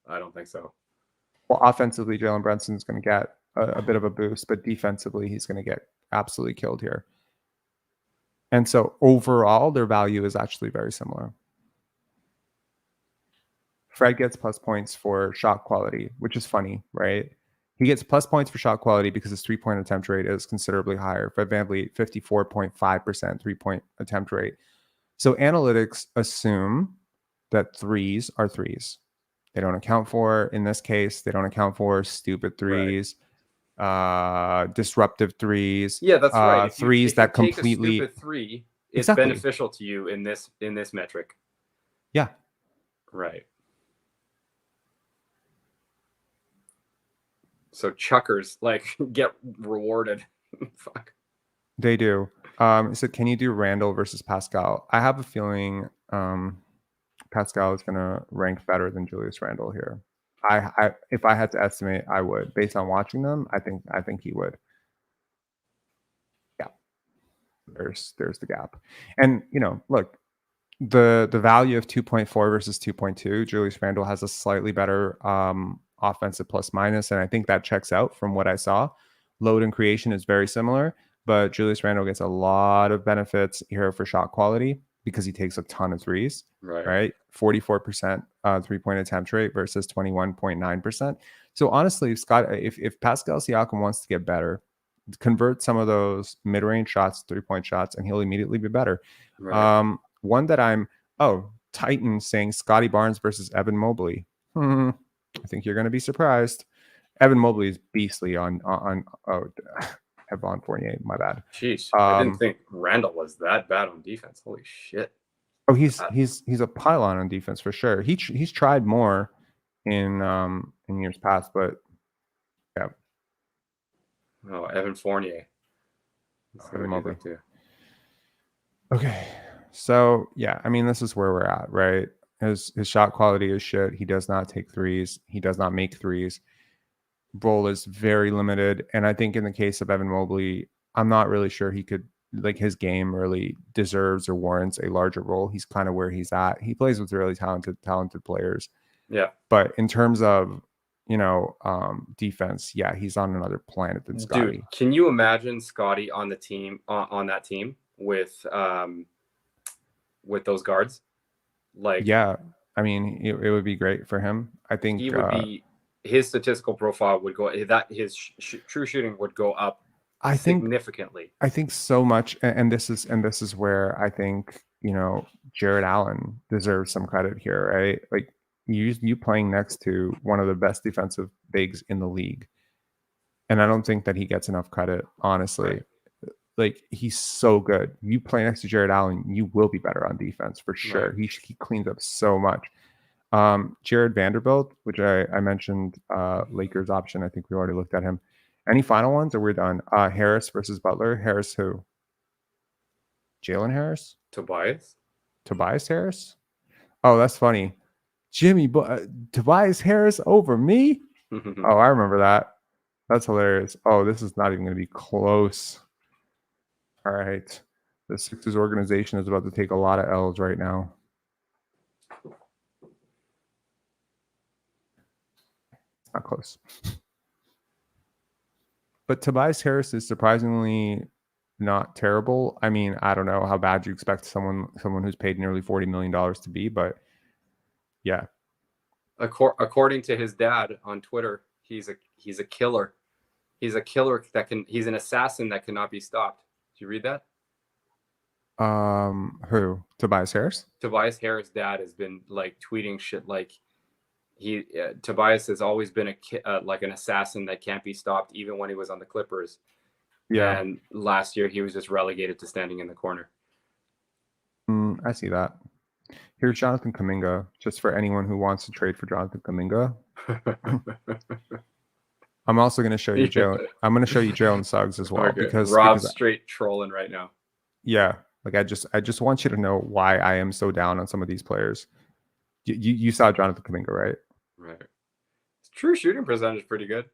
I don't think so. Well, offensively, Jalen Brunson's going to get a bit of a boost, but defensively, he's going to get absolutely killed here. And so overall, their value is actually very similar. Fred gets plus points for shot quality, which is funny, right? He gets plus points for shot quality because his three-point attempt rate is considerably higher. Fred VanVleet, 54.5% three-point attempt rate. So analytics assume that threes are threes. They don't account for, in this case, they don't account for stupid threes, disruptive threes. Yeah, that's right. Threes that completely take a stupid three, it's beneficial to you in this metric. Yeah. Right. So chuckers get rewarded. Fuck. They do. So can you do Randall versus Pascal? I have a feeling Pascal is going to rank better than Julius Randle here. I if I had to estimate, I would, based on watching them. I think he would. Yeah. There's the gap. And look, the value of 2.4 versus 2.2, Julius Randle has a slightly better offensive plus minus, and I think that checks out from what I saw. Load and creation is very similar, but Julius Randle gets a lot of benefits here for shot quality because he takes a ton of threes, right? 44% three-point attempt rate versus 21.9%. So honestly, if Pascal Siakam wants to get better, convert some of those mid-range shots, three-point shots, and he'll immediately be better. Right. One that Titan saying Scotty Barnes versus Evan Mobley. I think you're going to be surprised. Evan Mobley is beastly on Evan Fournier. My bad. Jeez, I didn't think Randall was that bad on defense. Holy shit. Oh, he's a pylon on defense for sure. He's tried more in years past, but yeah. Oh, Evan Fournier. Evan Mobley too. Okay, so yeah, I mean, this is where we're at, right? His shot quality is shit. He does not take threes. He does not make threes. Role is very limited. And I think in the case of Evan Mobley, I'm not really sure he could, like, his game really deserves or warrants a larger role. He's kind of where he's at. He plays with really talented players. Yeah. But in terms of, defense, yeah, he's on another planet than Scotty. Dude, can you imagine Scotty on the team, on that team with those guards? Like, yeah, I mean, it would be great for him. I think he would be, his statistical profile would go, that his true shooting would go up significantly. I think so much, and this is where I think, Jared Allen deserves some credit here, right? Like, you playing next to one of the best defensive bigs in the league, and I don't think that he gets enough credit, honestly. Right. Like, he's so good. You play next to Jared Allen, you will be better on defense for sure. Right. He cleans up so much. Jared Vanderbilt, which I mentioned, Lakers option. I think we already looked at him. Any final ones, or we're done? Harris versus Butler. Harris who? Jalen Harris? Tobias Harris? Oh, that's funny. Jimmy, Tobias Harris over me? Oh, I remember that. That's hilarious. Oh, this is not even going to be close. All right. The Sixers organization is about to take a lot of L's right now. It's not close. But Tobias Harris is surprisingly not terrible. I mean, I don't know how bad you expect someone who's paid nearly $40 million to be, but yeah. According to his dad on Twitter, he's a killer. He's a killer he's an assassin that cannot be stopped. Did you read that? Who? Tobias Harris? Tobias Harris' dad has been like tweeting shit like Tobias has always been like an assassin that can't be stopped, even when he was on the Clippers. Yeah. And last year he was just relegated to standing in the corner. I see that. Here's Jonathan Kuminga, just for anyone who wants to trade for Jonathan Kuminga. I'm also going to show you Jalen. I'm going to show you Jalen Suggs as well, Okay. because Rob's straight trolling right now. Yeah, like I just want you to know why I am so down on some of these players. You saw Jonathan Kuminga, right? Right. His true shooting percentage is pretty good.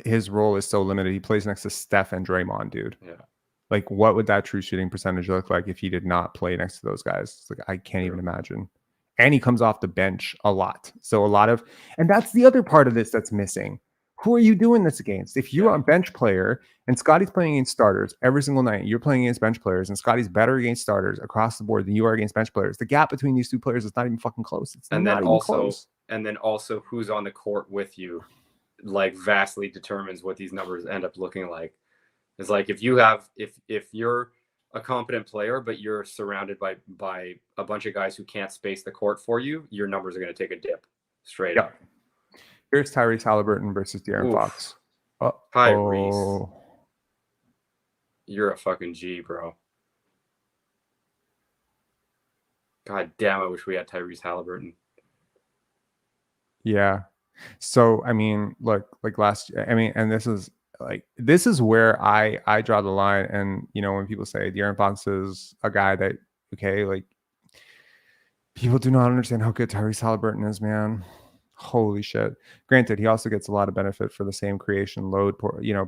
His role is so limited. He plays next to Steph and Draymond, dude. Yeah. Like, what would that true shooting percentage look like if he did not play next to those guys? It's like, I can't even imagine. And he comes off the bench a lot. So and that's the other part of this that's missing. Who are you doing this against? If you're a bench player and Scotty's playing against starters every single night, you're playing against bench players, and Scotty's better against starters across the board than you are against bench players. The gap between these two players is not even fucking close. It's not even close. And then also who's on the court with you, like, vastly determines what these numbers end up looking like. It's like if you're a competent player, but you're surrounded by a bunch of guys who can't space the court for you, your numbers are going to take a dip straight up. Here's Tyrese Halliburton versus De'Aaron Fox. Tyrese. You're a fucking G, bro. God damn, I wish we had Tyrese Halliburton. Yeah. So, I mean, look, like and this is where I draw the line. And, when people say De'Aaron Fox is a guy that, okay, like, people do not understand how good Tyrese Halliburton is, man. Holy shit. Granted, he also gets a lot of benefit for the same creation load,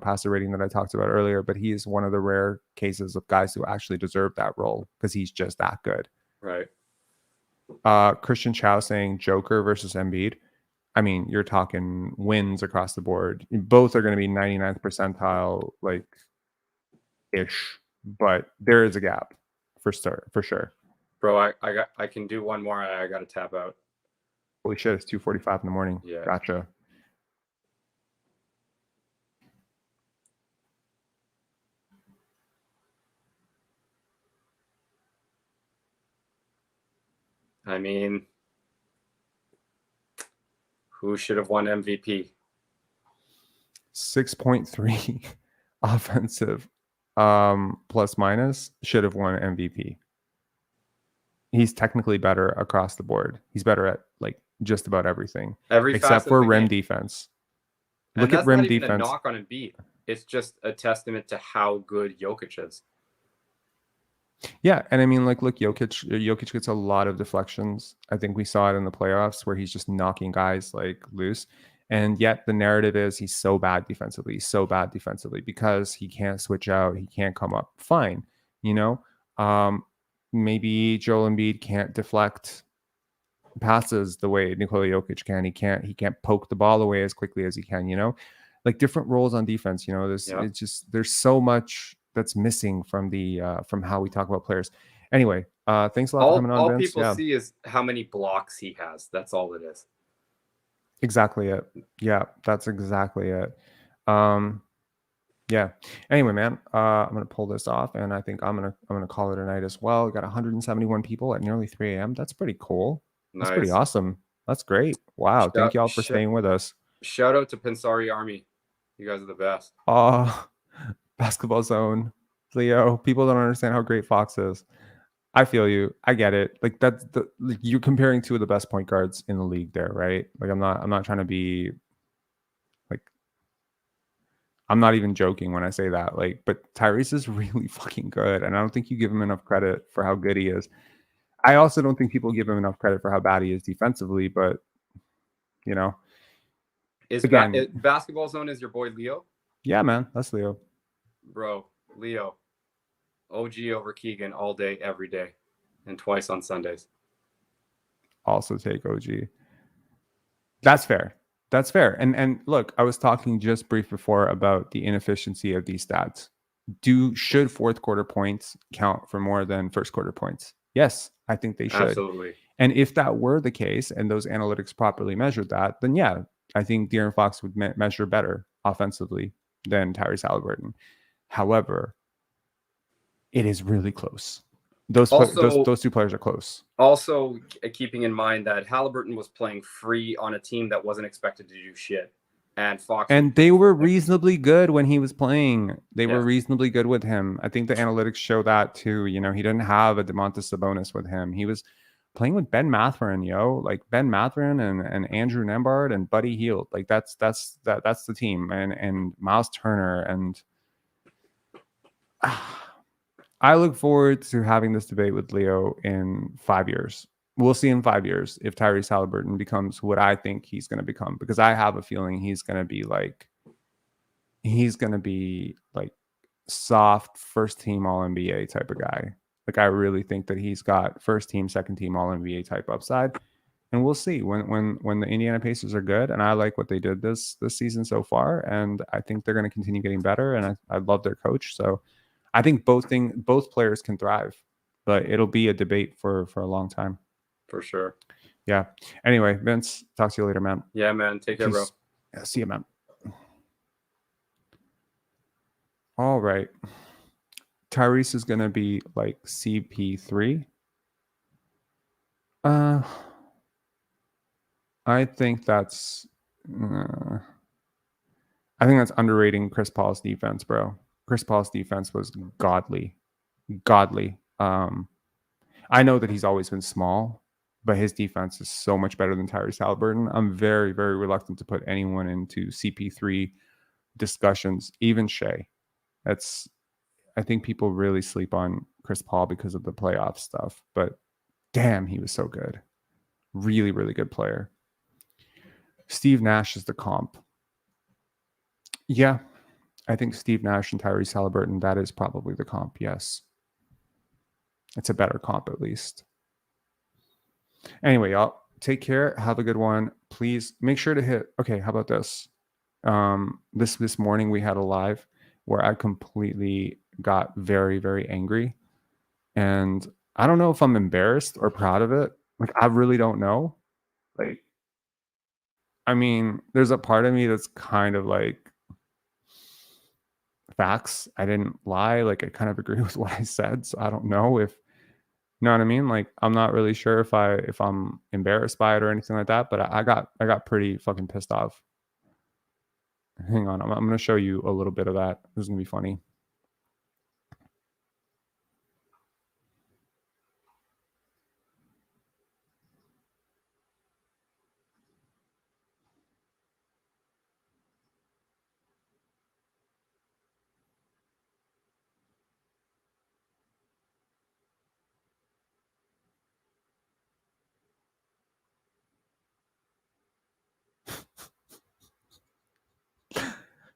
passer rating that I talked about earlier, but he is one of the rare cases of guys who actually deserve that role because he's just that good. Right. Christian Chow saying Joker versus Embiid. I mean, you're talking wins across the board. Both are going to be 99th percentile, like, ish, but there is a gap for sure. Bro, I can do one more. I got to tap out. Holy shit, it's 2:45 in the morning. Yeah. Gotcha. I mean, who should have won MVP? 6.3 offensive plus minus should have won MVP. He's technically better across the board. He's better at, like, just about everything, except for rim defense. Look at rim defense. That's not even a knock on Embiid. It's just a testament to how good Jokic is. Yeah, and I mean, like, look, Jokic gets a lot of deflections. I think we saw it in the playoffs where he's just knocking guys like loose, and yet the narrative is he's so bad defensively, because he can't switch out, he can't come up. Fine, you know, um, maybe Joel Embiid can't deflect passes the way Nikola Jokic can. He can't poke the ball away as quickly as he can. Like different roles on defense. Yeah. There's so much that's missing from the from how we talk about players. Anyway, thanks a lot for coming on, All Vince. people Yeah, see is how many blocks he has. That's all it is. exactly it. Yeah, that's exactly it. Um, yeah. Anyway, man, I'm gonna pull this off, and I think I'm gonna call it a night as well. We got 171 people at nearly 3 a.m. That's pretty cool. That's pretty Nice. awesome. That's great. Wow. Thank y'all for staying with us. Shout out to Pensari Army. You guys are the best. Basketball zone. Leo, people don't understand how great Fox is. I feel you. I get it. Like you're comparing two of the best point guards in the league there, right? Like I'm not trying to be like, I'm not even joking when I say that. Like, but Tyrese is really fucking good. And I don't think you give him enough credit for how good he is. I also don't think people give him enough credit for how bad he is defensively, but you know, again, Basketball Zone is your boy Leo? yeah, man, that's Leo. Bro, Leo. OG over Keegan all day, every day, and twice on Sundays. Also take OG. That's fair. That's fair. And look, I was talking just brief before about the inefficiency of these stats. Should fourth quarter points count for more than first quarter points? Yes, I think they should. Absolutely. And if that were the case and those analytics properly measured that, then yeah, I think De'Aaron Fox would measure better offensively than Tyrese Halliburton. However, it is really close. Those two players are close. Also, keeping in mind that Halliburton was playing free on a team that wasn't expected to do shit, and they were reasonably good when he was playing. They Yeah. were reasonably good with him. I think the analytics show that too. He didn't have a DeMontis Sabonis with him. He was playing with Ben Mathurin, like Ben Mathurin and Andrew Nembhard and Buddy Hield. Like that's the team, and Miles Turner. And I look forward to having this debate with Leo in 5 years. We'll see in 5 years if Tyrese Halliburton becomes what I think he's going to become, because I have a feeling he's going to be like soft first team All NBA type of guy. Like I really think that he's got first team, second team All NBA type upside. And we'll see when the Indiana Pacers are good, and I like what they did this season so far, and I think they're going to continue getting better. And I love their coach, so I think both players can thrive, but it'll be a debate for a long time. For sure. Yeah. Anyway, Vince, talk to you later, man. Yeah, man. Take care, bro. Yeah, see you, man. All right. Tyrese is going to be like CP3. I think that's underrating Chris Paul's defense, bro. Chris Paul's defense was godly. I know that he's always been small, but his defense is so much better than Tyrese Halliburton. I'm very, very reluctant to put anyone into CP3 discussions, even Shea. I think people really sleep on Chris Paul because of the playoff stuff, but damn, he was so good. Really, really good player. Steve Nash is the comp. Yeah, I think Steve Nash and Tyrese Halliburton, that is probably the comp, yes. It's a better comp, at least. Anyway, y'all, take care. Have a good one. Please make sure to hit. Okay, how about this? This morning we had a live where I completely got very, very angry. And I don't know if I'm embarrassed or proud of it. Like, I really don't know. Like, I mean, there's a part of me that's kind of like, facts. I didn't lie. Like, I kind of agree with what I said. So I don't know if, you know what I mean? Like, I'm not really sure if I'm embarrassed by it or anything like that, but I got pretty fucking pissed off. Hang on, I'm going to show you a little bit of that. This is going to be funny.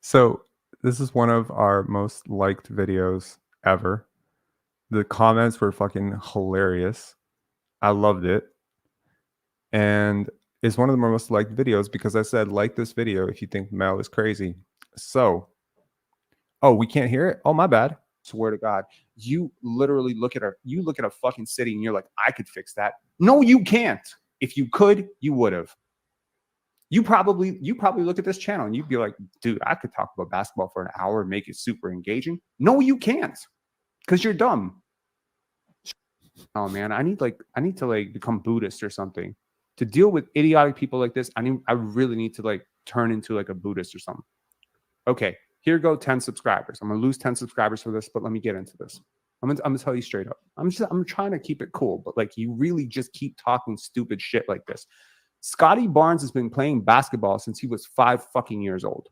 So this is one of our most liked videos ever. The comments were fucking hilarious. I loved it. And it's one of the most liked videos because I said, like this video if you think Mel is crazy. So, oh, we can't hear it? Oh, my bad. Swear to God. You literally look at a fucking city and you're like, I could fix that. No, you can't. If you could, you would have. You probably look at this channel and you'd be like, dude, I could talk about basketball for an hour and make it super engaging. No, you can't, because you're dumb. Oh man, I need to like become Buddhist or something to deal with idiotic people like this. I really need to like turn into like a Buddhist or something. Okay, here go 10 subscribers. I'm gonna lose 10 subscribers for this, but let me get into this. I'm gonna tell you straight up. I'm trying to keep it cool, but like you really just keep talking stupid shit like this. Scotty Barnes has been playing basketball since he was 5 fucking years old.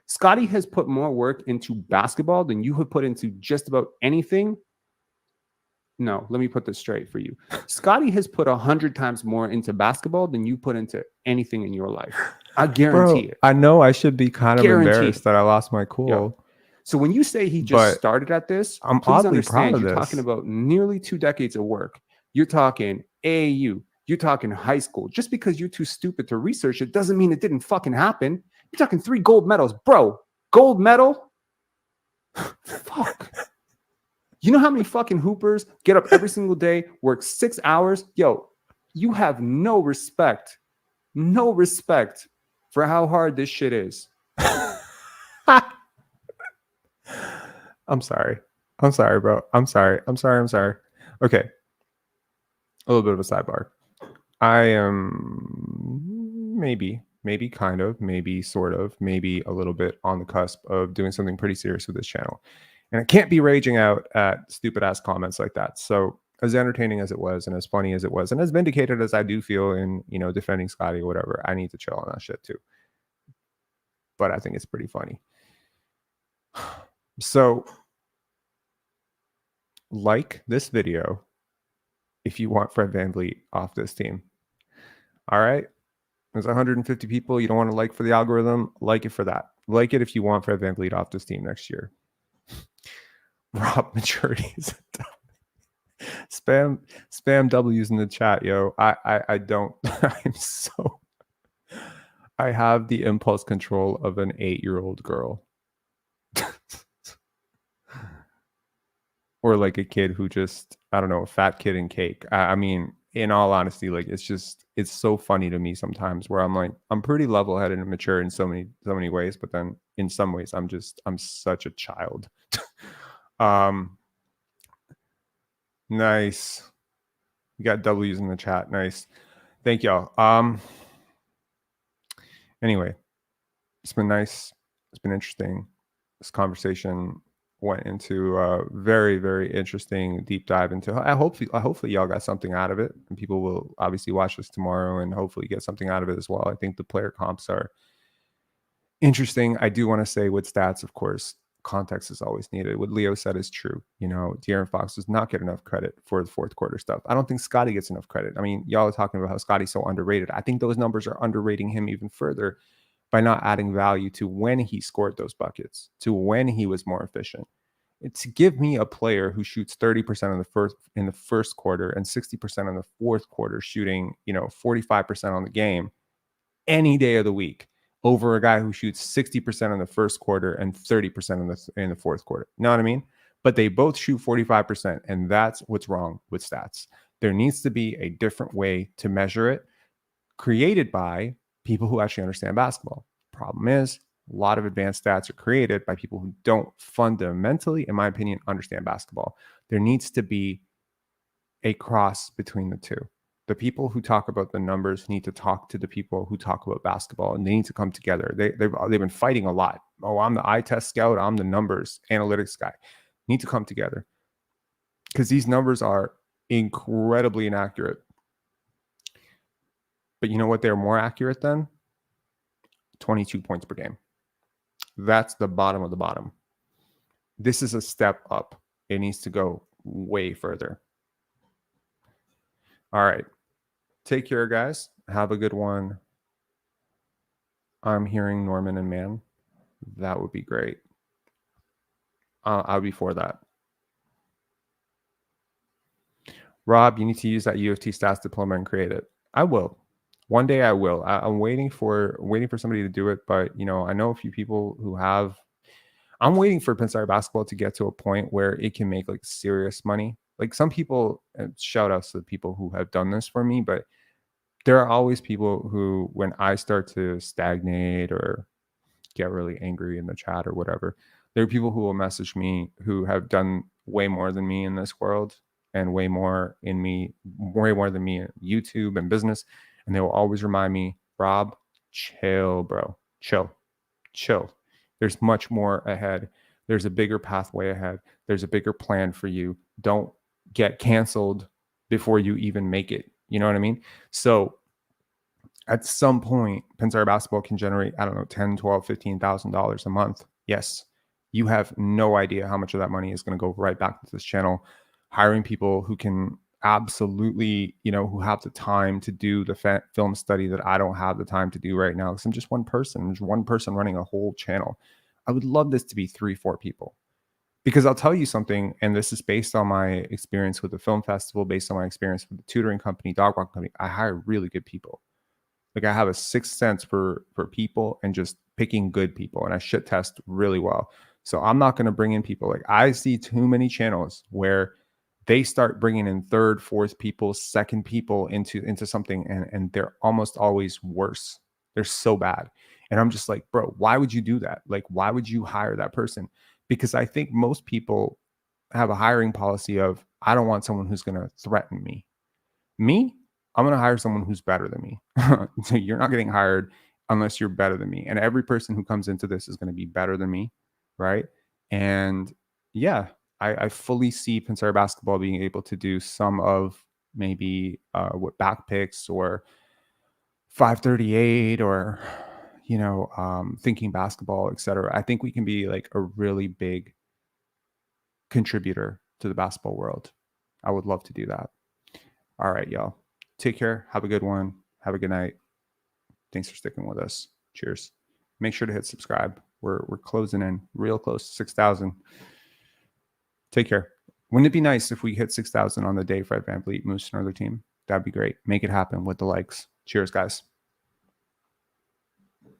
Scotty has put more work into basketball than you have put into just about anything. No, let me put this straight for you. Scotty has put 100 times more into basketball than you put into anything in your life. I guarantee it. I know I should be kind of embarrassed that I lost my cool. Yeah. So when you say he just started at this, please understand you're talking about nearly 2 decades of work. You're talking AAU. You're talking high school. Just because you're too stupid to research it doesn't mean it didn't fucking happen. You're talking 3 gold medals. Bro, gold medal? Fuck. You know how many fucking hoopers get up every single day, work 6 hours? Yo, you have no respect for how hard this shit is. I'm sorry, bro. I'm sorry. Okay. A little bit of a sidebar. I am maybe kind of, maybe sort of, maybe a little bit on the cusp of doing something pretty serious with this channel. And I can't be raging out at stupid ass comments like that. So as entertaining as it was and as funny as it was and as vindicated as I do feel in, defending Scotty or whatever, I need to chill on that shit too. But I think it's pretty funny. So like this video if you want Fred VanVleet off this team. All right. There's 150 people. You don't want to like for the algorithm. Like it for that. Like it if you want Fred VanVleet off this team next year. Rob maturity is spam W's in the chat, yo. I don't. I have the impulse control of an 8-year-old girl. Or like a kid who just, I don't know, a fat kid in cake. I mean, in all honesty, like it's so funny to me sometimes where I'm like, I'm pretty level-headed and mature in so many ways, but then in some ways I'm such a child. Nice. We got W's in the chat. Nice. Thank y'all. Anyway, it's been nice. It's been interesting. This conversation went into a very, very interesting deep dive into. Hopefully y'all got something out of it, and people will obviously watch this tomorrow and hopefully get something out of it as well. I think the player comps are interesting. I do want to say with stats, of course, context is always needed. What Leo said is true. De'Aaron Fox does not get enough credit for the fourth quarter stuff. I don't think Scotty gets enough credit. I mean, y'all are talking about how Scotty's so underrated. I think those numbers are underrating him even further by not adding value to when he scored those buckets, to when he was more efficient. To give me a player who shoots 30% in the first quarter and 60% in the fourth quarter, shooting 45% on the game any day of the week, over a guy who shoots 60% in the first quarter and 30% in the fourth quarter. You know what I mean? But they both shoot 45%, and that's what's wrong with stats. There needs to be a different way to measure it, created by people who actually understand basketball. Problem is, a lot of advanced stats are created by people who don't fundamentally, in my opinion, understand basketball. There needs to be a cross between the two. The people who talk about the numbers need to talk to the people who talk about basketball, and they need to come together. They've been fighting a lot. Oh, I'm the eye test scout. I'm the numbers analytics guy. Need to come together because these numbers are incredibly inaccurate. But you know what they're more accurate than? 22 points per game. That's the bottom of the bottom. This is a step up. It needs to go way further. All right. Take care, guys. Have a good one. I'm hearing Norman and Man. That would be great. I would be for that. Rob, you need to use that UFT stats diploma and create it. I will. One day I will. I'm waiting for somebody to do it, but I know a few people who have. I'm waiting for Pensar basketball to get to a point where it can make like serious money. Like some people, shout outs to the people who have done this for me, but there are always people who, when I start to stagnate or get really angry in the chat or whatever, there are people who will message me who have done way more than me in this world and way more than me in YouTube and business. And they will always remind me, Rob, chill, bro. Chill. There's much more ahead. There's a bigger pathway ahead. There's a bigger plan for you. Don't get canceled before you even make it. You know what I mean? So at some point, Pensar basketball can generate, I don't know, $10, $12, $15,000 a month. Yes. You have no idea how much of that money is going to go right back into this channel. Hiring people who can absolutely, who have the time to do the film study that I don't have the time to do right now. Because I'm just one person. There's one person running a whole channel. I would love this to be 3-4 people. Because I'll tell you something, and this is based on my experience with the film festival, based on my experience with the tutoring company, dog walk company. I hire really good people. Like I have a sixth sense for people and just picking good people, and I shit test really well. So I'm not going to bring in people. Like I see too many channels where they start bringing in third, fourth people, second people into something, and they're almost always worse. They're so bad. And I'm just like, bro, why would you do that? Like, why would you hire that person? Because I think most people have a hiring policy of, I don't want someone who's going to threaten me. Me, I'm going to hire someone who's better than me. So you're not getting hired unless you're better than me. And every person who comes into this is going to be better than me. Right. And yeah, I fully see Pensar basketball being able to do some of maybe what back picks or 538 or, thinking basketball, etc. I think we can be like a really big contributor to the basketball world. I would love to do that. All right, y'all. Take care. Have a good one. Have a good night. Thanks for sticking with us. Cheers. Make sure to hit subscribe. We're closing in real close to 6,000. Take care. Wouldn't it be nice if we hit 6,000 on the day Fred VanVleet moves to another team? That'd be great. Make it happen with the likes. Cheers, guys.